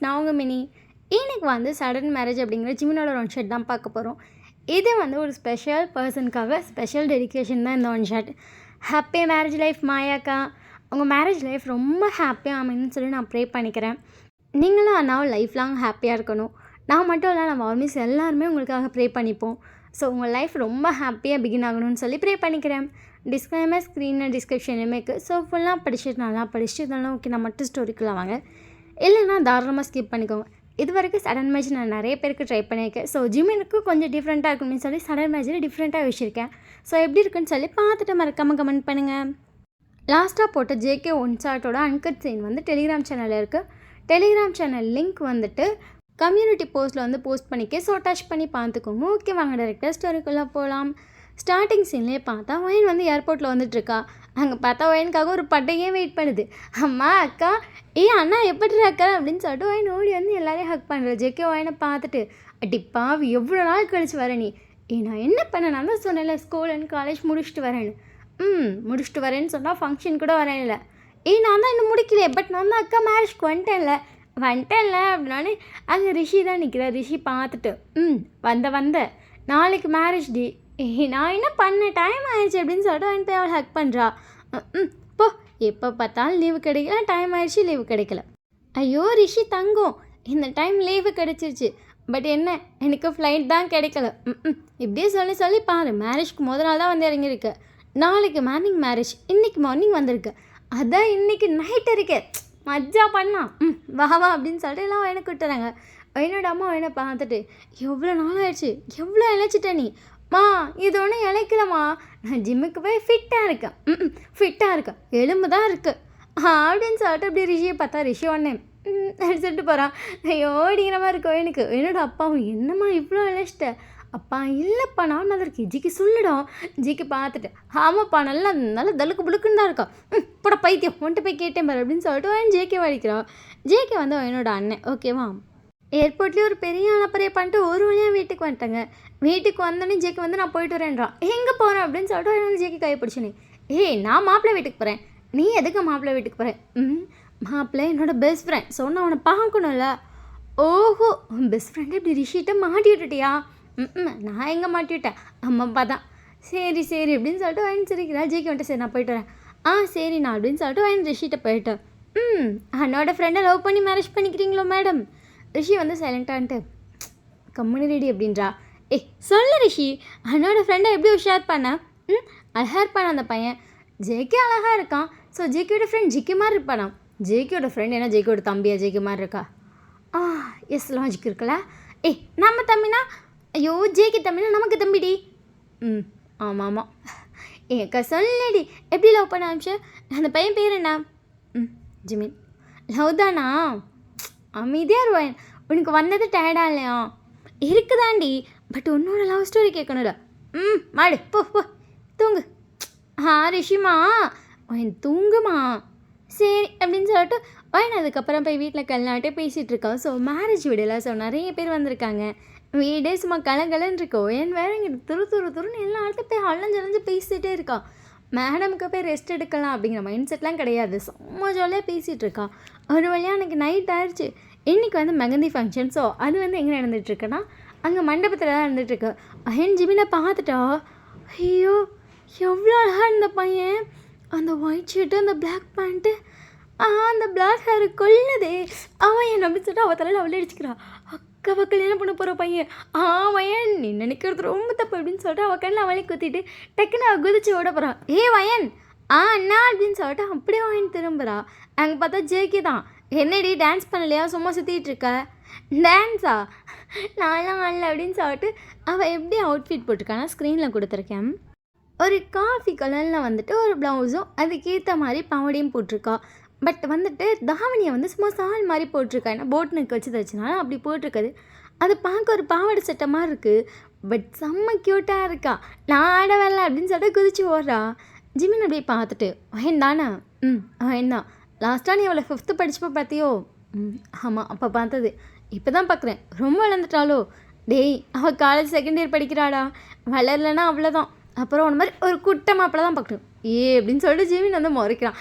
நான் உங்கள் மினி. இன்னைக்கு வந்து சடன் மேரேஜ் அப்படிங்கிற ஜிமினோட ஒன் ஷாட் தான் பார்க்க போகிறோம். இது வந்து ஒரு ஸ்பெஷல் பர்சனுக்காக ஸ்பெஷல் டெடிகேஷன் தான் இந்த one shot. Happy marriage life மாயாக்கா. உங்கள் மேரேஜ் லைஃப் ரொம்ப ஹாப்பியாக அமைன்னு சொல்லி நான் ப்ரே பண்ணிக்கிறேன். நீங்களும் அண்ணாவும் லைஃப் லாங் ஹாப்பியாக இருக்கணும். நான் மட்டும் இல்லை, நம்ம ஆல்மோஸ்ட் எல்லாருமே உங்களுக்காக ப்ரே பண்ணிப்போம். ஸோ உங்கள் லைஃப் ரொம்ப ஹாப்பியாக பிகின் ஆகணும்னு சொல்லி ப்ரே பண்ணிக்கிறேன். டிஸ்க்ளைமர் ஸ்க்ரீன் டிஸ்கிரிப்ஷன்லையுமே இருக்குது. ஸோ ஃபுல்லாக படிச்சுட்டு நல்லா படிச்சுட்டு இதெல்லாம் ஓகே, நான் மட்டும் ஸ்டோரிக்குள்ளே வாங்க. இல்லைன்னா தாராளமாக ஸ்கிப் பண்ணிக்கோங்க. இது வரைக்கும் சடன் மேட்ச் நான் நிறைய பேருக்கு ட்ரை பண்ணியிருக்கேன். ஸோ ஜிமினுக்கு கொஞ்சம் டிஃப்ரெண்ட்டாக இருக்குன்னு சொல்லி சடன் மேட்ச்சில் டிஃப்ரெண்ட்டாக வச்சுருக்கேன். ஸோ எப்படி இருக்குன்னு சொல்லி பார்த்துட்டு மறக்காமல் கமெண்ட் பண்ணுங்கள். லாஸ்ட்டாக போட்ட ஜேகே ஒன் ஷாட்டோட அன்கட் சீன் வந்து டெலிகிராம் சேனலில் இருக்குது. டெலிகிராம் சேனல் லிங்க் வந்துட்டு கம்யூனிட்டி போஸ்ட்டில் வந்து போஸ்ட் பண்ணிக்க. ஸோ டச் பண்ணி பார்த்துக்கோங்க. ஓகே, வாங்க டேரெக்டாக ஸ்டோரிக்குள்ளே போகலாம். ஸ்டார்டிங் சீன்லேயே பார்த்தா ஒயின் வந்து ஏர்போர்ட்டில் வந்துட்டுருக்கா. அங்கே பார்த்தா ஒயினுக்காக ஒரு பட்டையே வெயிட் பண்ணுது. அம்மா அக்கா, அண்ணா எப்படி அக்கா அப்படின்னு சொல்லிட்டு ஒயின் ஓடி வந்து எல்லாரையும் ஹக் பண்ணுற. ஜேகே ஒயினை பார்த்துட்டு, அடிப்பா எவ்வளோ நாள் கழிச்சு வர நீ. நான் என்ன பண்ண, நான் தான் சொன்னேன்ல ஸ்கூல் அண்ட் காலேஜ் முடிச்சுட்டு வரேன்னு. முடிச்சுட்டு வரேன்னு சொன்னால் ஃபங்க்ஷன் கூட வரேன் இல்லை. நான் தான் இன்னும் முடிக்கலையே, பட் நான் தான் அக்கா மேரேஜ்க்கு வந்துட்டேன்ல அப்படின்னாலே அங்கே ரிஷி தான் நிற்கிறேன். ரிஷி பார்த்துட்டு வந்த நாளைக்கு மேரேஜ் டே. நான் என்ன பண்ணேன், டைம் ஆயிடுச்சு அப்படின்னு சொல்லிட்டு வந்துட்டு அவள் ஹக் பண்ணுறா. போ, எப்போ பார்த்தாலும் லீவு கிடைக்கல, டைம் ஆயிடுச்சு லீவு கிடைக்கல. ஐயோ ரிஷி தங்கம், இந்த டைம் லீவு கிடைச்சிருச்சு, பட் என்ன எனக்கு ஃப்ளைட் தான் கிடைக்கல. இப்படியே சொல்லி பாரு, மேரேஜ்க்கு நாள் தான் வந்து இறங்கியிருக்கு. நாளைக்கு மார்னிங் மேரேஜ், இன்றைக்கி மார்னிங் வந்திருக்கு. அதான் இன்றைக்கி நைட் இருக்கு, மஜ்ஜா பண்ணலாம், வா அப்படின்னு சொல்லிட்டு எல்லாம் எனக்கு விட்டுறாங்க. என்னோட அம்மா என்ன பார்த்துட்டு, எவ்வளோ நாள் ஆயிடுச்சு, எவ்வளோ இழைச்சிட்ட நீ. மா இது ஒன்றும் இழைக்கலம்மா, நான் ஜிம்முக்கு போய் ஃபிட்டாக இருக்கேன் எலும்பு தான் இருக்குது அப்படின்னு சொல்லிட்டு அப்படி ரிஷியை பார்த்தா ரிஷி ஒன்னே சொல்லிட்டு போகிறான். ஓடிங்கிற மாதிரி இருக்கும் எனக்கு. என்னோட அப்பாவும், என்னம்மா இவ்வளோ இழைச்சிட்ட. அப்பா இல்லைப்பா, நான் அதற்கு ஜிக்கு சொல்லிடும். ஜிக்கு பார்த்துட்டு, ஆமாப்பா நல்லா தலுக்கு புழுக்குன்னு தான் இருக்கா. போட பைத்தியம், ஒன்ட்டு போய் கேட்டேன் பாரு அப்படின்னு சொல்லிட்டு அவன் ஜேகே வடிக்கிறான். ஜேகே வந்து என்னோட அண்ணன், ஓகேவா. ஏர்போர்ட்லேயே ஒரு பெரிய அலப்பறையை பண்ணிட்டு ஒரு வழியாக வீட்டுக்கு வந்துட்டாங்க. வீட்டுக்கு வந்தோடனே ஜேகே வந்து நான் போயிட்டு வரேன்றான். எங்கே போகிறேன் அப்படின்னு சொல்லிட்டு வந்து ஜேகே கை பிடிச்சினே. நான் மாப்பிள்ளை வீட்டுக்கு போகிறேன். நீ எதுக்கு மாப்பிள்ளை வீட்டுக்கு போகிறேன்? மாப்பிள்ளை என்னோட பெஸ்ட் ஃப்ரெண்ட், ஸோ நான் அவனை பார்க்கணும்ல. ஓஹோ, பெஸ்ட் ஃப்ரெண்டு இப்படி ரிஷிட்ட மாட்டி விட்டுட்டியா? நான் எங்கே மாட்டிவிட்டேன், அம்மாப்பா தான். சரி அப்படின்னு சொல்லிட்டு வாங்கி சிரிக்கிறா. ஜேகே வந்துட்டு, சரி நான் போயிட்டு வரேன். சரிண்ணா அப்படின்னு சொல்லிட்டு வாங்கி ரிஷிட்ட போயிட்டேன். அண்ணோட ஃப்ரெண்டை லவ் பண்ணி மேரேஜ் பண்ணிக்கிறீங்களோ மேடம்? ரிஷி வந்து சைலண்ட்டான்ட்டு கம்முனி ரெடி அப்படின்றா. சொல்லு ரிஷி, அண்ணோட ஃப்ரெண்டை எப்படி உஷார் பண்ண? அழகாக இருப்பான் அந்த பையன். ஜேகே அழகாக இருக்கான். ஸோ ஜேகேயோட ஃப்ரெண்ட் ஜிகே மாதிரி இருப்பானா? ஜேகேயோட ஃப்ரெண்ட் என்ன ஜேகேயோட தம்பியா ஜேகே மாதிரி இருக்கா? எஸ், லாஜிக் இருக்குல்ல. நம்ம தம்பினா, ஐயோ ஜேகே தம்பினா நமக்கு தம்பிடி. ஆமாம். அக்கா சொல்லடி, எப்படி லவ் பண்ண ஆரம்பிச்ச? அந்த பையன் பேர் என்ன? ஜிமின். லவ் தானா? அமைதியாக இருவேன். உனக்கு வந்தது டயர்டாக இல்லையா? இருக்குதாண்டி, பட் உன்னோட லவ் ஸ்டோரி கேட்கணும்ல. மாடு போ தூங்கு. ரிஷிமா ஒயின் தூங்குமா? சரி அப்படின்னு சொல்லிட்டு ஒயின் அதுக்கப்புறம் போய் வீட்டில் கல்யாணட்டே பேசிகிட்டு இருக்கோம். ஸோ மேரேஜ் வீடில் ஸோ நிறைய பேர் வந்திருக்காங்க. வீடே சும்மா கலகலன்னு இருக்கோம். ஏன் வேறு இங்கே துருன்னு எல்லா இடத்துல போய் அலைஞ்சு பேசிகிட்டே இருக்கான். மேடமுக்கு போய் ரெஸ்ட் எடுக்கலாம் அப்படிங்கிற மைண்ட் செட்லாம் கிடையாது. செம்ம ஜாலியாக பேசிகிட்டு இருக்கா. ஒரு வழியாக எனக்கு நைட் ஆயிடுச்சு. இன்றைக்கி வந்து மெகந்தி ஃபங்க்ஷன். ஸோ அது வந்து எங்கே நடந்துகிட்ருக்குன்னா அங்கே மண்டபத்தில் தான் நடந்துகிட்ருக்கு. என் ஜிமினை பார்த்துட்டா, ஐயோ எவ்வளோ அழகாக இருந்த பையன். அந்த ஒயிட் ஷர்ட்டு, அந்த பிளாக் பேண்ட்டு, அந்த பிளாக் ஹேரு கொல்லுதே. அவன் என்ன அப்படி சொல்லிட்டு அவள் தலையில் அவளே அடிச்சுக்கிறான். அக்காவை கல்யாணம் பண்ண போகிற பையன். வயன் நீ நினைக்கிறது ரொம்ப தப்பு அப்படின்னு சொல்லிட்டு அவள் கண்ணில் அவளே குத்திட்டு டக்குன்னு அவள் குதிச்சு ஓட போகிறான். வயன் அண்ணா அப்படின்னு சொல்லிட்டு அப்படியே வாங்கி திரும்புகிறா. அங்கே பார்த்தா ஜேகே தான். என்னடி டான்ஸ் பண்ணலையா, சும்மா சுற்றிட்டு இருக்க? டான்ஸா? நான்லாம் ஆடல அப்படின்னு சொல்லிட்டு அவள் எப்படி அவுட்ஃபிட் போட்டிருக்கானா ஸ்க்ரீனில் கொடுத்துருக்கேன். ஒரு காஃபி கலரில் வந்துட்டு ஒரு ப்ளவுஸும் அதுக்கேற்ற மாதிரி பாவடையும் போட்டிருக்கா. பட் வந்துட்டு தாவணியை வந்து சும்மா சால் மாதிரி போட்டிருக்கா. ஏன்னா போட் நெக் வச்சு தச்சுனால அப்படி போட்டிருக்குது. அது பார்க்க ஒரு பாவாடை சட்டை மாதிரி இருக்குது. பட் செம்ம க்யூட்டாக இருக்கா. நான் ஆட வரல அப்படின்னு சொல்லிட்டு குதிச்சு ஓடுறா. ஜிமின் அப்படியே பார்த்துட்டு, வயன் தானே? வயன் தான். லாஸ்ட்டாக நீ அவளை 5th படிச்சப்போ பார்த்தியோ? ஆமாம், அப்போ பார்த்தது. இப்போ தான் பார்க்குறேன். ரொம்ப வளர்ந்துட்டாளோ? அவள் காலேஜ் 2nd இயர் படிக்கிறாடா. வளரலன்னா அவ்வளோதான். அப்புறம் ஒரு மாதிரி ஒரு குட்டை மாப்பிள்ள தான் பார்க்கணும் அப்படின்னு சொல்லிட்டு ஜிமின் வந்து முறைக்கிறான்.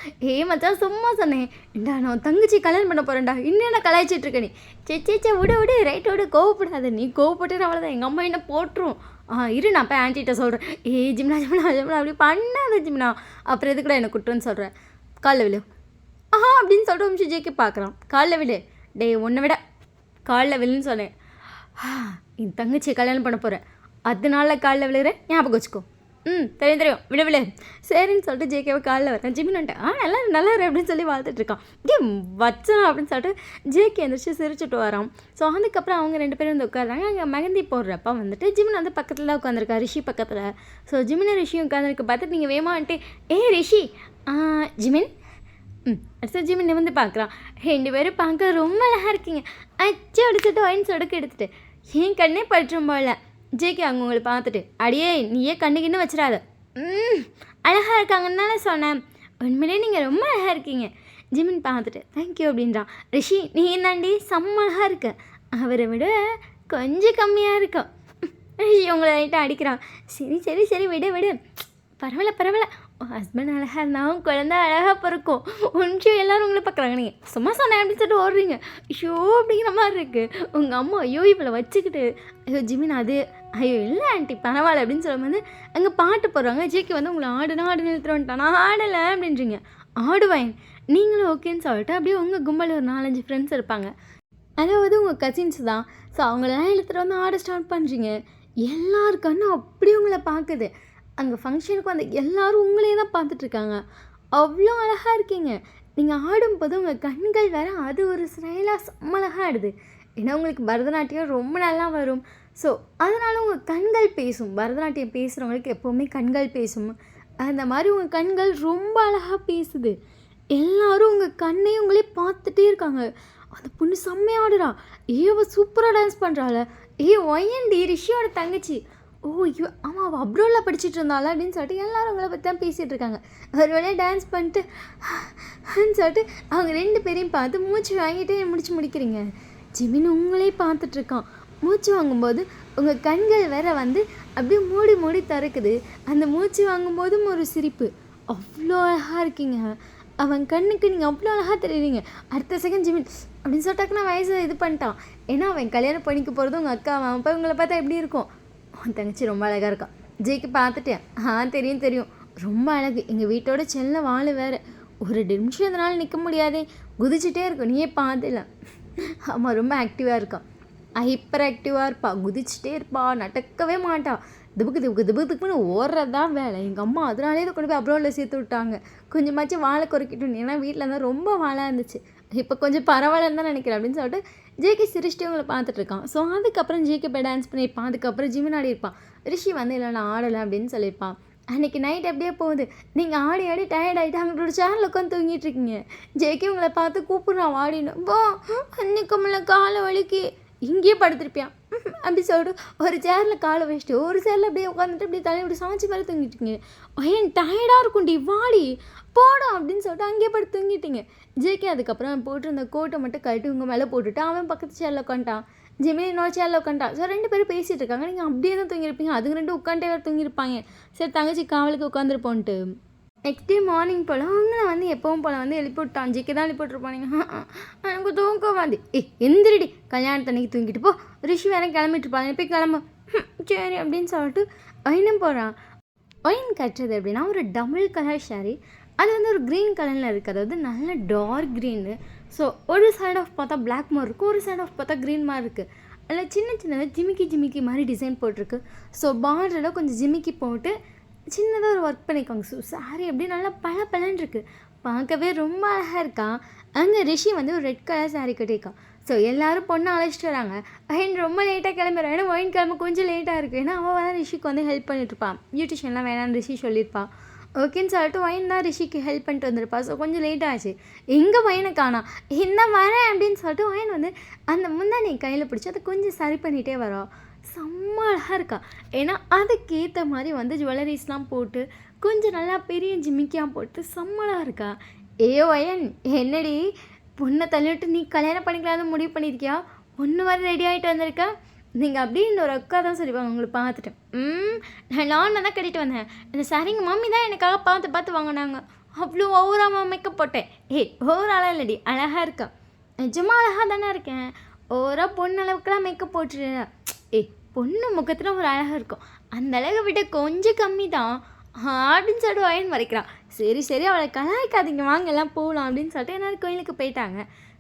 மச்சான் சும்மா சொன்னேன், ஏண்டா நான் தங்கச்சி கல்யாணம் பண்ண போகிறேன்டா, இன்னும் என்ன கலாய்ச்சிட்டு இருக்க நீ, சே விடு விடு ரைட் விடு, கோவப்படாத, நீ கோவப்பட்டு அவ்வளோதான், எங்கள் அம்மா என்ன போட்டுரும். இரு நான் போய் ஆன்ட்டிகிட்ட சொல்கிறேன். ஜிம்னா அப்படி பண்ணாத ஜிம்னா, அப்புறம் எதுக்குடா என்னை குட்டுன்னு சொல்கிறேன், காலில் விழு அப்படின்னு சொல்லிட்டு நிமிஷம் ஜேக்கி பார்க்குறான். காலில் விழு, ஒன்றை விட காலில் விழுன்னு சொன்னேன். என் தங்கச்சியை கல்யாணம் பண்ண போகிறேன், அதனால காலில் விழுகிறேன், ஞாபகம் வச்சுக்கோ. தெரியும் விட விட சரின்னு சொல்லிட்டு ஜேகேவை காலில் வரேன். ஜிமின்ட்டு நல்லா நல்லா அப்படின்னு சொல்லி வாழ்த்துட்டு இருக்கான். வச்சான் அப்படின்னு சொல்லிட்டு ஜேகே எந்திரிச்சு சிரிச்சுட்டு வரான். ஸோ அதுக்கப்புறம் அவங்க 2 பேரும் வந்து உட்காடுறாங்க. அங்கே மெகந்தி போடுறப்ப வந்துட்டு ஜிமின் வந்து பக்கத்தில் தான் உட்காந்துருக்கா, ரிஷி பக்கத்தில். ஸோ ஜிமின் ரிஷியும் உட்காந்துருக்கு பார்த்துட்டு நீங்கள் வேமான்ட்டு ரிஷி ஜிமின் அடுத்த ஜிமின் வந்து பார்க்குறான். 2 பேரும் பார்க்க ரொம்ப அழகாக இருக்கீங்க, அச்சு அடிச்சுட்டு ஒயின் சொடுக்கு எடுத்துட்டு என் கண்ணே பற்றும் போல. ஜேகே அவங்க உங்களை பார்த்துட்டு அடியே நீயே கண்ணுக்கின்னு வச்சிடாத, அழகாக இருக்காங்கன்னு தானே சொன்னேன், உண்மையிலே நீங்கள் ரொம்ப அழகாக இருக்கீங்க. ஜிமின் பார்த்துட்டு தேங்க்யூ அப்படின்றான். ரிஷி நீ தாண்டி செம்ம அழகாக இருக்க, அவரை விட கொஞ்சம் கம்மியாக இருக்கும். ரிஷி உங்களை லைட்டாக அடிக்கிறான். சரி விடு விடு, பரவாயில்ல ஹஸ்பண்ட் அழகாக இருந்தாலும் குழந்தை அழகாக பிறக்கும். ஒன்றும் எல்லோரும் உங்களை பார்க்குறாங்க, நீங்கள் சும்மா சொன்னேன் அப்படின்னு சொல்லிட்டு ஓடுறீங்க, ஐயோ அப்படிங்கிற மாதிரி இருக்குது. உங்கள் அம்மா ஐயோ இவளை வச்சுக்கிட்டு ஜிமின் அது இல்லை ஆண்டி பரவாயில்ல அப்படின்னு சொல்லும்போது அங்கே பாட்டு போடுறாங்க. ஜேக்கி வந்து உங்களை ஆடுனா நிறுத்துட்டு வந்துட்டான். நான் ஆடலை அப்படின்றீங்க. ஆடுவேன் நீங்களும் ஓகேன்னு சொல்லிட்டு அப்படியே உங்கள் கும்பல் ஒரு 4-5 ஃப்ரெண்ட்ஸ் இருப்பாங்க, அதாவது உங்கள் கசின்ஸ் தான். ஸோ அவங்களெல்லாம் இழுத்துட்டு வந்து ஆட ஸ்டார்ட் பண்ணுறீங்க. எல்லாருக்கன்னு அப்படி உங்களை பார்க்குது. அங்கே ஃபங்க்ஷனுக்கு வந்து எல்லோரும் உங்களே தான் பார்த்துட்ருக்காங்க. அவ்வளோ அழகாக இருக்கீங்க. நீங்கள் ஆடும்போது உங்கள் கண்கள் வேறு அது ஒரு ஸ்டைலாக செம்ம அழகாக ஆடுது. ஏன்னா உங்களுக்கு பரதநாட்டியம் ரொம்ப நல்லா வரும். ஸோ அதனால் உங்கள் கண்கள் பேசும். பரதநாட்டியம் பேசுகிறவங்களுக்கு எப்போவுமே கண்கள் பேசும். அந்த மாதிரி உங்கள் கண்கள் ரொம்ப அழகாக பேசுது. எல்லோரும் உங்கள் கண்ணையும் உங்களே பார்த்துட்டே இருக்காங்க. அந்த பொண்ணு செம்மையாக ஆடுறா, அவள் சூப்பராக டான்ஸ் பண்ணுறாள், ஒய்யன்டி ரிஷியோட தங்கச்சி, ஆமாம் அவள் அப்ரோடில் படிச்சுட்டு இருந்தாள் அப்படின்னு சொல்லிட்டு எல்லோரும் அவங்கள பற்றி தான் பேசிகிட்டு இருக்காங்க. ஒரு வேலையை டான்ஸ் பண்ணிட்டு சொல்லிட்டு அவங்க 2 பேரையும் பார்த்து மூச்சு வாங்கிட்டே முடிக்கிறீங்க. ஜிமின் உங்களே பார்த்துட்ருக்கான். மூச்சு வாங்கும்போது உங்கள் கண்கள் வேற வந்து அப்படியே மூடி திறக்குது. அந்த மூச்சு வாங்கும்போதும் ஒரு சிரிப்பு. அவ்வளோ அழகாக இருக்கீங்க. அவன் கண்ணுக்கு நீங்கள் அவ்வளோ அழகாக தெரியுறீங்க. அடுத்த செகண்ட் ஜிமின் அப்படின்னு சொல்லிட்டாக்குன்னா வயசு இது பண்ணிட்டான். ஏன்னா அவன் கல்யாணம் பண்ணிக்க போகிறது உங்கள் அக்கா, அவன் அப்போ உங்களை பார்த்தா எப்படி இருக்கும். உன் தங்கச்சி ரொம்ப அழகாக இருக்கான். ஜேக்கு பார்த்துட்டேன். தெரியும் ரொம்ப அழகு. எங்கள் வீட்டோட செல்ல வாழை வேறு. ஒரு நிமிஷம் இதனால் நிற்க முடியாதே, குதிச்சுட்டே இருக்கும். நீயே பார்த்துல. ஆமாம் ரொம்ப ஆக்டிவாக இருக்கான், ஹைப்பர் ஆக்டிவாக இருப்பா, குதிச்சுட்டே இருப்பா, நடக்கவே மாட்டா, திபுக்குன்னு ஓடுறது தான் வேலை. எங்கள் அம்மா அதனாலே இதை கொண்டு போய் அப்ரோடில் சேர்த்து விட்டாங்க. கொஞ்சமாச்சும் வாழை குறைக்கிட்டோம். ஏன்னா வீட்டில் இருந்தால் ரொம்ப வாழாக இருந்துச்சு, இப்போ கொஞ்சம் பரவாயில்லன்னு தான் நினைக்கிறேன் அப்படின்னு சொல்லிட்டு ஜேகே சிரிச்சிட்டே உங்களை பார்த்துட்ருக்கான். ஸோ அதுக்கப்புறம் ஜேகே போய் டான்ஸ் பண்ணியிருப்பான். அதுக்கப்புறம் ஜிமின் ஆடி இருப்பான். ரிஷி வந்து இல்லை நான் ஆடலை அப்படின்னு சொல்லியிருப்பான். அன்றைக்கி நைட் எப்படியே போகுது. நீங்கள் ஆடி டயர்ட் ஆகிட்டு அவங்களோட சேரில் உட்காந்து தூங்கிட்டு இருக்கீங்க. ஜேகே உங்களை பார்த்து கூப்பிட்றான் வாடின்னு. அன்னைக்கு காலை வலிக்கு இங்கேயே படுத்திருப்பியான் அப்படி சொல்லிட்டு ஒரு சேரில் காலை வச்சுட்டு ஒரு சேரில் அப்படியே உட்காந்துட்டு அப்படியே தலையை இப்படி சாய்ச்சி மாதிரி தூங்கிட்டுருக்கீங்க. ஏன் டயர்டாக இருக்கும்டி வாடி போடும் அப்படின்னு சொல்லிட்டு அங்கேயே படுத்து தூங்கிட்டீங்க. ஜேகே அதுக்கப்புறம் போட்டிருந்த கோட்டை மட்டும் கழட்டி உங்கள் மேலே போட்டுட்டு அவன் பக்கத்து சேரில் உட்காந்துட்டான். ஜிமின் இன்னொரு சேரில் உட்காந்துட்டான். ஸோ 2 பேரும் பேசிகிட்டு இருக்காங்க. நீங்கள் அப்படியே தான் தூங்கியிருப்பீங்க. அதுங்க 2 உட்காண்டே வேறு தூங்கியிருப்பாங்க. சரி தங்கச்சி காவலுக்கு உட்காந்துருப்போன்ட்டு நெக்ஸ்ட் டே மார்னிங் போல் அவங்கள வந்து எப்பவும் போல் வந்து எழுப்பி விட்டான். ஜிக்கே தான் எழுப்பி விட்டுருப்பானுங்க. எனக்கு தூக்கம் வந்து எந்திரிடி கல்யாணத்தன்னைக்கு தூங்கிட்டு போ, ரிஷி வேறு கிளம்பிட்டுருப்பாங்க, போய் கிளம்பு. சரி அப்படின்னு சொல்லிட்டு ஒயினும் போகிறான். ஒயின் கட்டுறது எப்படின்னா ஒரு டபுள் கலர் ஷாரி, அது வந்து ஒரு க்ரீன் கலரில் இருக்குது, அதாவது நல்ல டார்க் க்ரீனு. ஸோ ஒரு சைட் ஆஃப் பார்த்தா பிளாக் மாதிரி இருக்குது, ஒரு சைட் ஆஃப் பார்த்தா க்ரீன் மாதிரி இருக்குது. அதில் சின்னதாக ஜிமிக்கி மாதிரி டிசைன் போட்டிருக்கு. ஸோ பார்டரில் கொஞ்சம் ஜிமிக்கி போட்டு சின்னதாக ஒரு ஒர்க் பண்ணிக்கோங்க. ஸோ சாரி அப்படியே நல்லா பளபளன்னு இருக்குது, பார்க்கவே ரொம்ப அழகாக இருக்கா. அங்கே ரிஷி வந்து ஒரு ரெட் கலர் சாரீ கட்டியிருக்கான். ஸோ எல்லோரும் பொண்ணை அழைச்சிட்டு வராங்க. அண்ட் ரொம்ப லேட்டாக கிளம்புறான். ஏன்னா ஒயின் கிளம்ப கொஞ்சம் லேட்டாக இருக்குது. ஏன்னா அவள் தான் ரிஷிக்கு வந்து ஹெல்ப் பண்ணிட்டுருப்பான். பியூட்டிஷியன்லாம் வேணான்னு ரிஷி சொல்லியிருப்பான். ஓகேன்னு சொல்லிட்டு ஒயின் தான் ரிஷிக்கு ஹெல்ப் பண்ணிட்டு வந்திருப்பா. ஸோ கொஞ்சம் லேட்டாகிடுச்சு. எங்கே ஒயினை காணோம், என்ன வரேன் அப்படின்னு சொல்லிட்டு ஒயின் வந்து அந்த முந்தானி கையில் பிடிச்சி அதை கொஞ்சம் சரி பண்ணிகிட்டே வரோம். செம்ம அழகாக இருக்கா. ஏன்னா அதுக்கேற்ற மாதிரி வந்து ஜுவல்லரிஸ்லாம் போட்டு கொஞ்சம் நல்லா பெரிய ஜிமிக்கியாக போட்டு செம்மலாக இருக்கா. ஒயன் என்னடி பொண்ணை தள்ளிவிட்டு நீ கல்யாணம் பண்ணிக்கலாம்னு முடிவு பண்ணியிருக்கியா, பொண்ணு மாதிரி ரெடி ஆகிட்டு வந்திருக்க, நீங்கள் அப்படின்னு ஒரு அக்கா தான் சொல்லிப்பாங்க உங்களை பார்த்துட்டு. நான் நானும் தான் கட்டிட்டு வந்தேன். இந்த சரிங்க மம்மி தான் எனக்காக பார்த்து பார்த்து வாங்கினாங்க. அவ்வளோ ஓவராக மேக்கப் போட்டேன். ஓவராலாக இல்லடி, அழகாக இருக்கா. நிஜமா அழகாக தானே இருக்கேன். ஓவராக பொண்ணு அளவுக்குலாம் மேக்கப் போட்டுரு. பொண்ணு முகத்தில் ஒரு அழகாக இருக்கும், அந்த அழகை விட கொஞ்சம் கம்மி தான் அப்படின்னு சொல்லிட்டு வாயின் மறைக்கிறான். சரி சரி அவளை கலாய்க்காதீங்க, வாங்க எல்லாம் போகலாம் அப்படின்னு சொல்லிட்டு எல்லாரும் கோயிலுக்கு போயிட்டாங்க.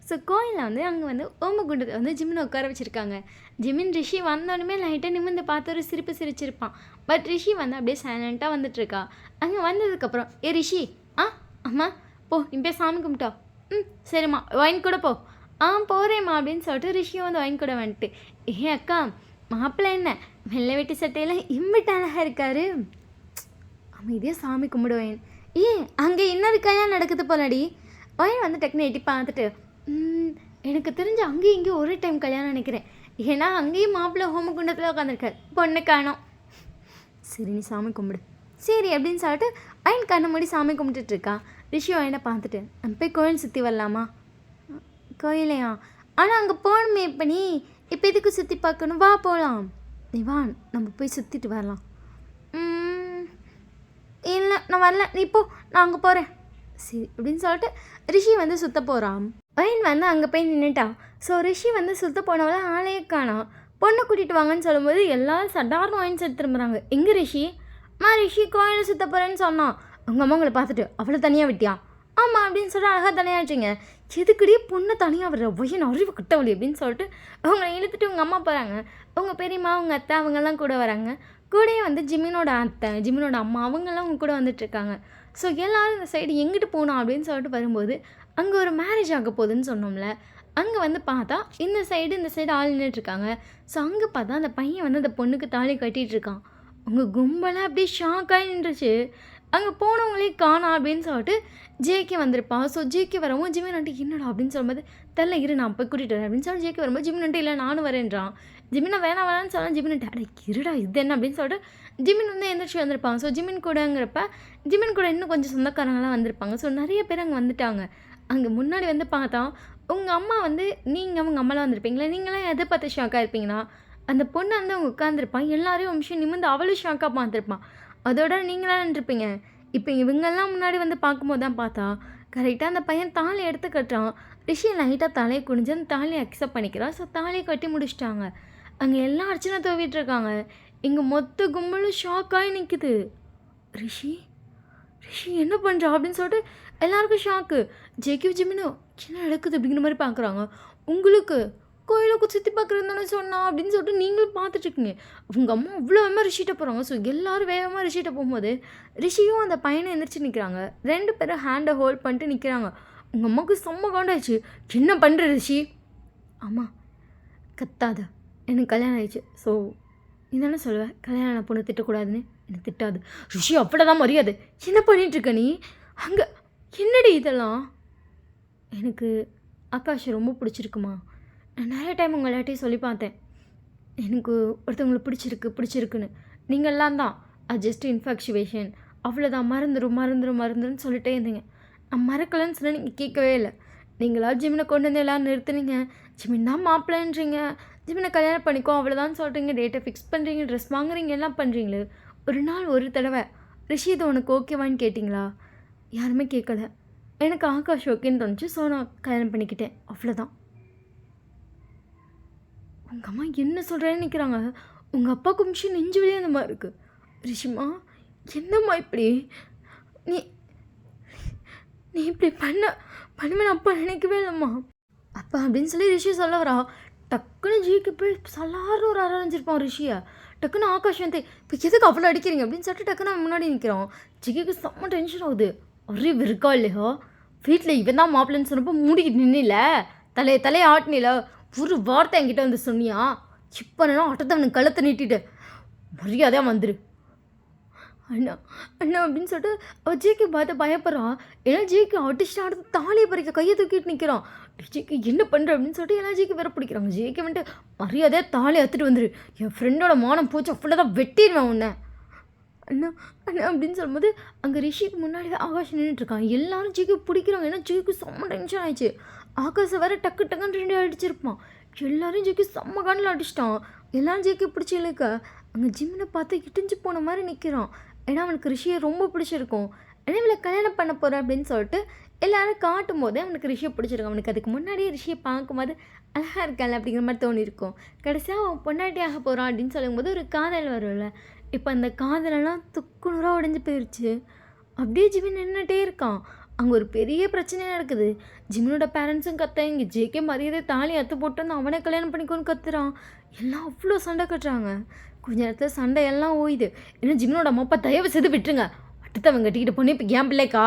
ஸோ கோயிலில் வந்து அங்கே வந்து ஓமகுண்டத்தை வந்து ஜிம்மினை உட்கார வச்சுருக்காங்க. ஜிமின் ரிஷி வந்தோடனே லைட்டாக நிமிர்ந்து பார்த்து ஒரு சிரிப்பு சிரிச்சிருப்பான். பட் ரிஷி வந்து அப்படியே சைலண்ட்டாக வந்துட்டுருக்கா. அங்கே வந்ததுக்கப்புறம் ரிஷி அம்மா போ நீ போய் சாமி கும்பிட்டோ. சரிம்மா ஒயின் கூட போ. போகிறேம்மா அப்படின்னு சொல்லிட்டு ரிஷியும் வந்து ஒயின் கூட வந்துட்டு, அக்கா மாப்பிள்ளை என்ன வெள்ளை வெட்டி சட்டையெல்லாம் இம்பிட்டு அழகாக இருக்காரு. அமைதியாக சாமி கும்பிடுவேன். அங்கே இன்னொரு கல்யாணம் நடக்குது போலடி. ஒயின் வந்து டக்குன்னு எட்டி பார்த்துட்டு, எனக்கு தெரிஞ்சு அங்கேயும் இங்கேயும் ஒரு டைம் கல்யாணம் நினைக்கிறேன். ஏன்னா அங்கேயும் மாப்பிள்ளை ஹோமகுண்டத்தில் உட்காந்துருக்காரு, பொண்ணு காணோம். சரி நீ சாமி கும்பிடு. சரி அப்படின்னு சொல்லிட்டு ஒயின் கண்ணை மூடி சாமி கும்பிட்டுட்ருக்கா. ரிஷி ஒயினை பார்த்துட்டு, நம்ம போய் கோயில் சுற்றி வரலாமா? கோயிலையா? ஆனால் அங்கே போகணுமே. இப்போ நீ இப்போ எதுக்கு சுற்றி பார்க்கணும்? வா போகலாம். நீ வா நம்ம போய் சுற்றிட்டு வரலாம். இல்லை நான் வரல, நீ போ, நான் அங்கே போகிறேன். சரி அப்படின்னு சொல்லிட்டு ரிஷி வந்து சுற்ற போகிறான். ஒயின் வந்து அங்கே போய் நின்றுட்டான். ஸோ ரிஷி வந்து சுற்ற போனவள ஆளையே காணோம். பொண்ணை கூட்டிகிட்டு வாங்கன்னு சொல்லும்போது எல்லோரும் சடார்னு ஒயின் செட் திரும்புகிறாங்க. எங்கே ரிஷி? ரிஷி கோயிலை சுற்ற போகிறேன்னு சொன்னான். உங்கள் அம்மா உங்களை பார்த்துட்டு அவளை தனியாக விட்டியா? ஆமாம் அப்படின்னு சொல்லிட்டு அழகாக தனியாகிடுச்சிங்க. எதுக்குடியே பொண்ணை தனியாக விடுற ஒய்யன் அறிவு கட்டவழி அப்படின்னு சொல்லிட்டு அவங்க இழுத்துட்டு உங்கள் அம்மா போகிறாங்க. உங்கள் பெரியம்மா உங்கள் அத்தை அவங்கெல்லாம் கூட வராங்க. கூடயே வந்து ஜிமினோட அத்தை ஜிமினோட அம்மா அவங்கெல்லாம் அவங்க கூட வந்துட்டுருக்காங்க. ஸோ எல்லோரும் இந்த சைடு எங்கிட்டு போகணும் அப்படின்னு சொல்லிட்டு வரும்போது அங்கே ஒரு மேரேஜ் ஆக போகுதுன்னு சொன்னோம்ல, அங்கே வந்து பார்த்தா இந்த சைடு ஆள் நின்றுட்டுருக்காங்க. ஸோ அங்கே பார்த்தா அந்த பையன் வந்து அந்த பொண்ணுக்கு தாலி கட்டிகிட்ருக்கான். உங்கள் கும்பலாக அப்படியே ஷாக்காகி நின்றுச்சு. அங்கே போனவங்களே காணா அப்படின்னு சொல்லிட்டு ஜேகே வந்திருப்பான். ஸோ ஜேகே வரவும் ஜிமின் வந்துட்டு என்னடா அப்படின்னு சொல்லும்போது தெரில இரு நான் போய் கூட்டிகிட்டு வரேன் அப்படின்னு சொல்லி ஜேகே வரும்போது ஜிமின் வந்துட்டு இல்லை நானும் வரேன்றான். ஜிமினை வேணான்னு சொல்லலாம். ஜிமின் அட இருடா இது என்ன அப்படின்னு சொல்லிட்டு ஜிமின் வந்து எந்திரிச்சு வந்திருப்பாங்க. ஸோ ஜிமின் கூடங்கிறப்ப ஜிமின் கூட இன்னும் கொஞ்சம் சொந்தக்காரங்களாம் வந்திருப்பாங்க. ஸோ நிறைய பேர் அங்கே வந்துட்டாங்க. அங்கே முன்னாடி வந்து பார்த்தா உங்கள் அம்மா வந்து நீங்கள் உங்கள் அம்மாலாம் வந்திருப்பீங்களா, நீங்களாம் எதை பார்த்து ஷாக்காக இருப்பீங்கன்னா அந்த பொண்ணு வந்து அவங்க உட்காந்துருப்பான். எல்லாரையும் நிமிஷம் நிமிர்ந்து அவளும் ஷாக்காக பார்த்துருப்பான். அதோட நீங்களாம் நின்றுருப்பீங்க. இப்போ இவங்கெல்லாம் முன்னாடி வந்து பார்க்கும்போது தான் பார்த்தா கரெக்டாக அந்த பையன் தாலி எடுத்து கட்டுறான். ரிஷி லைட்டாக தலையை குனிஞ்சு அந்த தாலியை அக்செப்ட் பண்ணிக்கிறான். ஸோ தாலியை கட்டி முடிச்சிட்டாங்க. அங்கே எல்லாம் அர்ச்சனை தூவிட்டுருக்காங்க. இங்கே மொத்த கும்பலும் ஷாக்காகி நிற்குது. ரிஷி ரிஷி என்ன பண்ணுறா அப்படின்னு சொல்லிட்டு எல்லாருக்கும் ஷாக்கு. ஜேகே ஜிமினோ என்ன நடக்குது அப்படிங்கிற மாதிரி பார்க்குறாங்க. உங்களுக்கு கோயிலுக்கு சுற்றி பார்க்குறது தானே சொன்னா அப்படின்னு சொல்லிட்டு நீங்களும் பார்த்துட்ருக்கீங்க. உங்கள் அம்மா அவ்வளோ வேகமாக ரிஷிட்ட போகிறாங்க. ஸோ எல்லோரும் வேகமாக ரிஷிட்ட போகும்போது ரிஷியும் அந்த பையனை எந்திரிச்சு நிற்கிறாங்க. 2 பேரும் ஹேண்டை ஹோல்ட் பண்ணிட்டு நிற்கிறாங்க. உங்கள் அம்மாவுக்கு செம்ம காண்டாயிடுச்சு. என்ன பண்ணுற ரிஷி? ஆமாம் கத்தாத, எனக்கு கல்யாணம் ஆயிடுச்சு. ஸோ நீ தானே சொல்லுவேன் கல்யாணம் பொண்ணு திட்டக்கூடாதுன்னு. எனக்கு திட்டாது. ரிஷி அவ்வளோதான் மரியாதை. என்ன பண்ணிகிட்ருக்க நீ அங்கே? என்னடி இதெல்லாம்? எனக்கு ஆகாஷ் ரொம்ப பிடிச்சிருக்குமா. நான் நிறைய டைம் உங்கள்கிட்டையும் சொல்லி பார்த்தேன் எனக்கு ஒருத்தவங்களை பிடிச்சிருக்குன்னு. நீங்கள்லாம் தான் அது ஜஸ்ட் இன்ஃபேக்சுவேஷன் அவ்வளோதான், மறந்துடும் சொல்லிட்டே இருந்தீங்க. நான் மறக்கலைன்னு சொன்னால் நீங்கள் கேட்கவே இல்லை. நீங்களா ஜிமினை கொண்டு வந்து எல்லோரும் நிறுத்துனீங்க. ஜிமின் தான் மாப்பிள்ளைன்றீங்க, ஜிமினை கல்யாணம் பண்ணிக்கோ அவ்வளோதான் சொல்கிறீங்க, டேட்டை ஃபிக்ஸ் பண்ணுறீங்க, ட்ரெஸ் வாங்குறீங்க, எல்லாம் பண்ணுறீங்களே. ஒரு நாள் ஒரு தடவை ரிஷி இது உனக்கு ஓகேவான்னு கேட்டிங்களா? யாருமே கேட்கல. எனக்கு ஆகாஷ் ஓகேன்னு தோணுச்சு. ஸோ நான் கல்யாணம் பண்ணிக்கிட்டேன், அவ்வளோதான். உங்கள் அம்மா என்ன சொல்கிறேன்னு நிற்கிறாங்க. உங்கள் அப்பாவுக்கு நிமிஷம் நெஞ்சு வழியாக அந்த மாதிரி இருக்குது. ரிஷிமா என்னம்மா இப்படி நீ நீ இப்படி பண்ணுவேன் அப்பா நினைக்கவே இல்லைம்மா. அப்பா அப்படின்னு சொல்லி ரிஷி சொல்ல வரா. டக்குன்னு ஜிக்கு போய் சலாரும் ஒரு அரஞ்சிருப்பான் ரிஷியை. டக்குன்னு ஆகாஷ் வந்து இப்போ எதுக்கு அவ்வளோ அடிக்கிறீங்க அப்படின்னு சொல்லிட்டு டக்குன்னு முன்னாடி நிற்கிறோம். ஜிக்கு செம்ம டென்ஷன் ஆகுது. அறிவு இருக்கா இல்லையோ, வீட்டில் இவன் தான் மாப்பிள்ளைன்னு சொன்னப்போ மூடிக்கிட்டு நின்னில, தலையை ஆட்டினில, ஒரு வார்த்தை என்கிட்ட வந்து சொன்னியா? சிப்பனா ஆட்டத்தை அவனுக்கு கழுத்தை நீட்டிட்டு மரியாதையாக வந்துரு அண்ணா அப்படின்னு சொல்லிட்டு அவள் ஜேகே பார்த்து பயப்படுறான். ஏன்னா ஜேகே அடிச்சுட்டு அடுத்து தாலியை பறிக்க கையை தூக்கிட்டு நிற்கிறான். ஜேகே என்ன பண்ணுற அப்படின்னு சொல்லிட்டு எல்லாம் ஜேகே வேற பிடிக்கிறாங்க. ஜேகே வந்துட்டு மரியாதையாக தாலியை எடுத்துகிட்டு வந்துரு, என் ஃப்ரெண்டோட மானம் போச்சு அவ்வளோதான் வெட்டிடுவேன் உன்னை அண்ணா அப்படின்னு சொல்லும்போது அங்கே ரிஷிக்கு முன்னாடி ஆகாஷ் நின்றுட்டுருக்கான். எல்லாரும் ஜேகே பிடிக்கிறாங்க. ஏன்னா ஜேகே செம்ம டென்ஷன் ஆயிடுச்சு. ஆகாஷை வேற டக்குன்னு 2 அடிச்சிருப்பான். எல்லாரும் ஜேகே செம்ம காண்டில் அடிச்சிட்டான். எல்லாம் ஜேக்கு பிடிச்சி இழுக்க அங்கே ஜிம்மினை பார்த்து இடிஞ்சு போன மாதிரி நிற்கிறான். ஏன்னா அவனுக்கு ரிஷியை ரொம்ப பிடிச்சிருக்கும். ஏன்னா இவளை கல்யாணம் பண்ண போகிறேன் அப்படின்னு சொல்லிட்டு எல்லாரும் காட்டும் போதே அவனுக்கு ரிஷியை பிடிச்சிருக்கும். அவனுக்கு அதுக்கு முன்னாடியே ரிஷியை பார்க்கும்போது அழகாக இருக்காள் அப்படிங்கிற மாதிரி தோணியிருக்கும். கடைசியாக அவன் பொண்டாட்டியாக போகிறான் அப்படின்னு சொல்லும்போது ஒரு காதல் வரும்ல. இப்போ அந்த காதலெல்லாம் துக்குநூறாக உடைஞ்சு போயிடுச்சு. அப்படியே ஜிமின் நின்றுட்டே இருக்கான். அங்கே ஒரு பெரிய பிரச்சனை நடக்குது. ஜிமினோட பேரண்ட்ஸும் கத்தாங்க. ஜேகே மரியாதை தாலி அத்து போட்டு வந்து அவனை கல்யாணம் பண்ணிக்கோன்னு கத்துறான். எல்லாம் அவ்வளோ சண்டை கட்டுறாங்க. கொஞ்ச நேரத்தில் சண்டை எல்லாம் ஓயுது. ஏன்னா ஜிமினோட அம்மா அப்பா தயவு செய்து விட்டுருங்க. அடுத்தவங்க கட்டிக்கிட்டு பொண்ணு இப்போ ஏன் பிள்ளைக்கா?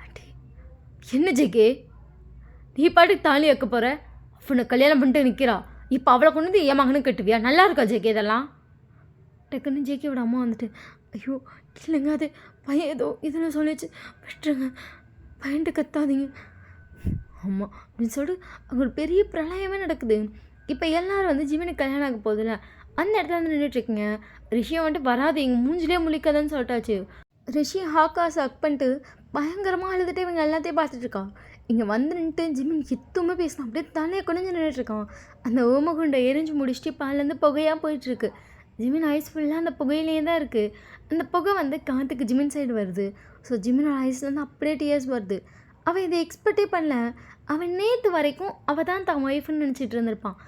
அடி என்ன ஜேகே, நீ பாட்டுக்கு தாலி வைக்க போகிற, அவனை கல்யாணம் பண்ணிட்டு நிற்கிறா. இப்போ அவளை கொண்டு வந்து என் மகனும் கட்டுவியா? நல்லா இருக்கா ஜேகே இதெல்லாம்? டக்குன்னு ஜேகேவோட அம்மா வந்துட்டு, ஐயோ இல்லைங்க, அது பையன் ஏதோ இதில் சொல்லிச்சு, விட்டுருங்க, பையன்ட்டு கத்தாதீங்க. ஆமாம் அப்படின்னு சொல்லிட்டு அங்கே ஒரு பெரிய பிரளயமே நடக்குது. இப்போ எல்லோரும் வந்து ஜிமினுக்கு கல்யாணம் ஆக போதில்ல, அந்த இடத்துல வந்து நின்றுட்டுருக்கீங்க. ரிஷியை வந்துட்டு வராது, எங்கள் மூஞ்சிலே முழிக்காதான்னு சொல்லிட்டாச்சு. ரிஷி ஹாக்காஸ் ஹக் பண்ணிட்டு பயங்கரமாக அழுதுட்டு இவங்க எல்லாத்தையும் பார்த்துட்ருக்கான். இங்கே வந்து நின்றுட்டு ஜிமின் எதுவுமே பேசினான். அப்படியே தலையை குறைஞ்சி நின்றுட்டுருக்கான். அந்த ஓமகுண்டை எரிஞ்சு முடிச்சுட்டு பாலேருந்து புகையாக போயிட்டுருக்கு. ஜிமின் ஐஸ் ஃபுல்லாக அந்த புகையிலே தான் இருக்குது. அந்த புகை வந்து காற்றுக்கு ஜிமின் சைடு வருது. ஸோ ஜிமினோட ஐஸ்லேருந்து அப்படியே டியர்ஸ் வருது. அவன் இதை எக்ஸ்பெக்டே பண்ணல. அவன் நேற்று வரைக்கும் அவள் தான் தான் ஒய்ஃப்னு நினச்சிட்டு இருந்திருப்பான்.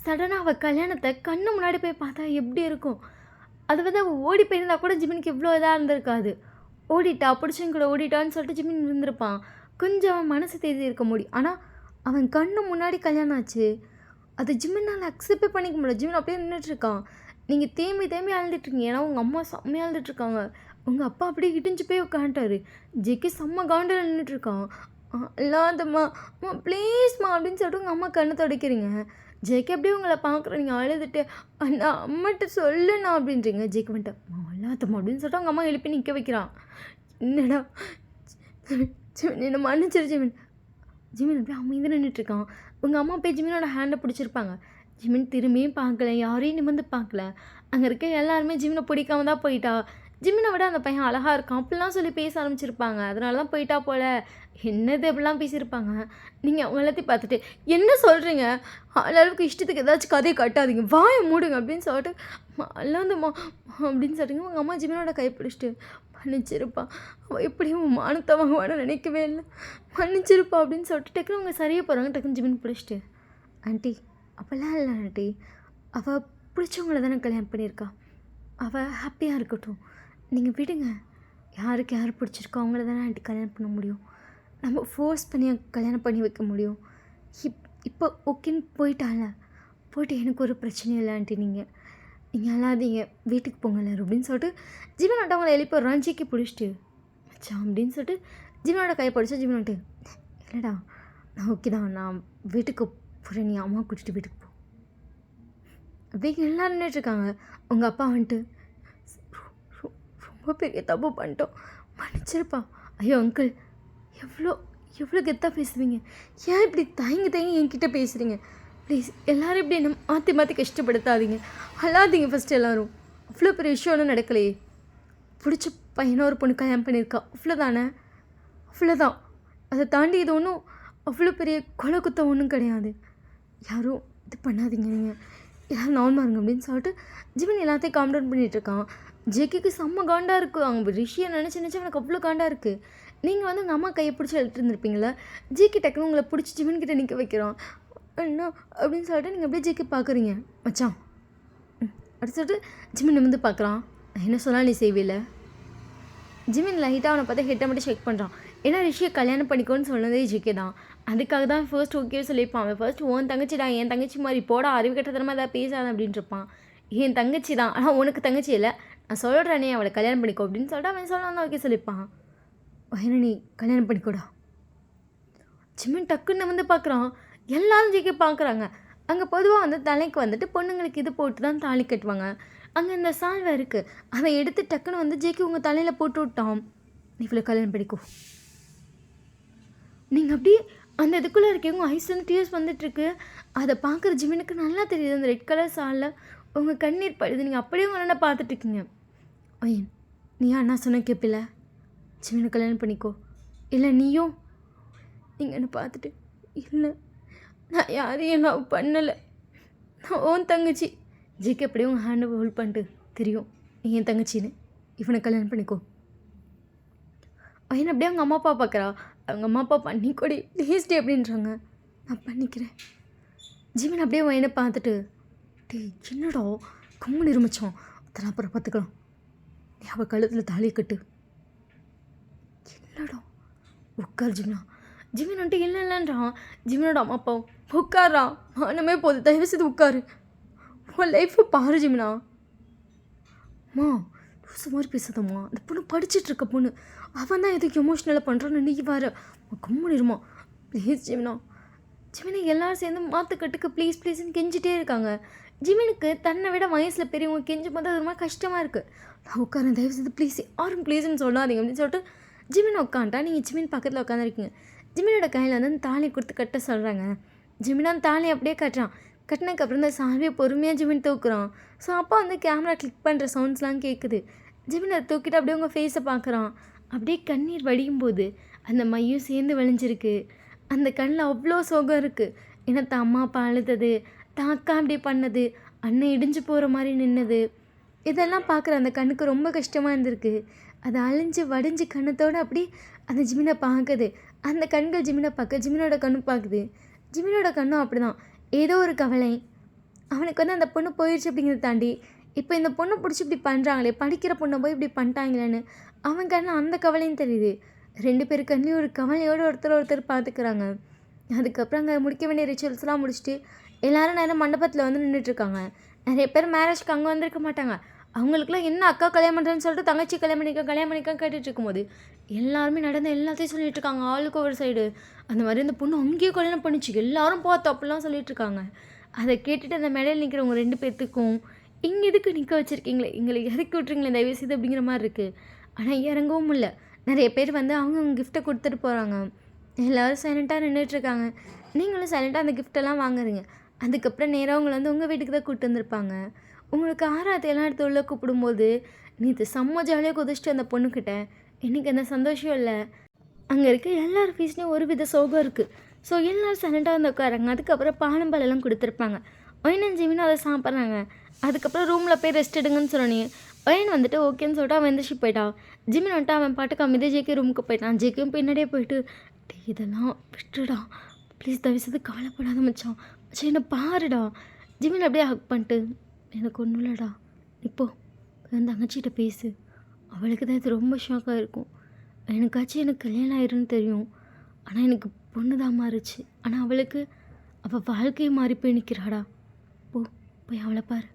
சடனாக அவள் கல்யாணத்தை கண்ணு முன்னாடி போய் பார்த்தா எப்படி இருக்கும்? அது வந்து அவள் ஓடி போயிருந்தா கூட ஜிமினுக்கு இவ்வளோ இதாக இருந்திருக்காது. ஓடிட்டா, பிடிச்சவங்க கூட ஓடிட்டான்னு சொல்லிட்டு ஜிமின் இருந்திருப்பான். கொஞ்சம் அவன் மனசு தேதி இருக்க முடியும். ஆனால் அவன் கண்ணு முன்னாடி கல்யாணம் ஆச்சு. அது ஜிமினால் அக்செப்டே பண்ணிக்க முடியல. ஜிமின் அப்படியே நின்றுட்டுருக்கான். நீங்கள் தேம்பி அழுதுட்ருக்கீங்க. ஏன்னா உங்கள் அம்மா செம்மையாக அழுதுட்ருக்காங்க. உங்கள் அப்பா அப்படியே இடிஞ்சு போய் உட்காந்துட்டாரு. ஜெக்கி செம்ம காண்டில் நின்றுட்டுருக்கான். இல்லாதம்மா, அம்மா ப்ளீஸ்மா அப்படின்னு சொல்லிட்டு உங்கள் அம்மா கண்ணை துடைக்கிறீங்க. ஜெக்கி அப்படியே உங்களை பார்க்குறேன், நீங்கள் அழுதுட்டு அண்ணா அம்மாட்ட சொல்லுண்ணா அப்படின்றீங்க. ஜெக்கி வந்துட்டு இல்லாதம்மா அப்படின்னு சொல்லிட்டு அவங்க அம்மா எழுப்பி நிற்க வைக்கிறான். என்னடா ஜிமின் என்ன மன்னிச்சிரு ஜிமின். ஜிமின் அப்படியே அமைதியாக நின்றுட்டுருக்கான். உங்கள் அம்மா போய் ஜிமினோட ஹேண்டை பிடிச்சிருப்பாங்க. ஜிமின் திரும்பியும் பார்க்கல, யாரையும் நிமிர்ந்து பார்க்கல. அங்கே இருக்க எல்லாருமே ஜிமினை பிடிக்காம தான் போயிட்டா. ஜிமினை விட அந்த பையன் அழகாக இருக்கான் அப்படிலாம் சொல்லி பேச ஆரம்பிச்சிருப்பாங்க. அதனால தான் போயிட்டா போல். என்னது அப்படிலாம் பேசியிருப்பாங்க. நீங்கள் அவங்க எல்லாத்தையும் பார்த்துட்டு என்ன சொல்கிறீங்க, அளவுக்கு இஷ்டத்துக்கு ஏதாச்சும் கதையை கட்டாதீங்க, வாயை மூடுங்க அப்படின்னு சொல்லிட்டு அல்லாந்தம்மா அப்படின்னு சொல்லிட்டு உங்கள் அம்மா ஜிமினோட கை பிடிச்சிட்டு மன்னிச்சிருப்பா, அவள் எப்படியும் மானத்தை வாங்குவான்னு நினைக்கவே இல்லை, மன்னிச்சிருப்பா அப்படின்னு சொல்லிட்டு டக்குன்னு அவங்க சரியாக போகிறாங்க. டக்குன்னு ஜிமின் பிடிச்சிட்டு ஆண்டி அப்போல்லாம் இல்லை ஆண்டி, அவள் பிடிச்சவங்கள தானே கல்யாணம் பண்ணியிருக்கா, அவள் ஹாப்பியாக இருக்கட்டும், நீங்கள் விடுங்க. யாருக்கு யார் பிடிச்சிருக்கோ அவங்கள தானே ஆண்டி கல்யாணம் பண்ண முடியும். நம்ம ஃபோர்ஸ் பண்ணி கல்யாணம் பண்ணி வைக்க முடியும். இப்போ ஓகேன்னு போயிட்டு எனக்கு ஒரு பிரச்சனையும் இல்லை ஆண்டி, நீங்கள் அழாதீங்க, வீட்டுக்கு போங்க எல்லாரும் அப்படின்னு சொல்லிட்டு ஜிமினோட அவங்கள எழுப்பி ஒரு ரஞ்சிக்கு பிடிச்சிட்டு மச்சான் அப்படின்னு சொல்லிட்டு ஜிமினோட கையை பிடிச்சா ஜிமின் வந்துட்டு இல்லைடா நான் ஓகே தான், நான் வீட்டுக்கு போகிறேன், நீ அம்மா கூட்டிகிட்டு வீட்டுக்கு போ அப்படின்னு எல்லோரும் நின்றுட்டுருக்காங்க. உங்கள் அப்பா வந்துட்டு ரொம்ப பெரிய தப்பு பண்ணிட்டோம், மன்னிச்சிருப்பா. ஐயோ அங்கிள், எவ்வளோ கெத்தாக பேசுவீங்க, ஏன் இப்படி தயங்கி என்கிட்ட பேசுகிறீங்க, ப்ளீஸ் எல்லோரும் இப்படி என்ன மாற்றி கஷ்டப்படுத்தாதீங்க, அழாதீங்க ஃபஸ்ட்டு எல்லோரும். அவ்வளோ பெரிய விஷயம் ஒன்றும் நடக்கலையே, பிடிச்ச பையனை ஒரு பொண்ணு கல்யாணம் பண்ணியிருக்கா, அவ்வளோதான். அதை தாண்டி இது ஒன்றும் அவ்வளோ பெரிய கொலை குத்தம் ஒன்றும் கிடையாது, யாரும் இது பண்ணாதீங்க, நீங்கள் யாரும் நார்மலாக இருங்க அப்படின்னு சொல்லிட்டு ஜிமின் எல்லாத்தையும் காம் டவுன் பண்ணிகிட்ருக்கான். ஜெக்கிக்கு செம்ம காண்டாக இருக்குது. அவங்க ரிஷியை நினச்சி அவனுக்கு அவ்வளோ காண்டாக இருக்குது. நீங்கள் வந்து உங்கள் அம்மா கையை பிடிச்சி எழுட்டு இருந்திருப்பீங்களா, ஜிக்கி டக்குன்னு உங்களை பிடிச்சி ஜிமின்கிட்ட நிற்க வைக்கிறான். அண்ணா அப்படின்னு சொல்லிட்டு நீங்கள் அப்படியே ஜிக்கி பார்க்குறீங்க. மச்சான் அப்படி சொல்லிட்டு ஜிமின் நிமிந்து பார்க்குறான். என்ன சொன்னால் நீ செய்வில்லை. ஜிமின் லைட்டாக அவனை பார்த்து ஹெட்டை மட்டும் செக் பண்ணுறான். ஏன்னா ரிஷியை கல்யாணம் பண்ணிக்கோன்னு சொன்னதே ஜிக்கே தான். அதுக்காக தான் ஃபர்ஸ்ட் ஓகே சொல்லியிருப்பான். அவன் ஃபர்ஸ்ட் உன் தங்கச்சிடா, என் தங்கச்சி மாதிரி போடா, அறிவு கட்டத்தனமாக ஏதாவது பேசாத அப்படின்ட்டுருப்பான். என் தங்கச்சி தான், ஆனால் உனக்கு தங்கச்சி இல்லை, நான் சொல்கிறேனே அவளை கல்யாணம் பண்ணிக்கோ அப்படின்னு சொல்லிட்டு அவன் சொல்லலாம் ஓகே சொல்லியிருப்பான். என்ன நீ கல்யாணம் பண்ணிக்கோடா. ஜிமின் டக்குன்னு வந்து பார்க்குறான். எல்லாரும் ஜிக்கே பார்க்குறாங்க. அங்கே பொதுவாக வந்து தலைக்கு வந்துட்டு பொண்ணுங்களுக்கு இது போட்டு தான் தாலி கட்டுவாங்க. அங்கே இந்த சால்வை இருக்குது, அதை எடுத்து டக்குன்னு வந்து ஜேக்கி உங்கள் தலையில் போட்டு விட்டான். நீ இவ்வளோ கல்யாணம் பண்ணிக்கோ. நீங்கள் அப்படியே அந்த இதுக்குள்ளே இருக்கீங்க, ஐஸ்லேருந்து டியர்ஸ் வந்துட்டுருக்கு. அதை பார்க்குற ஜிமினுக்கு நல்லா தெரியுது. அந்த ரெட் கலர் சாலில் உங்கள் கண்ணீர் படுது. நீங்கள் அப்படியே உங்கள் அண்ணனை பார்த்துட்ருக்கீங்க. ஐயன் நீ அண்ணா சொன்ன கேட்பில்ல, ஜிமினை கல்யாணம் பண்ணிக்கோ. இல்லை நீயும் நீங்கள் என்ன பார்த்துட்டு இல்லை நான் யாரையும் லவ் பண்ணலை, நான் உன் தங்கச்சி. ஜேகே அப்படியே உங்கள் ஹேண்டை ஹோல்ட் பண்ணிட்டு, தெரியும் நீ என் தங்கச்சின்னு, இவனை கல்யாணம் பண்ணிக்கோ. அவன் அப்படியே அவங்க அம்மா அப்பா பார்க்குறா. அவங்க அம்மா அப்பா பண்ணிக்கோடி ப்ளீஸ் டே அப்படின்றாங்க. நான் பண்ணிக்கிறேன். ஜிமின் அப்படியே வயனை பார்த்துட்டு, டே என்னடா கம்முன்னு இருமிச்சோம், அதெல்லாம் அப்புறம் பார்த்துக்கலாம், நீ அவள் கழுத்தில் தாலியை கட்டு. என்னடா உட்கார் ஜிமினா. ஜிமின் வந்துட்டு இல்லைன்றான். ஜிமினோட அம்மா அப்பா உட்காரான். மானமே போகுது, தயவு செய்து உட்காரு, உன் லைஃப்பை பாரு ஜிமினா. அம்மா லூசு மாதிரி பேசாதம்மா, அந்த பொண்ணு படிச்சுட்ருக்க பொண்ணு, அவன் தான் எதுக்கு எமோஷ்னலாக பண்ணுறான்னு நீ வேறு கம்முனிருமா ப்ளீஸ் ஜிமினா. ஜிமினை எல்லோரும் சேர்ந்து மாற்றுக்கட்டுக்கு ப்ளீஸ் ப்ளீஸ்ன்னு கெஞ்சிட்டே இருக்காங்க. ஜிமினுக்கு தன்னை விட வயசில் பெரியவங்க கெஞ்சும் போது அது ரொம்ப கஷ்டமாக இருக்குது. நான் உட்காரன், தயவு செய்து ப்ளீஸ் யாரும் ப்ளீஸ்ன்னு சொல்லாதீங்க அப்படின்னு சொல்லிட்டு ஜிமின் உட்காந்துட்டா. நீங்கள் ஜிமின் பக்கத்தில் உட்காந்துருக்கீங்க. ஜிமினோட கையில் வந்து அந்த தாலி கொடுத்து கட்ட சொல்கிறாங்க. ஜிமின் அந்த தாலி அப்படியே கட்டுறான். கட்டினதுக்கப்புறம் இந்த சாவியை பொறுமையாக ஜிமின் தூக்குறான். ஸோ அப்போ வந்து கேமரா கிளிக் பண்ணுற சவுண்ட்ஸ்லாம் கேட்குது. ஜிமின் அதை தூக்கிட்டு அப்படியே உங்கள் ஃபேஸை பார்க்குறான். அப்படியே கண்ணீர் வடியும் போது அந்த மையும் சேர்ந்து வலிஞ்சிருக்கு. அந்த கண்ணில் அவ்வளோ சோகம் இருக்குது. ஏன்னா தான் அம்மா அப்பா அழுதது, தான் அக்கா அப்படி பண்ணது, அண்ணன் இடிஞ்சு போகிற மாதிரி நின்னது, இதெல்லாம் பார்க்குற அந்த கண்ணுக்கு ரொம்ப கஷ்டமாக இருந்திருக்கு. அது அழிஞ்சு வடிஞ்சு கண்ணத்தோடு அப்படி அந்த ஜிமினை பார்க்குது. அந்த கண்கள் ஜிமினை பார்க்க ஜிமினோட கண்ணும் பார்க்குது. ஜிமினோட கண்ணும் அப்படி தான் ஏதோ ஒரு கவலை. அவனுக்கு வந்து அந்த பொண்ணு போயிடுச்சு அப்படிங்கிறத தாண்டி இப்போ இந்த பொண்ணை பிடிச்சி இப்படி பண்ணுறாங்களே, படிக்கிற பொண்ணை போய் இப்படி பண்ணிட்டாங்களேன்னு அவன் கண்ணில் அந்த கவலையும் தெரியுது. 2 பேர் கண்ணிலையும் ஒரு கவலையோடு ஒருத்தர் பார்த்துக்கிறாங்க. அதுக்கப்புறம் அங்கே முடிக்க வேண்டிய ரிச்சுவல்ஸ்லாம் முடிச்சுட்டு எல்லோரும் நேரம் மண்டபத்தில் வந்து நின்றுட்டுருக்காங்க. நிறைய பேர் மேரேஜ்க்கு அங்கே வந்திருக்க மாட்டாங்க. அவங்களுக்குலாம் என்ன அக்கா கல்யாணம் பண்ணுறேன்னு சொல்லிட்டு தங்கச்சி கல்யாணம் பண்ணிக்க கேட்டுட்டு இருக்கும்போது எல்லாருமே நடந்த எல்லாத்தையும் சொல்லிட்டு இருக்காங்க. ஆளுக்கு ஒரு சைடு அந்த மாதிரி இந்த பொண்ணு அங்கேயே கல்யாணம் பண்ணிச்சு, எல்லாரும் பார்த்து அப்படிலாம் சொல்லிட்டு இருக்காங்க. அதை கேட்டுட்டு அந்த மேடையில் நிற்கிறவங்க 2 பேர்த்துக்கும் இங்கே எதுக்கு நிற்க வச்சுருக்கீங்களே, எங்களை இறக்கி விட்ருங்களே தயவு செய்து அப்படிங்கிற மாதிரி இருக்குது. ஆனால் இறங்கவும் இல்லை. நிறைய பேர் வந்து அவங்க கிஃப்ட்டை கொடுத்துட்டு போகிறாங்க. எல்லோரும் சைலண்ட்டாக நின்றுட்டுருக்காங்க. நீங்களும் சைலண்ட்டாக அந்த கிஃப்டெல்லாம் வாங்குறீங்க. அதுக்கப்புறம் நேராக உங்களை வந்து உங்கள் வீட்டுக்கு தான் கூப்பிட்டு வந்திருப்பாங்க. உங்களுக்கு ஆராத்தையெல்லாம் எடுத்து உள்ளே கூப்பிடும்போது நேற்று செம்ம ஜாலியாக குதிச்சிட்டு அந்த பொண்ணுக்கிட்ட இன்றைக்கி அந்த சந்தோஷம் இல்லை. அங்கே இருக்க எல்லார் ஃபீஸ்லேயும் ஒரு வித சோகம் இருக்குது. ஸோ எல்லோரும் சைலண்ட்டாக வந்து உட்காராங்க. அதுக்கப்புறம் பாலம்பாலெல்லாம் கொடுத்துருப்பாங்க. ஒயன் ஜிமின்னு அதை சாப்பிட்றாங்க. அதுக்கப்புறம் ரூமில் போய் ரெஸ்ட் எடுங்கன்னு சொன்னோன்னே ஒயன் வந்துட்டு ஓகேன்னு சொல்லிட்டு அவன் எந்திரிச்சு போயிட்டான். ஜிமின் வந்துட்டு அவன் பாட்டுக்கு அமைதியாக ஜேகே ரூமுக்கு போயிட்டான். ஜேகேயும் பின்னாடியே போயிட்டு இதெல்லாம் விட்டுடா ப்ளீஸ் தயவு செய்து கவலைப்படாத மச்சான், சரி என்ன பாருடா. ஜிமின் அப்படியே ஹக் பண்ணிட்டு எனக்கு ஒன்றும் இல்லைடா, இப்போ என் தங்கச்சிகிட்ட பேசு, அவளுக்கு தான் இது ரொம்ப ஷாக்காக இருக்கும். எனக்காச்சும் எனக்கு கல்யாணம் ஆயிருன்னு தெரியும், ஆனால் எனக்கு பொண்ணு தான் மாறிச்சு. ஆனால் அவளுக்கு அவள் வாழ்க்கையை மாறி போய் நிற்கிறாடா, போய் அவளை பாரு.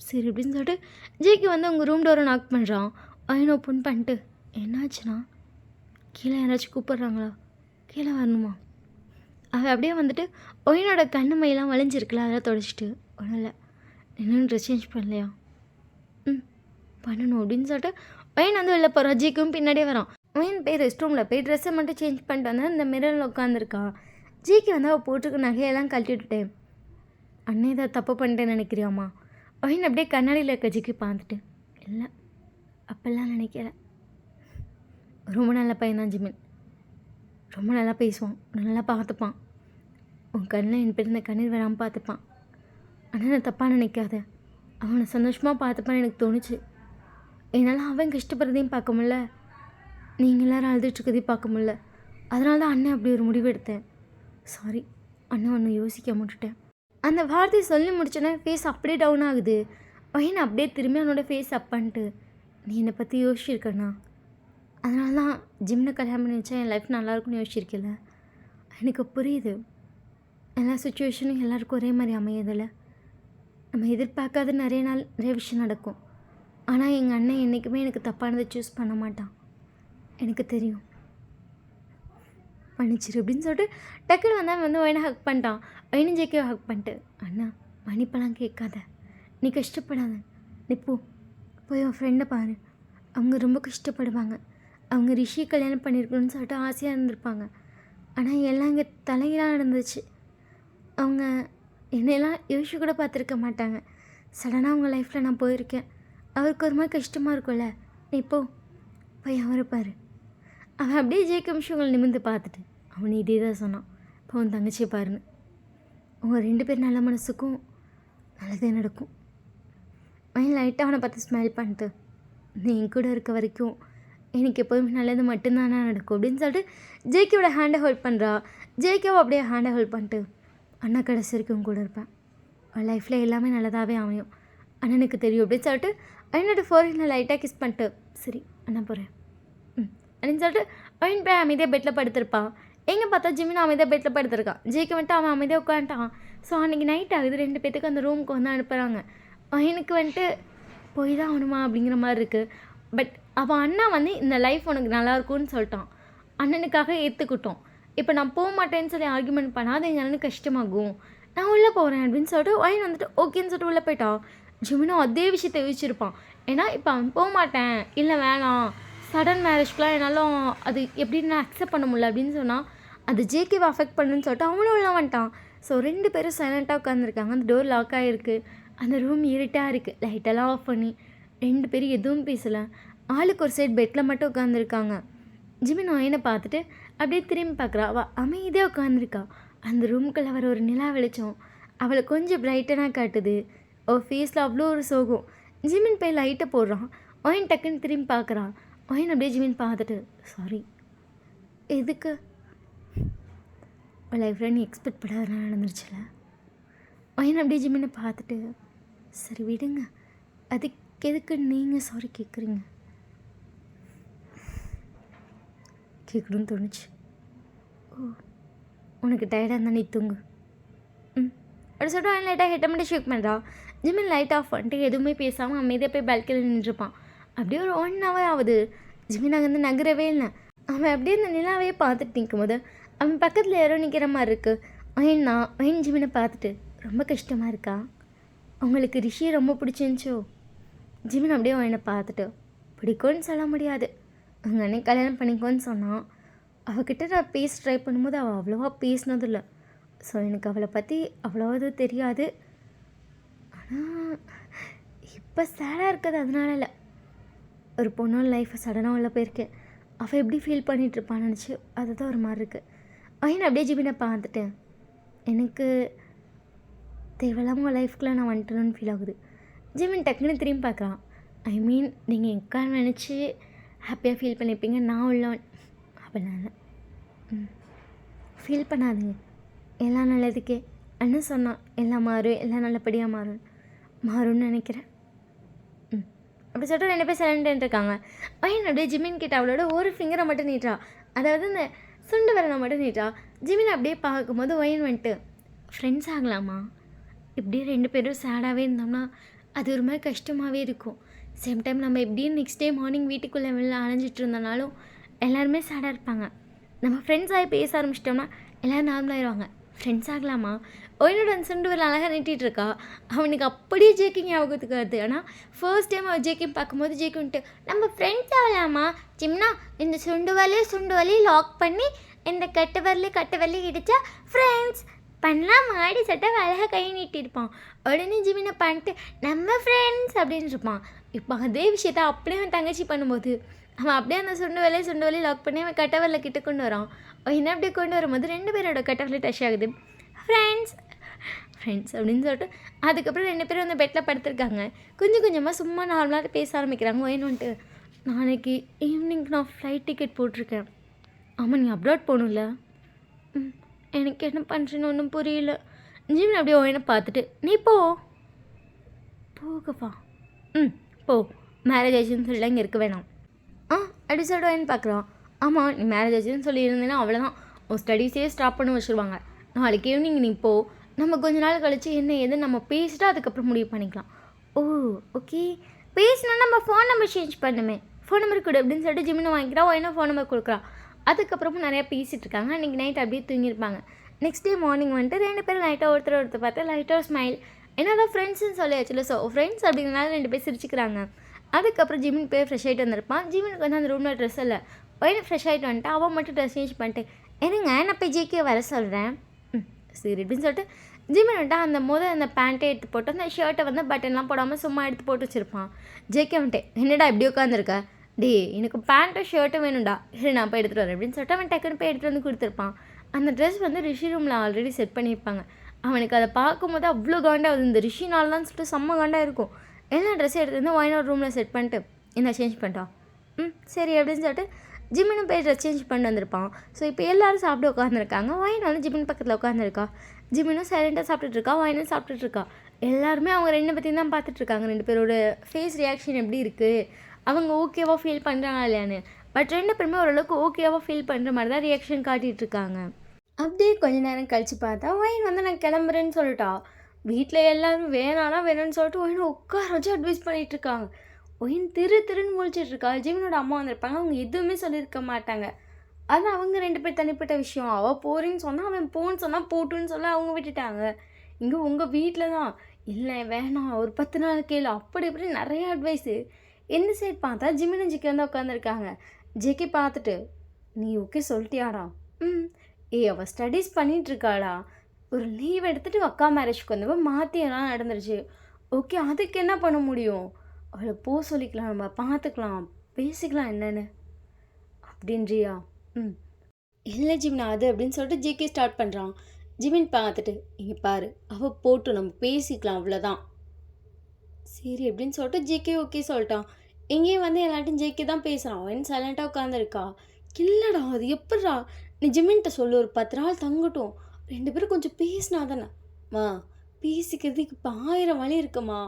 சரி அப்படின்னு சொல்லிட்டு ஜேகே வந்து அவங்க ரூம் டோரை நாக் பண்ணுறான். அவன் ஓப்பன் பண்ணிட்டு என்னாச்சுன்னா கீழே யாராச்சும் கூப்பிட்றாங்களா, கீழே வரணுமா. அவள் அப்படியே வந்துட்டு ஒயினோட கண்ணு மையெல்லாம் வளைஞ்சிருக்குல்ல அதெல்லாம் தொடச்சிட்டு ஒன்றும் இல்லை இன்னும் ட்ரெஸ் சேஞ்ச் பண்ணலையா, பண்ணணும் அப்படின்னு சொல்லிட்டு ஒயின் வந்து வெளில போகிறான். ஜேக்கும் பின்னாடியே வரான். ஒயின் போய் ரெஸ்ட் ரூமில் போய் ட்ரெஸ்ஸை மட்டும் சேஞ்ச் பண்ணிட்டு வந்தால் இந்த மிரரில் உட்காந்துருக்கான். ஜேகே வந்து அவள் போட்டிருக்க நகையெல்லாம் கழட்டி விட்டுட்டேன். அண்ணே இதை தப்பு பண்ணிட்டேன்னு நினைக்கிறியாம்மா. ஒயின் அப்படியே கண்ணாடியில் இருக்க ஜேகே பார்த்துட்டு இல்லை அப்பெல்லாம் நினைக்கல, ரொம்ப நல்ல பையன்தான் ஜிமின், ரொம்ப நல்லா பேசுவான், நல்லா பார்த்துப்பான், உன் கண்ணில் என் பேர் இந்த கண்ணீர் வராமல் பார்த்துப்பான். ஆனால் நான் தப்பாக நினைக்காத, அவனை சந்தோஷமாக பார்த்துப்பான்னு எனக்கு தோணுச்சு. என்னால் அவன் கஷ்டப்படுறதையும் பார்க்க முடில, நீங்கள் எல்லோரும் அழுதுட்டுருக்கதையும் பார்க்க முடில. அதனால தான் அண்ணன் அப்படி ஒரு முடிவு எடுத்தேன். சாரி அண்ணன் ஒன்று யோசிக்க முட்டுட்டேன். அந்த வார்த்தையை சொல்லி முடிச்சோன்னா ஃபேஸ் அப்படியே டவுன் ஆகுது. பையனை அப்படியே திரும்பி அவனோட ஃபேஸ் அப் பண்ணிட்டு நீ என்னை பற்றி யோசிச்சிருக்கண்ணா, அதனால தான் ஜிம்னை கல்யாணம் பண்ணி வச்சா என் லைஃப் நல்லாயிருக்குன்னு யோசிச்சிருக்கல. எனக்கு புரியுது எல்லா சுச்சுவேஷனும் எல்லாருக்கும் ஒரே மாதிரி அமையதில்லை, நம்ம எதிர்பார்க்காத நிறைய விஷயம் நடக்கும். ஆனால் எங்கள் அண்ணன் என்றைக்குமே எனக்கு தப்பானதை சூஸ் பண்ண மாட்டான், எனக்கு தெரியும், மன்னிச்சிரு அப்படின்னு சொல்லிட்டு டக்குன்னு வந்தால் வந்து ஒயினை ஹக் பண்ணிட்டான். ஒயினும் ஜேகேவை ஹக் பண்ணிட்டு அண்ணா மன்னிப்பெல்லாம் கேட்காத, நீ கஷ்டப்படாத, நீ போய் உன் ஃப்ரெண்டை பாரு, அவங்க ரொம்ப கஷ்டப்படுவாங்க, அவங்க ரிஷியை கல்யாணம் பண்ணியிருக்கணும்னு சொல்லிட்டு ஆசையாக இருந்திருப்பாங்க, ஆனால் எல்லாம் இங்கே தலைகளாக நடந்துச்சு. அவங்க என்னெல்லாம் யோசிச்சு கூட பார்த்துருக்க மாட்டாங்க. சடனாக அவங்க லைஃப்பில் நான் போயிருக்கேன், அவருக்கு ஒரு மாதிரி கஷ்டமாக இருக்கும்ல, நீ போய் அவரை பாரு. அவன் அப்படியே ஜேகே நிமிஷங்களை நிமிர்ந்து பார்த்துட்டு அவன் இதே தான் சொன்னான், இப்போ உன் தங்கச்சியை பாருன்னு. உங்கள் 2 பேர் நல்ல மனசுக்கும் நல்லதே நடக்கும். அவன் லைட்டாக அவனை பார்த்து ஸ்மைல் பண்ணிட்டு, நீ என் கூட இருக்க வரைக்கும் எனக்கு எப்போதுமே நல்லது மட்டும்தானே நடக்கும் அப்படின்னு சொல்லிட்டு ஜேகேவோட ஹேண்டை ஹோல்ட் பண்ணுறா. ஜேகேவை அப்படியே ஹேண்டை ஹோல்ட் பண்ணிட்டு, அண்ணா கடைசி வரைக்கும் கூட இருப்பேன், அவள் லைஃப்பில் எல்லாமே நல்லதாகவே அமையும், அண்ணனுக்கு தெரியும் அப்படின்னு சொல்லிட்டு அவனோட ஃபோரில் லைட்டாக கிஸ் பண்ணிட்டு, சரி அண்ணா போகிறேன் அப்படின்னு சொல்லிட்டு அவன் போய் அமைதியாக பெட்டில் படுத்திருப்பான். எங்கே பார்த்தா ஜிமின் அமைதியாக பெட்டில் படுத்திருக்கான். ஜேகே வந்துட்டு அவன் அமைதியாக உட்காந்துட்டான். ஸோ அன்றைக்கி நைட் ஆகுது, 2 பேத்துக்கு அந்த ரூமுக்கு வந்து அனுப்புகிறாங்க. எனக்கு வந்துட்டு போய் தான் ஆகணுமா அப்படிங்கிற மாதிரி இருக்குது. பட் அவன் அண்ணா வந்து இந்த லைஃப் உனக்கு நல்லாயிருக்கும்னு சொல்லிட்டான். அண்ணனுக்காக ஏற்றுக்கிட்டோம். இப்போ நான் போக மாட்டேன்னு சொல்லி ஆர்கியூமெண்ட் பண்ணால் அது எங்கள் அண்ணனுக்கு கஷ்டமாகும், நான் உள்ளே போகிறேன் அப்படின்னு சொல்லிட்டு ஒயின் வந்துட்டு ஓகேன்னு சொல்லிட்டு உள்ளே போயிட்டான். ஜிமினும் அதே விஷயத்தை யோசிச்சிருப்பான். ஏன்னா இப்போ அவன் போக மாட்டேன், இல்லை வேணாம், சடன் மேரேஜ்க்கெலாம் என்னாலும் அது எப்படின்னு நான் அக்செப்ட் பண்ண முடியல அப்படின்னு சொன்னால் அது ஜேகேவை அஃபெக்ட் பண்ணுன்னு சொல்லிட்டு அவனும் உள்ள வந்துட்டான். ஸோ 2 பேரும் சைலண்ட்டாக உட்காந்துருக்காங்க. அந்த டோர் லாக் ஆகிருக்கு. அந்த ரூம் இருட்டாக இருக்குது. லைட்டெல்லாம் ஆஃப் பண்ணி 2 பேரும் எதுவும் பேசலை. ஆளுக்கு ஒரு சைடு பெட்டில் மட்டும் உட்காந்துருக்காங்க. ஜிமின் ஒயினை பார்த்துட்டு அப்படியே திரும்பி பார்க்குறா. அவள் அமைதியாக உட்காந்துருக்கா. அந்த ரூமுக்குள்ளே வர ஒரு நிலா வெளிச்சம் அவளை கொஞ்சம் பிரைட்டனாக காட்டுது. அவள் ஃபேஸில் அவ்வளோ ஒரு சோகம். ஜிமின் போய் லைட்டை போடுறான். ஒயின் டக்குன்னு திரும்பி பார்க்குறான். ஒயின் அப்படியே ஜிமின் பார்த்துட்டு, சாரி எதுக்கு, லைஃப்பில் நீ எக்ஸ்பெக்ட் பண்ணாத நடந்துருச்சுல. ஒயின் அப்படியே ஜிமினை பார்த்துட்டு, சரி விடுங்க, அதுக்கு எதுக்கு நீங்கள் சாரி கேட்குறீங்க, கேட்கணும்னு தோணுச்சு. ஓ உனக்கு டயர்டாக இருந்தால் நீ தூங்கு அப்படி சொல்லிட்டு அவன் லைட்டாக ஹெட்டை மட்டும் ஷேக் பண்ணுறான். ஜிமின் லைட் ஆஃப் பண்ணிட்டு எதுவுமே பேசாமல் அமைதியாக போய் பால்கனியில் நின்றுப்பான். அப்படியே ஒரு 1 hour ஆகுது. ஜிமின் அங்கேருந்து நகரவே இல்லை. அவன் அப்படியே அந்த நிலாவே பார்த்துட்டு நிற்கும் போது அவன் பக்கத்தில் யாரோ நிற்கிற மாதிரி இருக்குது. ஒயின் ஜிமினை பார்த்துட்டு, ரொம்ப கஷ்டமாக இருக்கா, அவங்களுக்கு ரிஷியை ரொம்ப பிடிச்சிருந்துச்சோ. ஜிமின் அப்படியே ஒயினை பார்த்துட்டு, பிடிக்கும்னு சொல்ல முடியாது, அவங்க அன்னைக்கு கல்யாணம் பண்ணிக்கோன்னு சொன்னான். அவகிட்ட நான் பேச ட்ரை பண்ணும்போது அவள் அவ்வளோவா பேசினதில்லை. ஸோ எனக்கு அவளை பற்றி அவ்வளோவா இது தெரியாது. ஆனால் இப்போ சேடாக இருக்கிறது அதனால இல்லை, ஒரு பொண்ணோட லைஃப்பை சடனாக உள்ள போயிருக்கேன், அவள் எப்படி ஃபீல் பண்ணிகிட்ருப்பான்னு நினச்சி அதுதான் ஒரு மாதிரி இருக்குது. அவன் அப்படியே ஜிமினை பார்த்துட்டு, எனக்கு தேவையில்லாமல் உங்கள் லைஃப்குள்ளே நான் வந்துட்டேன்னு ஃபீல் ஆகுது. ஜிமின் டக்குன்னு திரும்பி பார்க்குறான். ஐ மீன் நீங்கள் எக்கான்னு நினச்சி ஹாப்பியாக ஃபீல் பண்ணியிருப்பீங்க, நான் உள்ளவன் அப்படின்னால ஃபீல் பண்ணாதீங்க, எல்லாம் நல்லதுக்கே அண்ணன் சொன்னான், எல்லாம் மாறும், எல்லாம் நல்லபடியாக மாறும்னு நினைக்கிறேன். அப்படி சொல்லிட்டு 2 பேர் சைலண்ட் இருக்காங்க. பையன் அப்படியே ஜிமின் கிட்ட அவளோட ஒரு ஃபிங்கரை மட்டும் நீட்டா, அதாவது இந்த சுண்டு வரனை மட்டும் நீட்டா. ஜிமின் அப்படியே பார்க்கும்போது ஒயின் வந்துட்டு, ஃப்ரெண்ட்ஸ் ஆகலாமா, இப்படியே 2 பேரும் சேடாகவே இருந்தோம்னா அது ஒரு மாதிரி கஷ்டமாகவே இருக்கும். சேம் டைம் நம்ம எப்படியும் நெக்ஸ்ட் டே மார்னிங் வீட்டுக்குள்ளே வெளில அலைஞ்சிட்டு இருந்தனாலும் எல்லாருமே சேடாக இருப்பாங்க. நம்ம ஃப்ரெண்ட்ஸ் ஆகி பேச ஆரம்பிச்சிட்டோம்னா எல்லோரும் நார்மலாகிடுவாங்க. ஃப்ரெண்ட்ஸ் ஆகலாமா, ஒயினோட அந்த சுண்டு வரல அழகாக நீட்டிகிட்டு இருக்கா. அவனுக்கு அப்படியே ஜேகே ஞாபகத்துக்கு வருது. ஆனால் ஃபர்ஸ்ட் டைம் அவள் ஜேகே பார்க்கும்போது ஜேகே வந்துட்டு, நம்ம ஃப்ரெண்ட்ஸ் ஆகலாமா ஜிம்னா, இந்த சுண்டு வலி லாக் பண்ணி இந்த கட்டு வரலி இடித்தா ஃப்ரெண்ட்ஸ் பண்ணலாம் மாடி சட்டை அழகாக கை நீட்டியிருப்பான். உடனே ஜிமினை பண்ணிட்டு நம்ம ஃப்ரெண்ட்ஸ் அப்படின்னு இருப்பான். இப்போ அதே விஷயத்த அப்படியே அவன் தங்கச்சி பண்ணும்போது அவன் அப்படியே அந்த சுண்டு வலி லாக் பண்ணி அவன் கட்டவரில் கிட்ட கொண்டு வரான். என்ன அப்படியே கொண்டு வரும்போது 2 பேரோட கட்டவரில் டச் ஆகுது. ஃப்ரெண்ட்ஸ் அப்படின்னு சொல்லிட்டு அதுக்கப்புறம் 2 பேரும் அந்த பெட்டில் படுத்திருக்காங்க. கொஞ்சம் கொஞ்சமாக சும்மா நார்மலாக பேச ஆரம்பிக்கிறாங்க. ஒயின் வந்துட்டு, நாளைக்கு ஈவினிங் நான் ஃப்ளைட் டிக்கெட் போட்டிருக்கேன். ஆமாம் நீ அப்ராட் போகணும்ல. எனக்கு என்ன பண்ணுறேன்னு ஒன்றும் புரியல. ஜிமின் அப்படியே ஒயினை பார்த்துட்டு, நீ போகவா, போ, மேரேஜ் ஆச்சுன்னு சொல்லலாம், இங்கே இருக்க வேணாம். அப்படி சொல்லிட்டு ஒயின் பார்க்குறான். ஆமாம் நீ மேரேஜ் ஆச்சுன்னு சொல்லியிருந்தேன்னா அவ்வளோதான், உன் ஸ்டடீஸே ஸ்டாப் பண்ண வச்சுருவாங்க. நாளைக்கு ஈவினிங் நீ நம்ம கொஞ்ச நாள் கழித்து என்ன ஏதுன்னு நம்ம பேசிட்டு அதுக்கப்புறம் முடிவு பண்ணிக்கலாம். ஓ ஓகே, பேசினா நம்ம ஃபோன் நம்பர் சேஞ்ச் பண்ணுமே, ஃபோன் நம்பர் கொடு அப்படின்னு சொல்லிட்டு ஜிமினை வாங்கிக்கிறா. ஒயினா ஃபோன் நம்பர் கொடுக்குறா. அதுக்கப்புறமும் நிறையா பேசிகிட்டு இருக்காங்க. அன்றைக்கி நைட் அப்படியே தூங்கியிருப்பாங்க. நெக்ஸ்ட் டே மார்னிங் வந்துட்டு 2 பேரும் லைட்டாக ஒருத்தர் பார்த்து லைட்டாக ஸ்மைல், ஏன்னா தான் ஃப்ரெண்ட்ஸ்ன்னு சொல்லியாச்சுல. ஸோ ஃப்ரெண்ட்ஸ் அப்படிங்கிறனால 2 பேர் சிரிச்சுக்கிறாங்க. அதுக்கப்புறம் ஜிமின் போய் ஃப்ரெஷ் ஆகிட்டு வந்திருப்பான். ஜிமினுக்கு வந்து அந்த ரூமில் ட்ரெஸ் இல்லை. ஒயினை ஃப்ரெஷ் ஆகிட்டு வந்துட்டு அவன் மட்டும் ட்ரெஸ் சேஞ்ச் பண்ணிட்டு, என்னங்க நான் போய் ஜேகே வர சொல்கிறேன் சரி அப்படின்னு சொல்லிட்டு ஜிமின் வந்துட்டு அந்த பேண்ட்டை எடுத்து போட்டு அந்த ஷர்ட்டை வந்து பட்டன்லாம் போடாமல் சும்மா எடுத்து போட்டு வச்சுருப்பான். ஜேகே வந்துட்டு, என்னடா இப்படி உட்காந்துருக்க, எனக்கு பேண்ட்டும் ஷர்ட்டும் வேணும்டா, சரி நான் போய் எடுத்துகிட்டு வரேன் அப்படின்னு சொல்லிட்டு அவன் டக்குன்னு போய் எடுத்துகிட்டு வந்து கொடுத்துருப்பான். அந்த ட்ரெஸ் வந்து ரிஷி ரூமில் ஆல்ரெடி செட் பண்ணியிருப்பாங்க. அவனுக்கு அதை பார்க்கும்போது அவ்வளோ காண்டாகுது. இந்த ரிஷினாலலாம் சொல்லிட்டு செம்ம காண்டா இருக்கும். எல்லா ட்ரெஸ்ஸும் எடுத்து வந்து ஒயினோட ரூமில் செட் பண்ணிட்டு என்ன சேஞ்ச் பண்ணிட்டா சரி அப்படின்னு சொல்லிட்டு ஜிம்மினும் போய் ட்ரெஸ் சேஞ்ச் பண்ணி வந்திருப்பான். ஸோ இப்போ எல்லோரும் சாப்பிட்டு உட்காந்துருக்காங்க. ஒயின் வந்து ஜிம்மின் பக்கத்தில் உட்காந்துருக்கா. ஜிம்மினும் சைலண்ட்டாக சாப்பிட்டுட்ருக்கா, ஒயினும் சாப்பிட்டுட்ருக்கா. எல்லாருமே அவங்க 2 பற்றியும் தான் பார்த்துட்ருக்காங்க. 2 பேரோட ஃபேஸ் ரியாக்ஷன் எப்படி இருக்குது, அவங்க ஓகேவாக ஃபீல் பண்ணுறாங்களா இல்லையான்னு. பட் 2 பேருமே ஓரளவுக்கு ஓகேவாக ஃபீல் பண்ணுற மாதிரி தான் ரியாக்ஷன் காட்டிகிட்ருக்காங்க. அப்படியே கொஞ்ச நேரம் கழித்து பார்த்தா ஒயின் வந்து நான் கிளம்புறேன்னு சொல்லிட்டா. வீட்டில் எல்லோரும் வேணானா வேணும்னு சொல்லிட்டு ஒயினை உட்கார வச்சு அட்வைஸ் பண்ணிகிட்ருக்காங்க. ஒயின் திருன்னு முழிச்சிட்ருக்கா. ஜிமினோட அம்மா வந்திருப்பாங்க. அவங்க எதுவுமே சொல்லியிருக்க மாட்டாங்க. அது அவங்க 2 பேர் தனிப்பட்ட விஷயம். அவள் போகிறேன்னு சொன்னால் அவன் போன்னு சொன்னால் போட்டுன்னு சொல்ல அவங்க விட்டுட்டாங்க. இங்கே உங்கள் வீட்டில் தான் இல்லை வேணாம் ஒரு 10 நாள் கேளு அப்படி இப்படி நிறைய அட்வைஸு. எந்த சைட் பார்த்தா ஜிமினும் ஜிக்கி வந்து உட்காந்துருக்காங்க. ஜிக்கி பார்த்துட்டு நீ ஓகே சொல்லிட்டியாடா? அவள் ஸ்டடீஸ் பண்ணிகிட்ருக்காடா. ஒரு லீவ் எடுத்துகிட்டு அக்கா மேரேஜ்க்கு வந்தவ மாற்றியெல்லாம் நடந்துருச்சு. ஓகே அதுக்கு என்ன பண்ண முடியும்? அவளை போக சொல்லிக்கலாம், நம்ம பார்த்துக்கலாம், பேசிக்கலாம் என்னன்னு அப்படின்றியா? இல்லை ஜிமின் அது அப்படின்னு சொல்லிட்டு ஜிகே ஸ்டார்ட் பண்ணுறான். ஜிமின் பார்த்துட்டு இங்கே பாரு அவள் போட்டு நம்ம பேசிக்கலாம் அவ்வளோதான். சரி அப்படின்னு சொல்லிட்டு ஜேகே ஓகே சொல்லிட்டான். எங்கேயும் வந்து எல்லாட்டையும் ஜேகே தான் பேசுகிறான். அவன் சைலண்ட்டாக உட்காந்துருக்கா. இல்லைடா அது எப்படிடா நீ ஜிமின்கிட்ட சொல்லு ஒரு 10 நாள் தங்கட்டும், 2 பேரும் கொஞ்சம் பேசினா தானே. பேசிக்கிறதுக்கு இப்போ 1000 வழி இருக்குமா,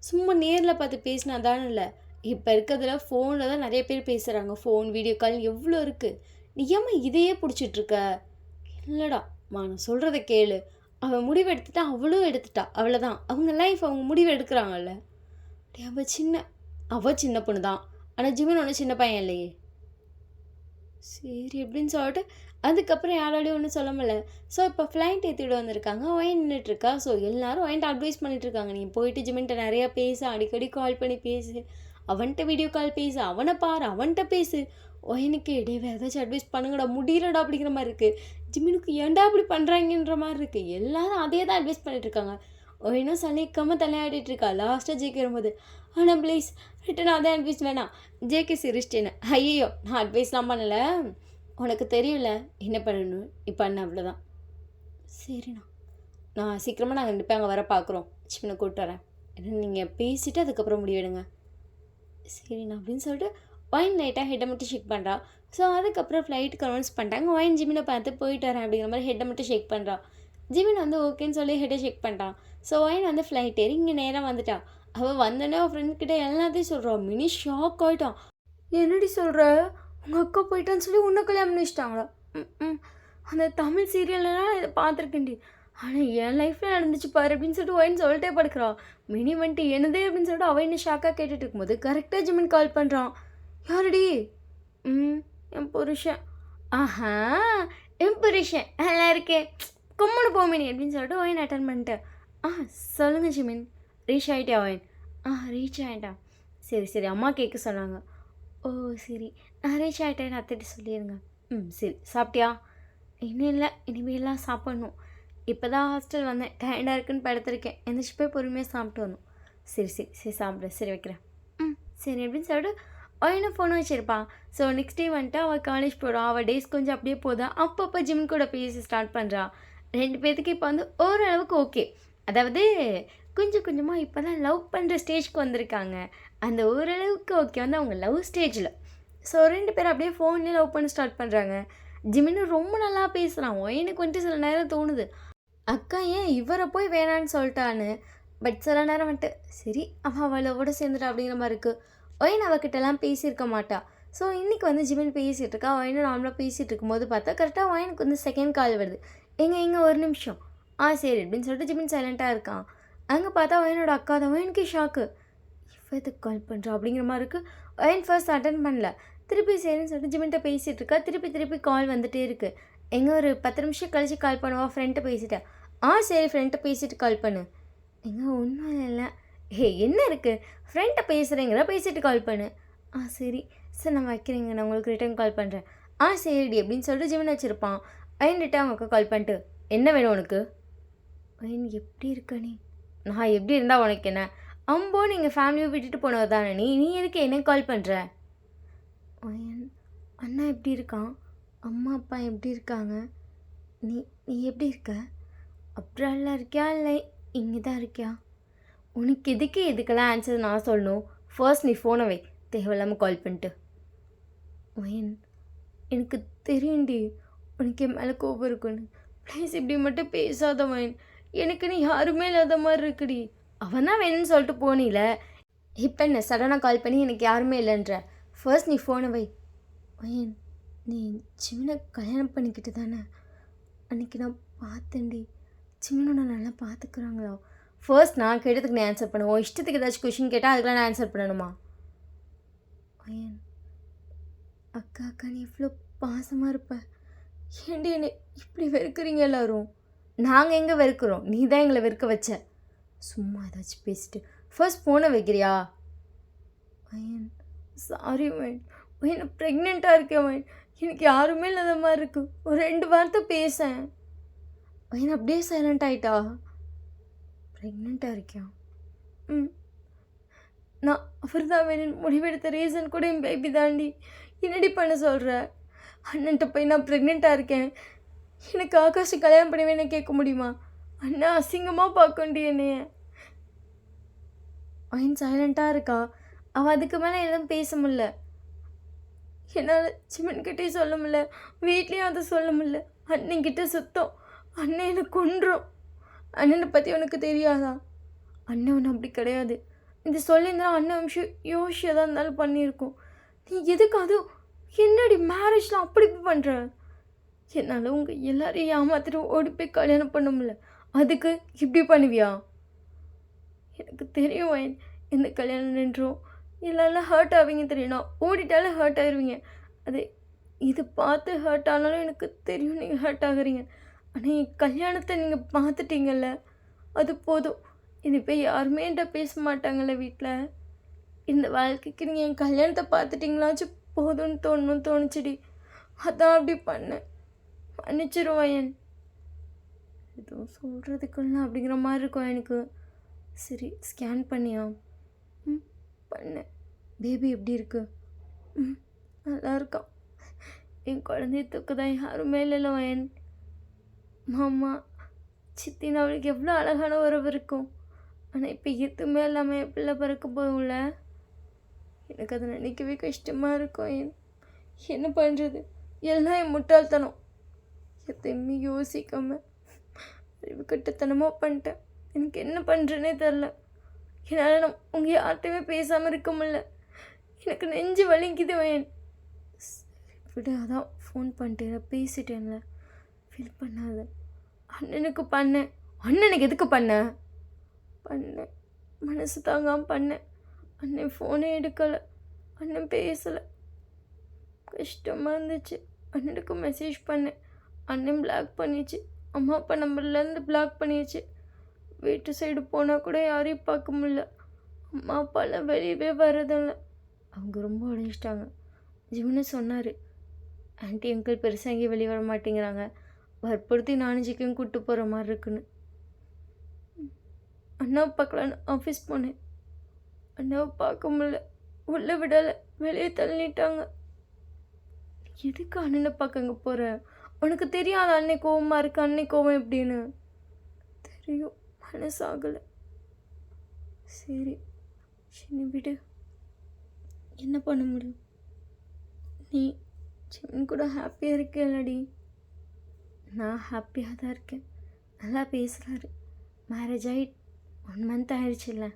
சும்மா நேரில் பார்த்து பேசினா தானே. இல்லை இப்போ இருக்கிறதுல ஃபோனில் தான் நிறைய பேர் பேசுகிறாங்க. ஃபோன் வீடியோ கால் எவ்வளோ இருக்குது. நீ ஏம்மா இதையே பிடிச்சிட்ருக்க? இல்லைடா நான் சொல்கிறத கேளு. அவன் முடிவு எடுத்துட்டா அவளும் எடுத்துட்டா அவ்வளோதான். அவங்க லைஃப் அவங்க முடிவு எடுக்கிறாங்கல்ல. அவள் சின்ன பொண்ணு தான். ஆனால் ஜிமின் ஒன்றும் சின்ன பையன் இல்லையே. சரி எப்படின்னு சொல்லிட்டு அதுக்கப்புறம் யாராலையும் ஒன்றும் சொல்ல முடியல. ஸோ இப்போ ஃப்ளைட் ஏற்றிவிட வந்திருக்காங்க. ஒயின் நின்றுட்டுருக்கா. ஸோ எல்லோரும் ஒயின்ட்டு அட்வைஸ் பண்ணிட்டுருக்காங்க. நீ போயிட்டு ஜிமின்ட்ட நிறையா பேசு, அடிக்கடி கால் பண்ணி பேசு, அவன்கிட்ட வீடியோ கால் பேசு, அவனை பாரு, அவன்கிட்ட பேசு. ஒயினுக்கு இடையே வேறு ஏதாச்சும் அட்வைஸ் பண்ணுங்கடா, முடியலடா அப்படிங்கிற மாதிரி இருக்குது. ஜிமினுக்கு ஏன்டா அப்படி பண்ணுறாங்கன்ற மாதிரி இருக்குது. எல்லோரும் அதே தான் அட்வைஸ் பண்ணிட்டுருக்காங்க. ஒயினும் சலிக்காமல் தலையாடிட்டுருக்கா. லாஸ்ட்டாக ஜேகே வரும்போது ஆனால் ப்ளீஸ் ரிட்டன் அதே அட்வைஸ் வேணாம். ஜேகே சிரிச்சிட்டேன்னு ஐயோ நான் அட்வைஸ்லாம் பண்ணலை, உனக்கு தெரியல என்ன பண்ணணும் நீ பண்ண அவ்வளோதான். சரிண்ணா நான் சீக்கிரமாக நாங்கள் 2 பேர் அங்கே வர பார்க்குறோம், சின்ன கூப்பிட்டு வரேன், என்ன நீங்கள் பேசிவிட்டு அதுக்கப்புறம் முடிவெடுங்க. சரிண்ணா அப்படின்னு சொல்லிட்டு ஒயின் லைட்டாக ஹெட்டை மட்டும் ஷேக் பண்ணுறா. ஸோ அதுக்கப்புறம் ஃப்ளைட் கன்வென்ஸ் பண்ணிட்டாங்க. ஒயின் ஜிமினை பார்த்து போயிட்டு வரேன் அப்படிங்கிற மாதிரி ஹெட்டை மட்டும் ஷேக் பண்ணுறா. ஜிமின் வந்து ஓகேன்னு சொல்லி ஹெட்டை ஷேக் பண்ணிட்டான். ஸோ ஒயின் வந்து ஃப்ளைட் ஏறி இங்கே நேராக வந்துட்டா. அவள் வந்தோடனே அவள் ஃப்ரெண்ட்கிட்ட எல்லாத்தையும் சொல்கிறான். மினி ஷாக் ஆகிட்டான். என்னடி சொல்கிற, உங்கள் அக்கா போயிட்டான்னு சொல்லி உன்னை கல்யாணம் பண்ணிச்சிட்டாங்களா? அந்த தமிழ் சீரியல்லாம் இதை பார்த்துருக்கேன்டி, ஆனால் என் லைஃப்பில் நடந்துச்சு பாரு அப்படின்னு சொல்லிட்டு ஒயின் சொல்லிட்டே படுக்கிறான். மினி வந்துட்டு என்னதே அப்படின்னு சொல்லிட்டு அவன் என்ன ஷாக்காக கேட்டுட்டு இருக்கும்போது கரெக்டாக ஜிமின் கால் பண்ணுறான். யாரடி? என் புருஷன். ஆஹா என் புருஷன் நல்லா இருக்கேன், கொம்முன்னு போமினி அப்படின்னு சொல்லிட்டு ஒயின் அட்டன் பண்ணிட்டேன். சொல்லுங்கள் ஜிமின், ரீச் ஆகிட்டே ஒயின்? ரீச் ஆகிட்டான். சரி அம்மா கேட்க சொன்னாங்க. ஓ சரி நான் ரீச் ஆகிட்டேன் அத்தைட்டு சொல்லிடுங்க. சரி சாப்பிட்டியா? இன்னும் இல்லை, இனிமேலாம் சாப்பிட்ணும். இப்போ தான் ஹாஸ்டல் வந்தேன், டயர்டாக இருக்குன்னு படுத்திருக்கேன், எந்திரிச்சு போய் பொறுமையாக சாப்பிட்டு வரணும். சரி சாப்பிட்றேன், சரி வைக்கிறேன். சரி அப்படின்னு சொல்லிட்டு ஒயினும் ஃபோன் வச்சுருப்பான். ஸோ நெக்ஸ்ட் டே வந்துட்டு அவள் காலேஜ் போகிறான். அவள் டேஸ் கொஞ்சம் அப்படியே போதா. அப்பப்போ ஜிம் கூட பேசி ஸ்டார்ட் பண்ணுறான். 2 பேர்த்துக்கு இப்போ வந்து ஓரளவுக்கு ஓகே, அதாவது கொஞ்சம் கொஞ்சமாக இப்போ தான் லவ் பண்ணுற ஸ்டேஜ்க்கு வந்திருக்காங்க. அந்த ஓரளவுக்கு ஓகே வந்து அவங்க லவ் ஸ்டேஜில். ஸோ 2 பேர் அப்படியே ஃபோன்லேயே லவ் பண்ண ஸ்டார்ட் பண்ணுறாங்க. ஜிமின்னு ரொம்ப நல்லா பேசுகிறான். ஒயினுக்கு வந்துட்டு சில நேரம் தோணுது அக்கா ஏன் இவரை போய் வேணான்னு சொல்லிட்டான்னு. பட் சில நேரம் வந்துட்டு சரி அவளோட சேர்ந்துட்டா அப்படிங்கிற மாதிரி இருக்குது. ஒயின் அவகிட்டலாம் பேசியிருக்க மாட்டா. ஸோ இன்றைக்கி வந்து ஜிமின் பேசிகிட்டு இருக்கா. ஒயினும் நார்மலாக பேசிகிட்டு இருக்கும்போது பார்த்தா கரெக்டாக ஒயினுக்கு வந்து செகண்ட் கால் வருது. எங்கே ஒரு நிமிஷம். சரி அப்படின்னு சொல்லிட்டு ஜிமின் சைலண்ட்டாக இருக்கான். அங்கே பார்த்தா ஒயினோட அக்கா தான். ஒயினுக்கே ஷாக்கு, இப்போ எதுக்கு கால் பண்ணுறா அப்படிங்கிற மாதிரி இருக்குது. ஒயின் ஃபர்ஸ்ட் அட்டன் பண்ணல. திருப்பி சரின்னு சொல்லிட்டு ஜிமின்ட்ட பேசிகிட்டு இருக்கா. திருப்பி கால் வந்துகிட்டே இருக்குது. எங்கே ஒரு 10 நிமிஷம் கழிச்சு கால் பண்ணுவா, ஃப்ரெண்ட்டை பேசிட்டேன். சரி ஃப்ரெண்ட்டை பேசிட்டு கால் பண்ணு. ஒன்றும் இல்லை. என்ன இருக்குது, ஃப்ரெண்ட்டை பேசுகிறேங்கிற பேசிட்டு கால் பண்ணு. சரி நான் வைக்கிறேங்க, நான் உங்களுக்கு ரிட்டர்ன் கால் பண்ணுறேன். சரிடி அப்படின்னு சொல்லிட்டு ஜிமின் வச்சுருப்பான். ஒயின்கிட்ட அவங்க அக்கா கால் பண்ணிட்டு என்ன வேணும் உனக்கு? ஒயின் எப்படி இருக்க நீ? நான் எப்படி இருந்தால் உனக்கு என்ன? அம்போ நீங்கள் ஃபேமிலியை விட்டுட்டு போனது தானே நீ எதுக்கு என்ன கால் பண்ணுற? அண்ணா எப்படி இருக்கான், அம்மா அப்பா எப்படி இருக்காங்க, நீ எப்படி இருக்க? அப்புறம்லாம் இருக்கியா இல்லை இங்கே தான் இருக்கியா? உனக்கு இதுக்கெல்லாம் ஆன்சர் நான் சொல்லணும்? ஃபர்ஸ்ட் நீ ஃபோனை வை, தேவையில்லாமல் கால் பண்ணிட்டு. வயன், எனக்கு தெரியும்டி உனக்கு என் மேலே கோபம் இருக்குன்னு. ப்ளீஸ் இப்படி மட்டும் பேசாத வயன். எனக்குன்னு யாருமே இல்லாத மாதிரி இருக்குடி. அவன் தான் வேணும்னு சொல்லிட்டு போனில, இப்போ என்ன சடனாக கால் பண்ணி எனக்கு யாருமே இல்லைன்ற? ஃபர்ஸ்ட் நீ ஃபோனை வை. வயன், நீ சிவனை கல்யாணம் பண்ணிக்கிட்டு தானே? அன்றைக்கி நான் பார்த்தேன்டி. சிவனோட நல்லா பார்த்துக்குறாங்களா? ஃபர்ஸ்ட் நான் கேட்டதுக்கு நீ ஆன்சர் பண்ணுவோம். இஷ்டத்துக்கு ஏதாச்சும் கொஷின் கேட்டால் அதுக்கெலாம் நான் ஆன்சர் பண்ணணுமா? வயன், அக்கா அக்கா நீ இவ்வளோ பாசமாக இருப்ப, ஏண்டி என்னை இப்படி வெறுக்கிறீங்க எல்லோரும்? நாங்கள் எங்கே வெறுக்கிறோம், நீ தான் எங்களை வெறுக்க வச்ச. சும்மா ஏதாச்சும் பேசிட்டு ஃபர்ஸ்ட் ஃபோனை வைக்கிறியா? வயன், சாரி வயன். வயன், ப்ரெக்னெண்ட்டாக இருக்கேன் வயன். எனக்கு யாருமே இல்லாத மாதிரி இருக்கு. ஒரு 2 வார்த்தை பேசேன். வயன் அப்படியே சைலண்ட் ஆகிட்டா. ப்ரெக்னெண்ட்டாக இருக்கியா? நான் அவர் தான் வேணும் முடிவெடுத்த ரீசன் கூட என் பேபி தாண்டி. என்னடி பண்ண சொல்கிற? அண்ணன்ட்ட போய் நான் ப்ரெக்னெண்ட்டாக இருக்கேன், எனக்கு ஆகாஷ் கல்யாணம் பண்ணி வேணும் கேட்க முடியுமா? அண்ணா அசிங்கமாக பார்க்கண்டி என்னைய. வயன் சைலண்ட்டாக இருக்கா. அவள் அதுக்கு மேலே எதுவும் பேச முடியல. என்னால் சிவன்கிட்டே சொல்ல முடியல, வீட்லேயும் அதை சொல்ல முடியல. அண்ணன்கிட்ட சுத்தம். அண்ணன் என்னை கொன்றும். அண்ணனை பற்றி உனக்கு தெரியாதா? அண்ணன் ஒன்று அப்படி கிடையாது. இது சொல்லியிருந்தாலும் அண்ணன் நிமிஷம் யோசிச்சதாக இருந்தாலும் பண்ணியிருக்கோம். நீ எதுக்கு அதுவும் என்னடி மேரேஜ்லாம் அப்படி பண்ணுற? என்னால் உங்கள் எல்லாரையும் ஏமாத்திட்டு ஓடி போய் கல்யாணம் பண்ண முடியல, அதுக்கு இப்படி பண்ணுவியா? எனக்கு தெரியும் வயன், இந்த கல்யாணம் நின்றோம், எல்லாரும் ஹர்ட் ஆவீங்க தெரியும். நான் ஓடிட்டாலும் ஹர்ட் ஆகிடுவீங்க. அது இது பார்த்து ஹர்ட் ஆனாலும் எனக்கு தெரியும் நீங்கள் ஹர்ட் ஆகுறீங்க. ஆனால் என் கல்யாணத்தை நீங்கள் பார்த்துட்டீங்கல்ல, அது போதும். இனிப்போ யாருமே என்கிட்ட பேச மாட்டாங்கல்ல வீட்டில். இந்த வாழ்க்கைக்கு நீங்கள் என் கல்யாணத்தை பார்த்துட்டிங்களாச்சும் போதும்னு தோணுச்சுடி. அதான் அப்படி பண்ணேன். மன்னிச்சிருவயன். ஏதோ சொல்கிறதுக்குள்ள அப்படிங்கிற மாதிரி இருக்கும் எனக்கு. சரி, ஸ்கேன் பண்ணியா? பண்ணேன். பேபி எப்படி இருக்கு? நல்லா இருக்கான். என் குழந்தைய தூக்குதான் யாருமே இல்லைல்ல வயன். மாமா சித்தின்னு அவளுக்கு எவ்வளோ அழகான உறவு இருக்கும். ஆனால் இப்போ எதுவுமே இல்லாமல் என் பிள்ளை பிறக்க போகும்ல, எனக்கு அதை நினைக்கவே கஷ்டமாக இருக்கும். என்ன பண்ணுறது? எல்லாம் என் முட்டாள்தனம். எதையுமே யோசிக்காமல் அறிவு கட்டத்தனமாக பண்ணிட்டேன். எனக்கு என்ன பண்ணுறேன்னே தெரில. என்னால் நான் உங்கள் யார்கிட்டையுமே பேசாமல் இருக்க முடியல. எனக்கு நெஞ்சு வலிக்குது வயன். விட அதான் ஃபோன் பண்ணிட்டேன், பேசிட்டேன்ல, ஃபீல் பண்ணாத. அண்ணனுக்கு பண்ணேன். அண்ணனுக்கு எதுக்கு பண்ணேன்? மனசு தாங்காமல் பண்ணேன். அண்ணன் ஃபோனே எடுக்கலை, அண்ணன் பேசலை. கஷ்டமாக இருந்துச்சு. அண்ணனுக்கு மெசேஜ் பண்ணேன், அண்ணன் பிளாக் பண்ணிச்சு. அம்மா அப்பா நம்பர்லேருந்து பிளாக் பண்ணிடுச்சு. வீட்டு சைடு போனால் கூட யாரையும் பார்க்க முடியல. அம்மா அப்பாலாம் வெளியவே வரதில்லை. அவங்க ரொம்ப உடைஞ்சிட்டாங்க. ஜிம்னு சொன்னார், ஆன்ட்டி அங்கிள் பெருசாக எங்கேயும் வெளியே வர மாட்டேங்கிறாங்க, வற்புறுத்தி நானும் ஜிக்கும் கூப்பிட்டு போகிற மாதிரி இருக்குன்னு. அண்ணாவை பார்க்கலான்னு ஆஃபீஸ் போனேன். அண்ணாவை பார்க்க முடியல, உள்ளே விடலை, வெளியே தள்ளிட்டாங்க. எதுக்கு அண்ணனை பார்க்க அங்கே போகிற? உனக்கு தெரியாத அன்னை கோவமாக இருக்கு, அன்னை கோவம் எப்படின்னு தெரியும். மனசாகலை. சரி சின்ன விடு, என்ன பண்ண முடியும்? நீ சிவன் கூட ஹாப்பியாக இருக்கேன்லடி. நான் ஹாப்பியாக தான் இருக்கேன். நல்லா பேசுகிறாரு. மேரேஜ் ஆகி 1 மந்த் ஆயிடுச்சுல்ல.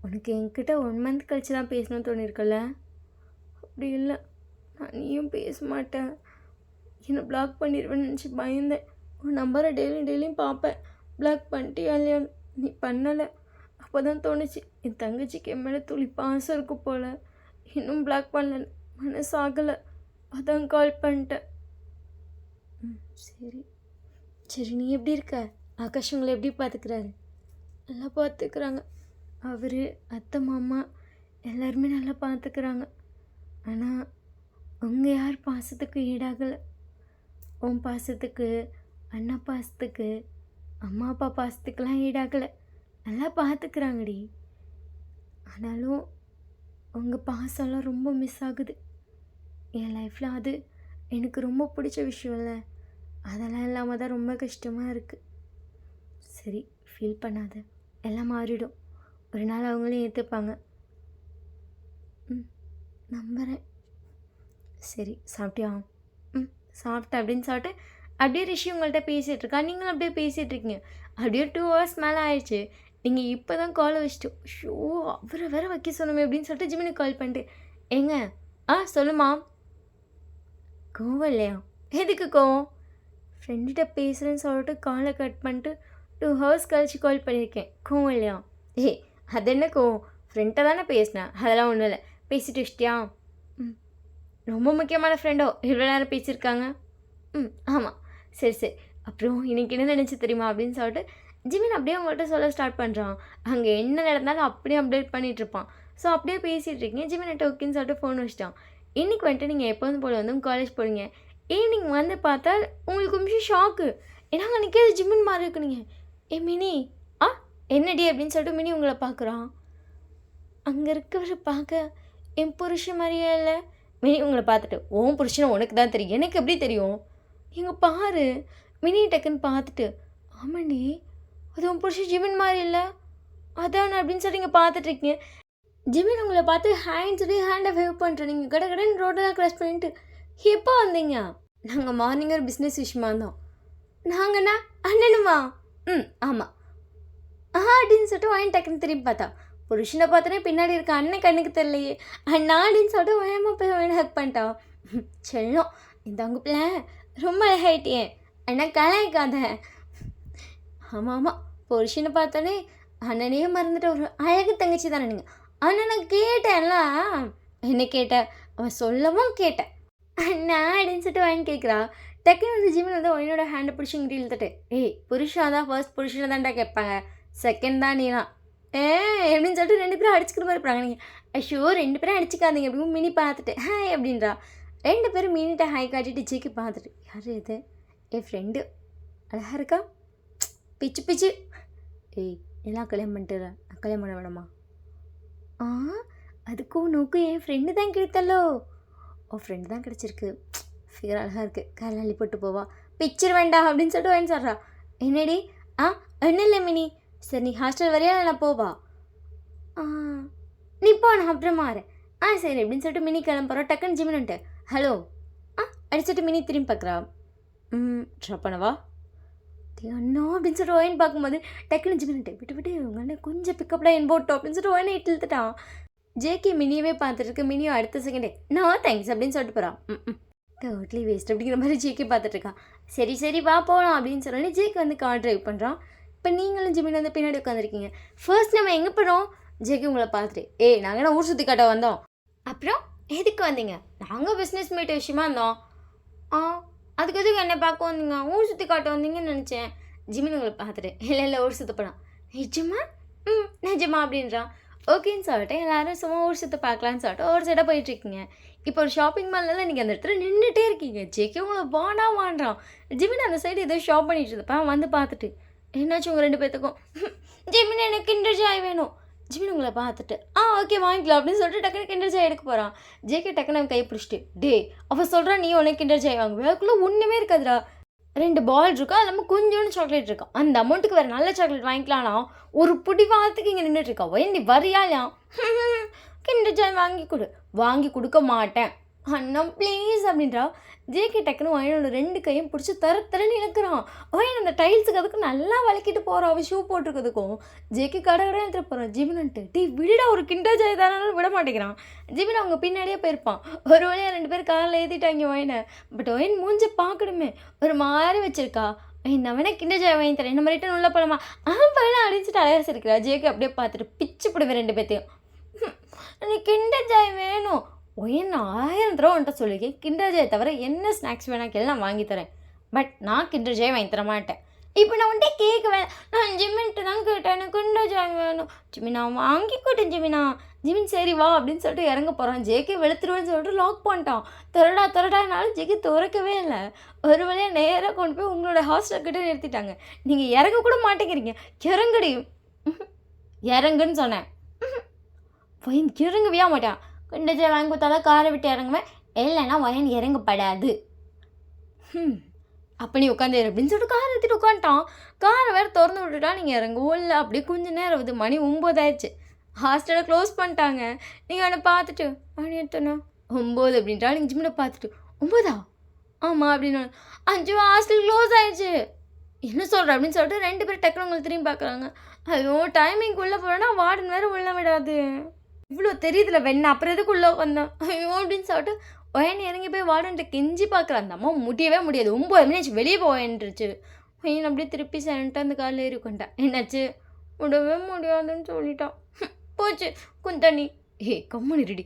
உனக்கு என்கிட்ட 1 மந்த் கழிச்சு தான் பேசணும்னு தோணியிருக்கல? அப்படி இல்லை, நான் நீயும் பேச மாட்டேன், என்னை பிளாக் பண்ணிடுவேன்னு நினச்சி பயந்தேன். உன் நம்பரை டெய்லியும் பார்ப்பேன். பிளாக் பண்ணிட்டியா இல்லையான்னு. நீ பண்ணலை. அப்போ தான் தோணுச்சு, என் தங்கச்சிக்கு என் மேலே துளி பாசம் இருக்கும் போல். இன்னும் பிளாக் பண்ணல, மனசாகலை, அதான் கால் பண்ணிட்டேன். சரி சரி, நீ எப்படி இருக்க? ஆகாஷ் உங்களை எப்படி பார்த்துக்கிறாரு? நல்லா பார்த்துக்கிறாங்க. அவர், அத்தை, மாமா எல்லாருமே நல்லா பார்த்துக்கிறாங்க. ஆனால் உங்கள் யார் பாசத்துக்கு ஈடாகலை. உன் பாசத்துக்கு, அண்ணா பாசத்துக்கு, அம்மா அப்பா பாசத்துக்கெலாம் ஈடாகலை. நல்லா பார்த்துக்கிறாங்கடி. ஆனாலும் உங்கள் பாசம்லாம் ரொம்ப மிஸ் ஆகுது என் லைஃப்பில். அது எனக்கு ரொம்ப பிடிச்ச விஷயம் இல்லை. அதெல்லாம் இல்லாமல் தான் ரொம்ப கஷ்டமாக இருக்குது. சரி, ஃபீல் பண்ணாத, எல்லாம் மாறிடும். ஒரு நாள் அவங்களே ஏற்றுப்பாங்க. ம், நம்புகிறேன். சரி, சாப்பிட்டியா? ம், சாப்பிட்டேன் அப்படின்னு சொல்லிட்டு அப்படியே ரிஷி உங்கள்கிட்ட பேசிகிட்டு இருக்கா. நீங்களும் அப்படியே பேசிகிட்டு இருக்கீங்க. அப்படியே 2 ஹவர்ஸ் மேலே ஆயிடுச்சு. நீங்கள் இப்போ தான் காலை வச்சுட்டு ஷோ அவரை வேற வைக்க சொன்னோமே அப்படின்னு சொல்லிட்டு ஜிமினுக்கு கால் பண்ணிட்டு, ஏங்க சொல்லுமா? கோவம் இல்லையா? எதுக்கு கோவம்? ஃப்ரெண்டுகிட்ட பேசுகிறேன்னு சொல்லிட்டு காலை கட் பண்ணிட்டு 2 ஹவர்ஸ் கழிச்சு கால் பண்ணியிருக்கேன். கோவம் இல்லையா? ஏய், அது என்ன கோவம்? ஃப்ரெண்ட்டை தானே பேசினேன், அதெல்லாம் ஒன்றும் இல்லை. பேசிட்டு வச்சிட்டியா? ம், ரொம்ப முக்கியமான ஃப்ரெண்டோ இவ்வளோ நேரம் பேசியிருக்காங்க? ஆமாம். சரி சரி, அப்புறம் இன்னைக்கு என்ன நினச்சி தெரியுமா அப்படின்னு சொல்லிட்டு ஜிமின் அப்படியே அவங்கள்ட்ட சொல்ல ஸ்டார்ட் பண்ணுறான். அங்கே என்ன நடந்தாலும் அப்படியே அப்டேட் பண்ணிகிட்ருப்பான். ஸோ அப்படியே பேசிகிட்டு இருக்கீங்க. ஜிமின் ஓகேன்னு சொல்லிட்டு ஃபோன் வச்சிட்டான். இன்றைக்கி வந்துட்டு நீங்கள் எப்போதும் போல் வந்து காலேஜ் போகிறீங்க. ஈவினிங் வந்து பார்த்தா உங்களுக்கு ஒரு நிமிஷம் ஷாக்கு. ஏன்னா அங்கே நிற்கிறது ஜிமின் மாதிரி இருக்கு. நீங்கள் ஏ மினி என்னடி அப்படின்னு சொல்லிட்டு மினி உங்களை பார்க்குறான். அங்கே இருக்கவரை பார்க்க என் புருஷன் மாதிரியே இல்லை. மினி உங்களை பார்த்துட்டு உன் புருஷனை உனக்கு தான் தெரியும், எனக்கு எப்படி தெரியும்? இங்கே பாரு. மினி டக்குன்னு பார்த்துட்டு, ஆமாண்டி அது உன் புருஷன் ஜிமின் மாதிரி இல்லை, அதான் அப்படின்னு சொல்லி நீங்கள் பார்த்துட்ருக்கீங்க. ஜிமின் உங்களை பார்த்து சொல்லி ஹேண்டை வேவ் பண்ணுறேன். நீங்கள் கடை கடைன்னு ரோடெல்லாம் க்ராஸ் பண்ணிட்டு எப்போ வந்தீங்க? நாங்கள் மார்னிங் ஒரு பிஸ்னஸ் விஷயமா இருந்தோம். நாங்கண்ணா அண்ணனுமா? ஆமாம். அப்படின்னு சொல்லிட்டு வாங்கி டக்குன்னு திரும்பி பார்த்தா புருஷனை பார்த்தோன்னே பின்னாடி இருக்க அண்ணன் கண்ணுக்கு தெரியலையே. அண்ணா அப்படின்னு சொல்லிட்டு வேகமாக போய் வாங்கி ஹக் பண்ணிட்டான். செல்லம், இந்த அவங்க பிள்ளை ரொம்ப அழகாயிட்டியே அண்ணா, கலாய்க்காத. ஆமாம் ஆமாம், புருஷனை பார்த்தோன்னே அண்ணனையே மறந்துட்டு ஒரு அழகு தங்கச்சி தானே நீங்கள். அண்ணனை கேட்டேன்ல. என்ன கேட்டேன்? அவன் சொல்லவும் கேட்டேன். அண்ணா அப்படின்னு சொல்லிட்டு வாங்கி கேட்குறா. டக்குன்னு வந்து ஜிமின் வந்து உன்னோட ஹேண்டை பிடிச்சி இங்கிட்ட இழுத்துட்டு, ஏய் புருஷா தான் ஃபர்ஸ்ட் புருஷனை தான்டா கேட்பாங்க, செகண்ட் தான் நீலாம் அப்படின்னு சொல்லிட்டு 2 பேரும் அடிச்சுக்கிற மாதிரி இருப்பாங்க. நீங்கள் ஐயோ 2 பேரும் அடிச்சுக்காதீங்க அப்படின்னு மினி பார்த்துட்டு ஹாய் அப்படின்றா. 2 பேரும் மினிட்ட ஹாய் காட்டிட்டு ஜேக்கி பார்த்துட்டு, யார் இது? என் ஃப்ரெண்டு அழகாக இருக்கா, பிச்சு பிச்சு. ஏய் எல்லாம் கல்யாணம் பண்ணிட்டு கல்யாணம் பண்ண வேணாமா? அதுக்கும் நோக்கும் என் ஃப்ரெண்டு தான் கிடைத்தல்லோ. உன் ஃப்ரெண்டு தான் கிடச்சிருக்கு, ஃபிகர் அழகாக இருக்குது, காலி போட்டு போவா, பிக்சர் வேண்டாம் அப்படின்னு சொல்லிட்டு வாங்கி சொல்கிறா. என்னடி? ஒன்றும் இல்லை மினி. சரி நீ ஹாஸ்டல் வரையா நான் போவா? நீ போ, நான் அப்புறமா வரேன். சரி அப்படின்னு சொல்லிட்டு மினி கிளம்புறோம். டக்குன்னு ஜிமின்ட்டு ஹலோ அடிச்சுட்டு மினி திரும்பி பார்க்குறா. ட்ராப் பண்ணவா அண்ணா அப்படின்னு சொல்லிட்டு ஒயின் பார்க்கும்போது டக்குன்னு ஜிமின்ட்டு விட்டு விட்டு உங்கள் அண்ணன் கொஞ்சம் பிக்கப்லாம் என் போட்டோம் அப்படின்னு சொல்லிட்டு ஒயினை இழுத்துட்டான். ஜேகே மினியவே பார்த்துட்டு மினியும் அடுத்த செகண்டே நான் தேங்க்ஸ் அப்படின்னு சொல்லிட்டு போகிறான். டோட்லி வேஸ்ட் அப்படிங்கிற மாதிரி ஜேகே பார்த்துட்ருக்கான். சரி சரி வா போகலாம் அப்படின்னு சொல்லி ஜேகே வந்து கார் ட்ரைவ் பண்ணுறான். இப்போ நீங்களும் ஜிமின் வந்து பின்னாடி உட்காந்துருக்கீங்க. ஃபர்ஸ்ட் நம்ம எங்கே போகிறோம்? ஜேகே உங்களை பார்த்துட்டு நாங்கள் என்ன ஊர் சுற்றி காட்ட வந்தோம். அப்புறம் எதுக்கு வந்தீங்க? நாங்கள் பிஸ்னஸ் மீட் விஷயமா இருந்தோம். அதுக்கு எதுக்கு என்னை பார்க்க வந்தீங்க? ஊர் சுற்றி காட்ட வந்தீங்கன்னு நினச்சேன். ஜிமின் உங்களை பார்த்துட்டு இல்லை ஊர் சுற்ற போனான். நிஜமா? நிஜமா அப்படின்றான். ஓகேன்னு சொல்லிட்டு எல்லோரும் சும்மா ஊர் சுற்ற பார்க்கலான்னு சொல்லிட்டு ஒரு சைடாக போயிட்டுருக்கீங்க. இப்போ ஒரு ஷாப்பிங் மாலில் நீங்கள் அந்த இடத்துல நின்றுட்டே இருக்கீங்க. ஜேகே உங்களை வாண்டான். ஜிமின் அந்த சைடு ஏதோ ஷாப் பண்ணிட்டு இருந்தப்ப வந்து பார்த்துட்டு என்னாச்சும் உங்கள் 2 பேர்த்துக்கும்? ஜிமின் எனக்கு கிண்டர் ஜாய் வேணும். ஜிமின் உங்களை பார்த்துட்டு ஓகே வாங்கிக்கலாம் அப்படின்னு சொல்லிட்டு டக்குனு கிண்டர் ஜாய் எடுக்க போகிறான். ஜேகே டக்குன்னு அவன் கையை பிடிச்சிட்டு அவள் சொல்கிறா நீ உனக்கு கிண்டர் ஜாய் வாங்குவேன், அதுக்குள்ளே ஒன்றுமே இருக்காதுடா. 2 பால் இருக்கா, அது இல்லாமல் கொஞ்சோண்டு சாக்லேட் இருக்கான். அந்த அமௌண்ட்டுக்கு வேறு நல்ல சாக்லேட் வாங்கிக்கலாம்னா ஒரு புடி வாரத்துக்கு இங்கே நின்றுட்டுருக்கா. நீ வரியாலையா? கிண்டர் ஜாய் வாங்கி கொடுக்க மாட்டேன் அண்ணா ப்ளீஸ் அப்படின்றா. ஜேகே டக்குன்னு ஒயனோட 2 கையும் பிடிச்சி தரன்னு இழுக்கிறான். ஒயன் அந்த டைல்ஸுக்கு அதுக்கு நல்லா வளக்கிட்டு போகிறான். அவன் ஷூ போட்டிருக்கிறதுக்கும் ஜேகே கடை எடுத்துகிட்டு போகிறான். ஜிமின்ட்டு விடா ஒரு கிண்டர் ஜாய் தானாலும் விட மாட்டேங்கிறான். ஜிமின் அவங்க பின்னாடியே போயிருப்பான். ஒரு வழியாக 2 பேர் காரில் ஏற்றிட்டாங்க ஒயனை. பட் ஒயன் மூஞ்சி பார்க்கணுமே ஒரு மாதிரி வச்சிருக்கா. இந்த வேணா கிண்டர் ஜாய் வாங்கி தரேன், நம்ம ரிட்டன் உள்ள போகலாமா? போயிடலாம் அடிச்சுட்டு அழகாக இருக்கிறா. ஜேகே அப்படியே பார்த்துட்டு பிச்சு போடுவேன் 2 பேர்த்தையும். எனக்கு கிண்டர் ஜாய் வேணும். ஒயன் 1000 தடவை வந்துட்டு சொல்லியிருக்கேன், கிண்டர் ஜாய் தவிர என்ன ஸ்நாக்ஸ் வேணாம் எல்லாம் வாங்கி தரேன், பட் நான் கிண்டர் ஜாய் வாங்கி தர மாட்டேன். இப்போ நான் வந்துட்டு கேட்குவேன், நான் ஜிமின்ட்டு தான் கேட்டேன், எனக்கு கிண்டர் ஜாய் வேணும். ஜிமினா வாங்கி கூட்டேன் ஜிமின் சரி வா அப்படின்னு சொல்லிட்டு இறங்க போகிறான். ஜேகே வெளுத்துருவேன்னு சொல்லிட்டு லாக் பண்ணிட்டான். திரடானாலும் ஜேகே திறக்கவே இல்லை. ஒரு வழியாக நேராக கொண்டு போய் உங்களோட ஹாஸ்டல்கிட்ட நிறுத்திட்டாங்க. நீங்கள் இறங்க கூட மாட்டேங்கிறீங்க. இறங்குடி. இறங்குன்னு சொன்னேன். ஒயன் இறங்கவே மாட்டான். கிண்டர் ஜாய் வாங்கி கொடுத்தா தான் காரை விட்டு இறங்குவேன், இல்லைன்னா ஒயன் இறங்கப்படாது. அப்போ நீ உட்காந்து அப்படின்னு சொல்லிட்டு காரை எடுத்துகிட்டு உட்காந்துட்டான். காரை வேறு திறந்து விட்டுட்டா, நீங்கள் இறங்கவும் இல்லை. அப்படியே கொஞ்சம் நேரம் ஆகுது, மணி 9 ஆயிடுச்சு. ஹாஸ்டலை க்ளோஸ் பண்ணிட்டாங்க. நீங்கள் அவனை பார்த்துட்டு மணி எடுத்தோண்ணா 9 அப்படின்ட்டா. நீங்கள் ஜிம்மில் பார்த்துட்டு 9ஆ ஆமாம் அப்படின்னு 5 ஹாஸ்டல் க்ளோஸ் ஆயிடுச்சு. என்ன சொல்கிற அப்படின்னு சொல்லிட்டு 2 பேர் டக்குனு உங்களை திரும்பி பார்க்குறாங்க. ஐயோ டைமிங் உள்ளே போகிறேன்னா வார்டன் வேறு உள்ளே விடாது. இவ்வளோ தெரியுதுல வெண்ண, அப்புறம் எதுக்குள்ளே வந்தேன் ஐயோ அப்படின்னு சொல்லிட்டு ஒயன் இறங்கி போய் வார்டன்ட்ட கெஞ்சி பார்க்குறான். அந்த அம்மா முடியவே முடியாது, 9 மினிட்ஸ் வெளியே போயன்றுச்சு. ஒயன் அப்படியே திருப்பி சைலண்ட்டாக அந்த காலில் ஏறி உட்காந்துட்டான். என்னாச்சு? விடவே முடியாதுன்னு சொல்லிட்டான். போச்சு குந்தண்ணி. கம்முனு இருடி.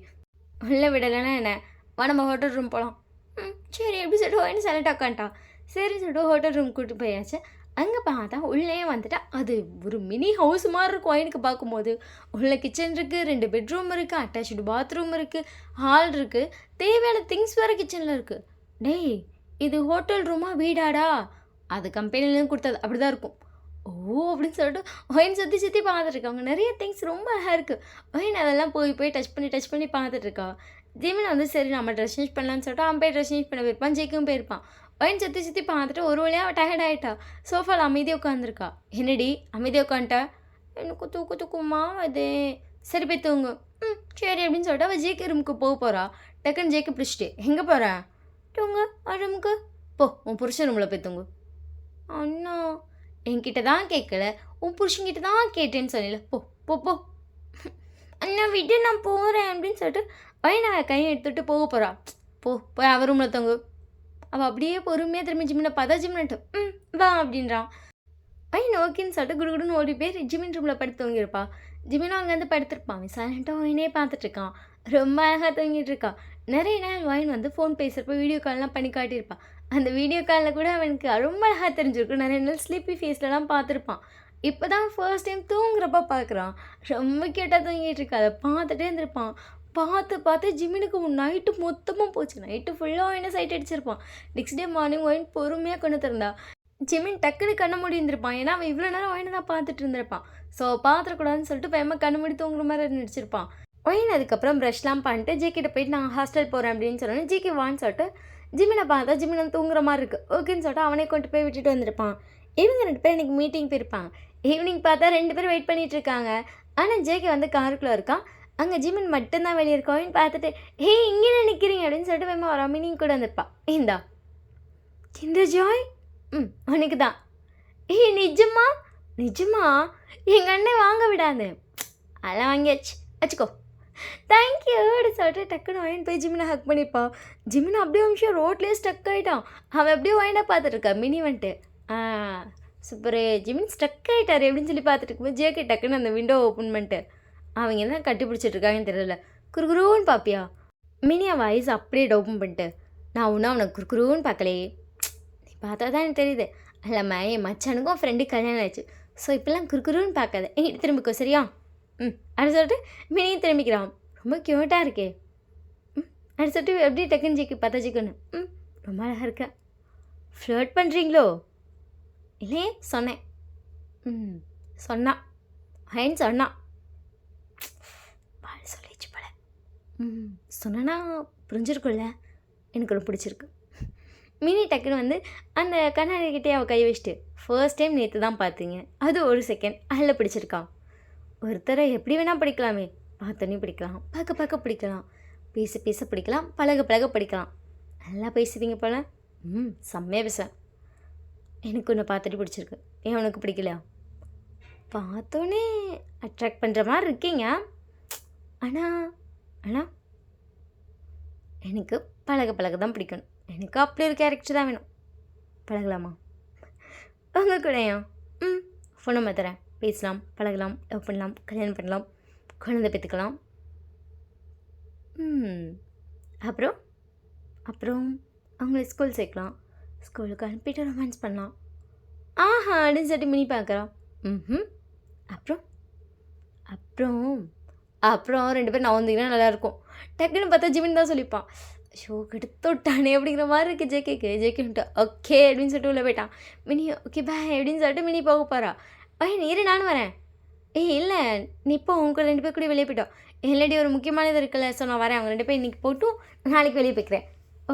உள்ளே விடலைன்னா என்ன, வா நம்ம ஹோட்டல் ரூம் போகலாம். சரி எப்படி சொல்லிட்டு ஒயன் சைலண்ட்டாக உட்காந்துட்டான். சரின்னு சொல்லிட்டு ஹோட்டல் ரூம் கூப்பிட்டு போயாச்சு. அங்கே பார்த்தா உள்ளே வந்துட்டா அது ஒரு மினி ஹவுஸ் மாதிரி இருக்கும். ஒயனுக்கு பார்க்கும்போது உள்ள கிச்சன் இருக்குது, 2 பெட்ரூம் இருக்குது, அட்டாச்சு பாத்ரூம் இருக்குது, ஹால் இருக்குது, தேவையான திங்ஸ் வேறு கிச்சனில் இருக்குது. டேய் இது ஹோட்டல் ரூமா வீடாடா? அது கம்பெனிலேருந்து கொடுத்தது அப்படி தான் இருக்கும். ஓ அப்படின்னு சொல்லிட்டு ஒயின் சுற்றி சுற்றி பார்த்துட்ருக்காங்க. நிறைய திங்ஸ் ரொம்ப அழகாக இருக்குது. ஒயின் அதெல்லாம் போய் டச் பண்ணி பார்த்துட்ருக்கா. ஜிமின் வந்து சரி நம்ம ட்ரெஸ் சேஞ்ச் பண்ணலான்னு சொல்லிட்டு அவன் போய் ட்ரெஸ் சேஞ்ச் பண்ண போயிருப்பான். ஜெய்க்கும் போயிருப்பான். ஒயின் சுற்றி பார்த்துட்டு ஒரு வழியாக அவள் டயர்ட் ஆகிட்டா. சோஃபாவில் அமைதியாக உட்காந்துருக்கா. என்னடி அமைதியாக உட்காந்துட்டா? எனக்கு தூக்கமா அது. சரி போய் தூங்கு. சரி அப்படின்னு சொல்லிட்டு அவள் ஜேக்கு ரூமுக்கு போகிறா. டக்குன்னு ஜேக்கு பிடிச்சிட்டு எங்கே போகிறா? தூங்கு ரூமுக்கு போ, உன் புருஷன் ரூமில் போய் தூங்கு. அண்ணா என்கிட்ட தான் கேட்கல, உன் புருஷன்கிட்ட தான் கேட்டேன்னு சொன்னல. போ போ போ அண்ணா விட்டு நான் போகிறேன் அப்படின்னு சொல்லிட்டு ஒயின் அவள் கையை எடுத்துகிட்டு போகிறா. போய் அவள் ரூமில் தூங்கு. அவள் அப்படியே பொறுமையாக திரும்பி ஜிம்மினை பார்த்தா ஜிம்மின்ட்டு வா அப்படின்றான். ஒயின் ஓகேன்னு சொல்லிட்டு குடுகுடுன்னு ஓடி போய் ஜிமின் ரூமில் படுத்து தூங்கியிருப்பா. ஜிமினும் அங்கேருந்து படுத்துருப்பான். சைலண்ட்டாக ஒயினே பார்த்துட்ருக்கான். ரொம்ப அழகாக தூங்கிட்டு இருக்கான். நிறைய நாள் ஒயின் வந்து ஃபோன் பேசுகிறப்ப வீடியோ கால்லாம் பண்ணி காட்டியிருப்பான். அந்த வீடியோ காலில் கூட அவனுக்கு ரொம்ப அழகாக தெரிஞ்சிருக்கும். நிறைய நாள் ஸ்லீப்பி ஃபேஸ்லலாம் பார்த்துருப்பான். இப்போ தான் ஃபர்ஸ்ட் டைம் தூங்குறப்ப பார்க்குறான். ரொம்ப கேட்டால் தூங்கிட்டு இருக்கா. அதை பார்த்துட்டே இருந்திருப்பான். பார்த்து ஜிமினுக்கு நைட்டு மொத்தமாக போச்சு. நைட்டு ஃபுல்லாக ஒயினை சைட் அடிச்சிருப்பான். நெக்ஸ்ட் டே மார்னிங் ஒயின் பொறுமையாக கொண்டு திறந்தா. ஜிமின் டக்குன்னு கண்ண மூடி இருந்திருப்பான். ஏன்னா அவன் இவ்வளோ நேரம் ஒயினை தான் பார்த்துட்டு இருந்திருப்பான். ஸோ பார்த்துடக்கூடாதுன்னு சொல்லிட்டு பயமாக கண்ணு மூடி தூங்குற மாதிரி நடிச்சிருப்பான். ஒயின் அதுக்கப்புறம் ப்ரஷ்லாம் பண்ணிட்டு ஜேக்கிட்ட போயிட்டு நான் ஹாஸ்டல் போகிறேன் அப்படின்னு சொன்னேன். ஜிக்கு வான்னு சொல்லிட்டு ஜிமினை பார்த்தா ஜிமின் தூங்குற மாதிரி இருக்குது. ஓகேன்னு சொல்லிட்டு அவனை கொண்டு போய் விட்டுட்டு வந்திருப்பான். இவங்க 2 பேர் இன்றைக்கி மீட்டிங் போயிருப்பாங்க. ஈவினிங் பார்த்தா 2 பேரும் வெயிட் பண்ணிகிட்டு இருக்காங்க. ஆனால் ஜேகே வந்து காருக்குள்ளே இருக்கான். அங்கே ஜிமின் மட்டும்தான் வெளியே இருக்கோன்னு பார்த்துட்டு இங்கே நிற்கிறீங்க அப்படின்னு சொல்லிட்டு வேமா ஒரு மீனிங் கூட வந்திருப்பான். இந்தா கிண்டர் ஜாய் உனக்கு தான். நிஜமா எங்கள் அண்ணன் வாங்க விடாது. அதெல்லாம் வாங்கியாச்சு வச்சுக்கோ தேங்க்யூ அப்படின்னு சொல்லிட்டு டக்குன்னு ஒயின் போய் ஜிமினை ஹக் பண்ணியிருப்பான். ஜிமின் அப்படியே நிமிஷம் ரோட்லேயே ஸ்டக் ஆகிட்டான். அவன் அப்படியே ஒயினாக பார்த்துட்ருக்கா. மினி வந்துட்டு சூப்பரு ஜிமின் ஸ்டக் ஆகிட்டார் எப்படின்னு சொல்லி பார்த்துட்டு இருக்கும்போது ஜேகே டக்குன்னு அந்த விண்டோ ஓப்பன் பண்ணிட்டு அவங்க என்ன கட்டி பிடிச்சிட்ருக்காங்கன்னு தெரியல. குறுகுருன்னு பார்ப்பியா? மினியா வாய்ஸ் அப்படியே ஓப்பன் பண்ணிட்டு நான் ஒன்றும் அவனை குறுகுருன்னு பார்க்கலையே. நீ பார்த்தா தான் எனக்கு தெரியுது. இல்லாம என் மச்சானுக்கும் ஃப்ரெண்டு கல்யாணம் ஆயிடுச்சு. ஸோ இப்போல்லாம் குறுகுருன்னு பார்க்காத, எங்கிட்ட திரும்பிக்கோ சரியா? அப்படி சொல்லிட்டு மினியும் திரும்பிக்கிறான். ரொம்ப க்யூட்டாக இருக்கே. அப்படி சொல்லிட்டு எப்படி டக்குன்னு ஜிக்கு பார்த்தா ஜிக்குன்னு ரொம்ப அழகாக இருக்க. ஃப்ளர்ட் பண்ணுறீங்களோ? இல்லையே சொன்னேன். சொன்னான் ஹைன் சொன்னான். சொல்லிச்சு போல. சொன்னா புரிஞ்சிருக்கும்ல. எனக்கு ரொம்ப பிடிச்சிருக்கு. மினி டக்குன்னு வந்து அந்த கண்ணாடிக்கிட்டே அவள் கை வச்சுட்டு ஃபர்ஸ்ட் டைம் நேற்று தான் பார்த்தீங்க, அது ஒரு செகண்ட் அதில் பிடிச்சிருக்கான். ஒருத்தரை எப்படி வேணால் பிடிக்கலாமே. பார்த்தோன்னே பிடிக்கலாம், பார்க்க பிடிக்கலாம், பேச பிடிக்கலாம், பழக பிடிக்கலாம். நல்லா பேசுவீங்க போல. செம்மையாக பேச. எனக்கு ஒன்று பார்த்துட்டு பிடிச்சிருக்கு. ஏன் உனக்கு பிடிக்கலையா? பார்த்தோன்னே அட்ராக்ட் பண்ணுற மாதிரி இருக்கீங்க. ஆனால் எனக்கு பழக தான் பிடிக்கணும். எனக்கு அப்படி ஒரு கேரக்டர் தான் வேணும். பழகலாமா உங்கள் கூடயா? ஃபோன் நம்பர் தரேன், பேசலாம், பழகலாம், லவ் பண்ணலாம், கல்யாணம் பண்ணலாம், குழந்தை பெற்றுக்கலாம். அப்புறம் அவங்கள ஸ்கூல் சேர்க்கலாம், ஸ்கூலுக்கு அனுப்பிட்டு ரொமான்ஸ் பண்ணலாம். அப்படின்னு சொல்லிட்டு மினி பார்க்குறான். அப்புறம் 2 பேரும் நான் வந்தீங்கன்னா நல்லாயிருக்கும். டக்குன்னு பார்த்தா ஜிமின் தான் சொல்லிப்பான். ஷோ கெடுத்து விட்டானே அப்படிங்கிற மாதிரி இருக்குது ஜேகேன்ட்டு. ஓகே அப்படின்னு சொல்லிட்டு உள்ளே போயிட்டான். மினி ஓகே பாய் அப்படின்னு சொல்லிட்டு மினி போக போகிறா. நீரு நானும் வரேன். இல்லை நீ இப்போ உங்க 2 பேர் கூட வெளியே போயிட்டோம். இல்லடி ஒரு முக்கியமானது இருக்குல்ல, ஸோ நான் வரேன். அவங்க 2 பேர் இன்றைக்கி போட்டும் நாளைக்கு வெளியே போய்க்கிறேன்.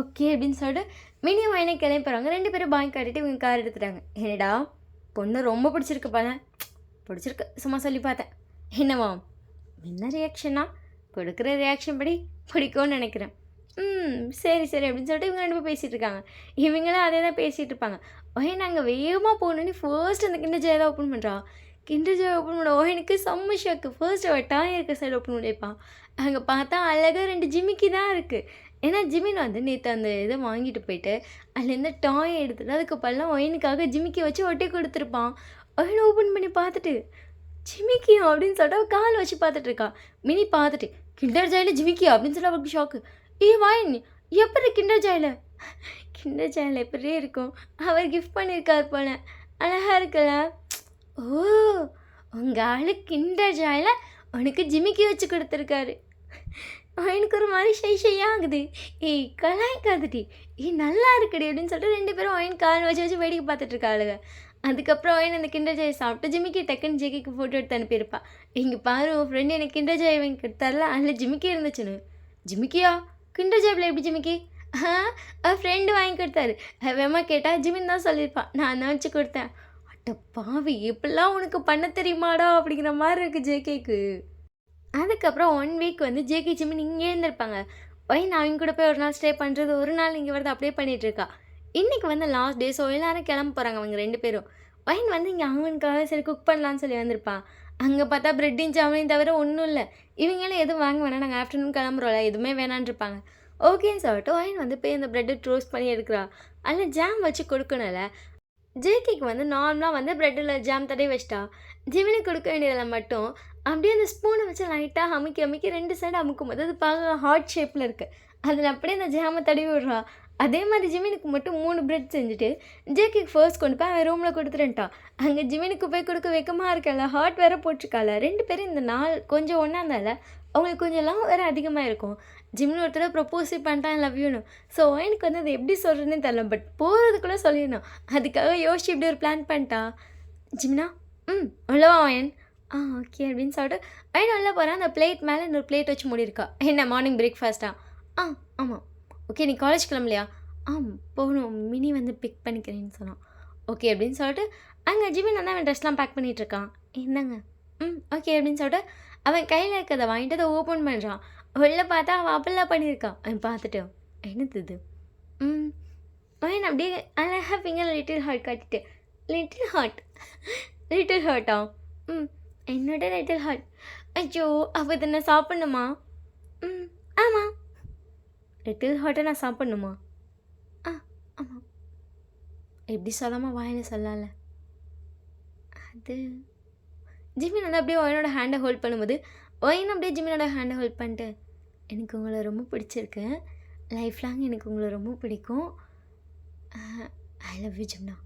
ஓகே அப்படின்னு சொல்லிட்டு மினியும் வயனே கிளம்பி போகிறாங்க. 2 பேரும் பாய் காட்டிட்டு இவங்க கார் எடுத்துட்டாங்க. என்னடா பொண்ணு ரொம்ப பிடிச்சிருக்கு போல. பிடிச்சிருக்கு, சும்மா சொல்லி பார்த்தேன். என்னவா? என்ன ரியாக்ஷனா? கொடுக்குற ரியாக்ஷன் படி பிடிக்கும்னு நினைக்கிறேன். சரி சரி அப்படின்னு சொல்லிட்டு இவங்க 2 பேரும் பேசிகிட்டு இருக்காங்க. இவங்களும் அதே தான் பேசிகிட்டு இருப்பாங்க. ஓஹே நாங்கள் வேகமாக போகணுன்னு ஃபர்ஸ்ட் அந்த கிண்டர் ஜாய் தான் ஓப்பன் பண்ணுறா. கிண்டர் ஜாய் ஓப்பன் பண்ண ஓஹனுக்கு செம்ம ஷாக்கு. ஃபர்ஸ்ட் அவள் டாய் இருக்க சைடு ஓப்பன் பண்ணியிருப்பான். அங்கே பார்த்தா அழகாக 2 ஜிமிக்கி தான் இருக்குது. ஏன்னா ஜிமின் வந்து நேற்று அந்த இதை வாங்கிட்டு போயிட்டு அதுலேருந்து டாய் எடுத்துட்டு அதுக்கப்புறம் ஒயனுக்காக ஜிமிக்கி வச்சு ஒட்டி கொடுத்துருப்பான். ஒயனை ஓப்பன் பண்ணி பார்த்துட்டு ஜிமிக்கியா அப்படின்னு சொல்லிட்டு அவள் கால் வச்சு பார்த்துட்ருக்கா. மினி பார்த்துட்டு கிண்டர் ஜாயில் ஜிமிக்கியா அப்படின்னு சொல்லி அவளுக்கு ஷாக்கு. வாயின் எப்படி கிண்டர் ஜாயில்? கிண்டர் ஜாயில் எப்படியே இருக்கும், அவர் கிஃப்ட் பண்ணியிருக்கார் போல, அழகாக இருக்குல்ல. ஓ உங்கள் ஆளு கிண்டர் ஜாயில் உனக்கு ஜிமிக்கி வச்சு கொடுத்துருக்காரு. எனக்கு ஒரு மாதிரி ஷையாக ஆகுது. கலாய்க்காதுடி, நல்லா இருக்குடி அப்படின்னு சொல்லிட்டு 2 பேரும் ஒயின் கால் வச்சு வச்சு வேடிக்கை பார்த்துட்ருக்காளுங்க. அதுக்கப்புறம் ஒயின் அந்த கிண்டர் ஜாயை சாப்பிட்டு ஜிமிக்கி டக்குன்னு ஜேக்கிக்கு ஃபோட்டோ எடுத்து அனுப்பியிருப்பா. இங்கே பாரு உன் ஃப்ரெண்டு எனக்கு கிண்டர் ஜாய் வாங்கி தரல, அதில் ஜிமிக்கி இருந்துச்சுன்னு. ஜிமிக்கியா? கிண்டர் ஜாயில் எப்படி ஜிமிக்கி? ஃப்ரெண்டு வாங்கி கொடுத்தாரு. வேமா கேட்டால் ஜிமின் தான் சொல்லியிருப்பான், நான் தான் வச்சு கொடுத்தேன். அட்ட பாவி, எப்படிலாம் உனக்கு பண்ண தெரியுமாடா அப்படிங்கிற மாதிரி இருக்குது ஜேகேக்கு. அதுக்கப்புறம் 1 வீக் வந்து ஜேகே ஜிமின் இங்கே இருந்திருப்பாங்க. நான் அவங்க கூட போய் ஒரு நாள் ஸ்டே பண்ணுறது, ஒரு நாள் இங்கே வரது அப்படியே பண்ணிகிட்ருக்கா. இன்றைக்கி வந்து லாஸ்ட் டே. ஸோ எல்லோரும் கிளம்ப போகிறாங்க அவங்க 2 பேரும். வைன் வந்து இங்கே அவனுக்காக சரி குக் பண்ணலான்னு சொல்லி வந்திருப்பான். அங்கே பார்த்தா ப்ரெட்டையும் ஜாமனையும் தவிர ஒன்றும் இல்லை. இவங்களும் எதுவும் வாங்க வேணாம், நாங்கள் ஆஃப்டர்நூன் கிளம்புறோம்ல, எதுவுமே வேணான்னு இருப்பாங்க. ஓகேன்னு சொல்லிட்டு வைன் வந்து போய் அந்த ப்ரெட்டை ட்ரோஸ்ட் பண்ணி எடுக்கிறா. அதில் ஜாம் வச்சு கொடுக்கணும்ல. ஜேகேக்கு வந்து நார்மலாக வந்து ப்ரெட்டில் ஜாம் தடவி வச்சிட்டா. ஜிமினுக்கு கொடுக்க வேண்டியதில் மட்டும் அப்படியே அந்த ஸ்பூனை வச்சு லைட்டாக அமுக்கி 2 சைடு அமுக்கும் போது அது பார்க்க ஹார்ட் ஷேப்பில் இருக்குது. அதில் அப்படியே அந்த ஜாமை தடவி விடுறா. அதே மாதிரி ஜிமினுக்கு மட்டும் 3 ப்ரெட் செஞ்சுட்டு ஜேகேக்கு ஃபர்ஸ்ட் கொண்டு போய் அவன் ரூமில் கொடுத்துருன்ட்டான். அங்கே ஜிமினுக்கு போய் கொடுக்க வெக்கமாக இருக்கல, ஹார்ட் வேறு போட்டிருக்கால. 2 பேரும் இந்த நாள் கொஞ்சம் ஒன்றா இருந்தால அவங்களுக்கு கொஞ்சம் லவ் வேறு அதிகமாக இருக்கும். ஜிமின் ஒருத்தர் ப்ரப்போஸே பண்ணிட்டான் லவ் யூனும். ஸோ எனக்கு வந்து அதை எப்படி சொல்கிறேன்னே தெரில, பட் போகிறதுக்குள்ளே சொல்லிடணும். அதுக்காக யோசிச்சு இப்படி ஒரு பிளான் பண்ணிட்டா. ஜிமினா உள்ளவா வயன்? ஓகே அப்படின்னு சொல்லிட்டு வயன் உள்ளே போகிறான். அந்த பிளேட் மேலே இன்னொரு பிளேட் வச்சு மூடியிருக்கா. என்ன மார்னிங் பிரேக்ஃபாஸ்ட்டா? ஆமாம். ஓகே நீ காலேஜ் கிளம்பலையா? போகணும், மினி வந்து பிக் பண்ணிக்கிறேன்னு சொன்னான். ஓகே அப்படின்னு சொல்லிட்டு அங்கே ஜிமின் வந்து அவன் ட்ரெஸ்லாம் பேக் பண்ணிகிட்ருக்கான். என்னங்க? ஓகே அப்படின்னு சொல்லிட்டு அவன் கையில் இருக்கிறத வாங்கிட்டு அதை ஓப்பன் பண்ணுறான். உள்ளே பார்த்தா அவன் அப்படிலாம் பண்ணியிருக்கான். அவன் பார்த்துட்டு என்னது இது? அவன் அப்படியே அழகாக ஃபிங்கர் லிட்டில் ஹார்ட் காட்டிட்டு லிட்டில் ஹார்ட்டா? என்னோட லிட்டில் ஹார்ட். ஐயோ அப்போ இதை நான் சாப்பிட்ணுமா? ஆமாம். லிட்டில் ஹார்ட்டை நான் சாப்பிட்ணுமா? ஆமாம். எப்படி சொல்லாமல் வாயில் சொல்லல. அது ஜிமின் வந்து அப்படியே ஒயனோட ஹேண்டை ஹோல்ட் பண்ணும்போது ஒயன் அப்படியே ஜிமினோட ஹேண்டை ஹோல்ட் பண்ணிட்டு எனக்கு உங்களை ரொம்ப பிடிச்சிருக்கு, லைஃப் லாங் எனக்கு உங்களை ரொம்ப பிடிக்கும், ஐ லவ் யூ ஜிம்னா.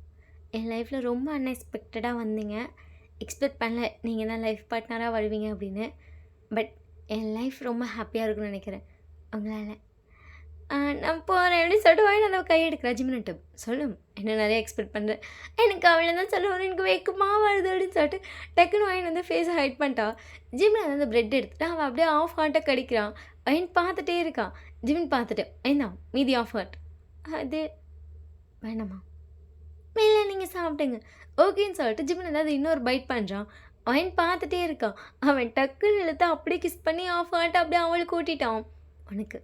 என் லைஃப்பில் ரொம்ப அன்எக்ஸ்பெக்டடாக வந்தீங்க, எக்ஸ்பெக்ட் பண்ணல நீங்கள் தான் லைஃப் பார்ட்னராக வருவீங்க அப்படின்னு. பட் என் லைஃப் ரொம்ப ஹாப்பியாக இருக்குன்னு நினைக்கிறேன் உங்களால். நான் போகிறேன் அப்படின்னு சொல்லிட்டு வாங்கி அந்த கை எடுக்கிறா. ஜிமின்ட்டு சொல்லும் என்ன நிறைய எக்ஸ்பெக்ட் பண்ணுறேன், எனக்கு அவளை தான் சொல்லுவோம், எனக்கு வெக்கமாக வருது அப்படின்னு சொல்லிட்டு டக்குன்னு வாங்கி வந்து ஃபேஸை ஹைட் பண்ணிட்டா. ஜிமின் வந்து ப்ரெட் எடுத்துட்டு அவன் அப்படியே ஆஃப் ஹார்ட்டை கடிக்கிறான். அவன் பார்த்துட்டே இருக்கான். ஜிமின் பார்த்துட்டு என்ன மீதி ஆஃப் ஹார்ட் அது வேணாமா, இல்லை நீங்கள் சாப்பிட்டுங்க ஓகேன்னு சொல்லிட்டு ஜிமின் ஏதாவது இன்னொரு பைட் பண்ணுறான். அவன் பார்த்துட்டே இருக்கான். அவன் டக்குன்னு இழுத்து அப்படியே கிஸ் பண்ணி ஆஃப் ஹார்ட்டை அப்படியே அவளுக்கு ஊட்டிட்டான். உனக்கு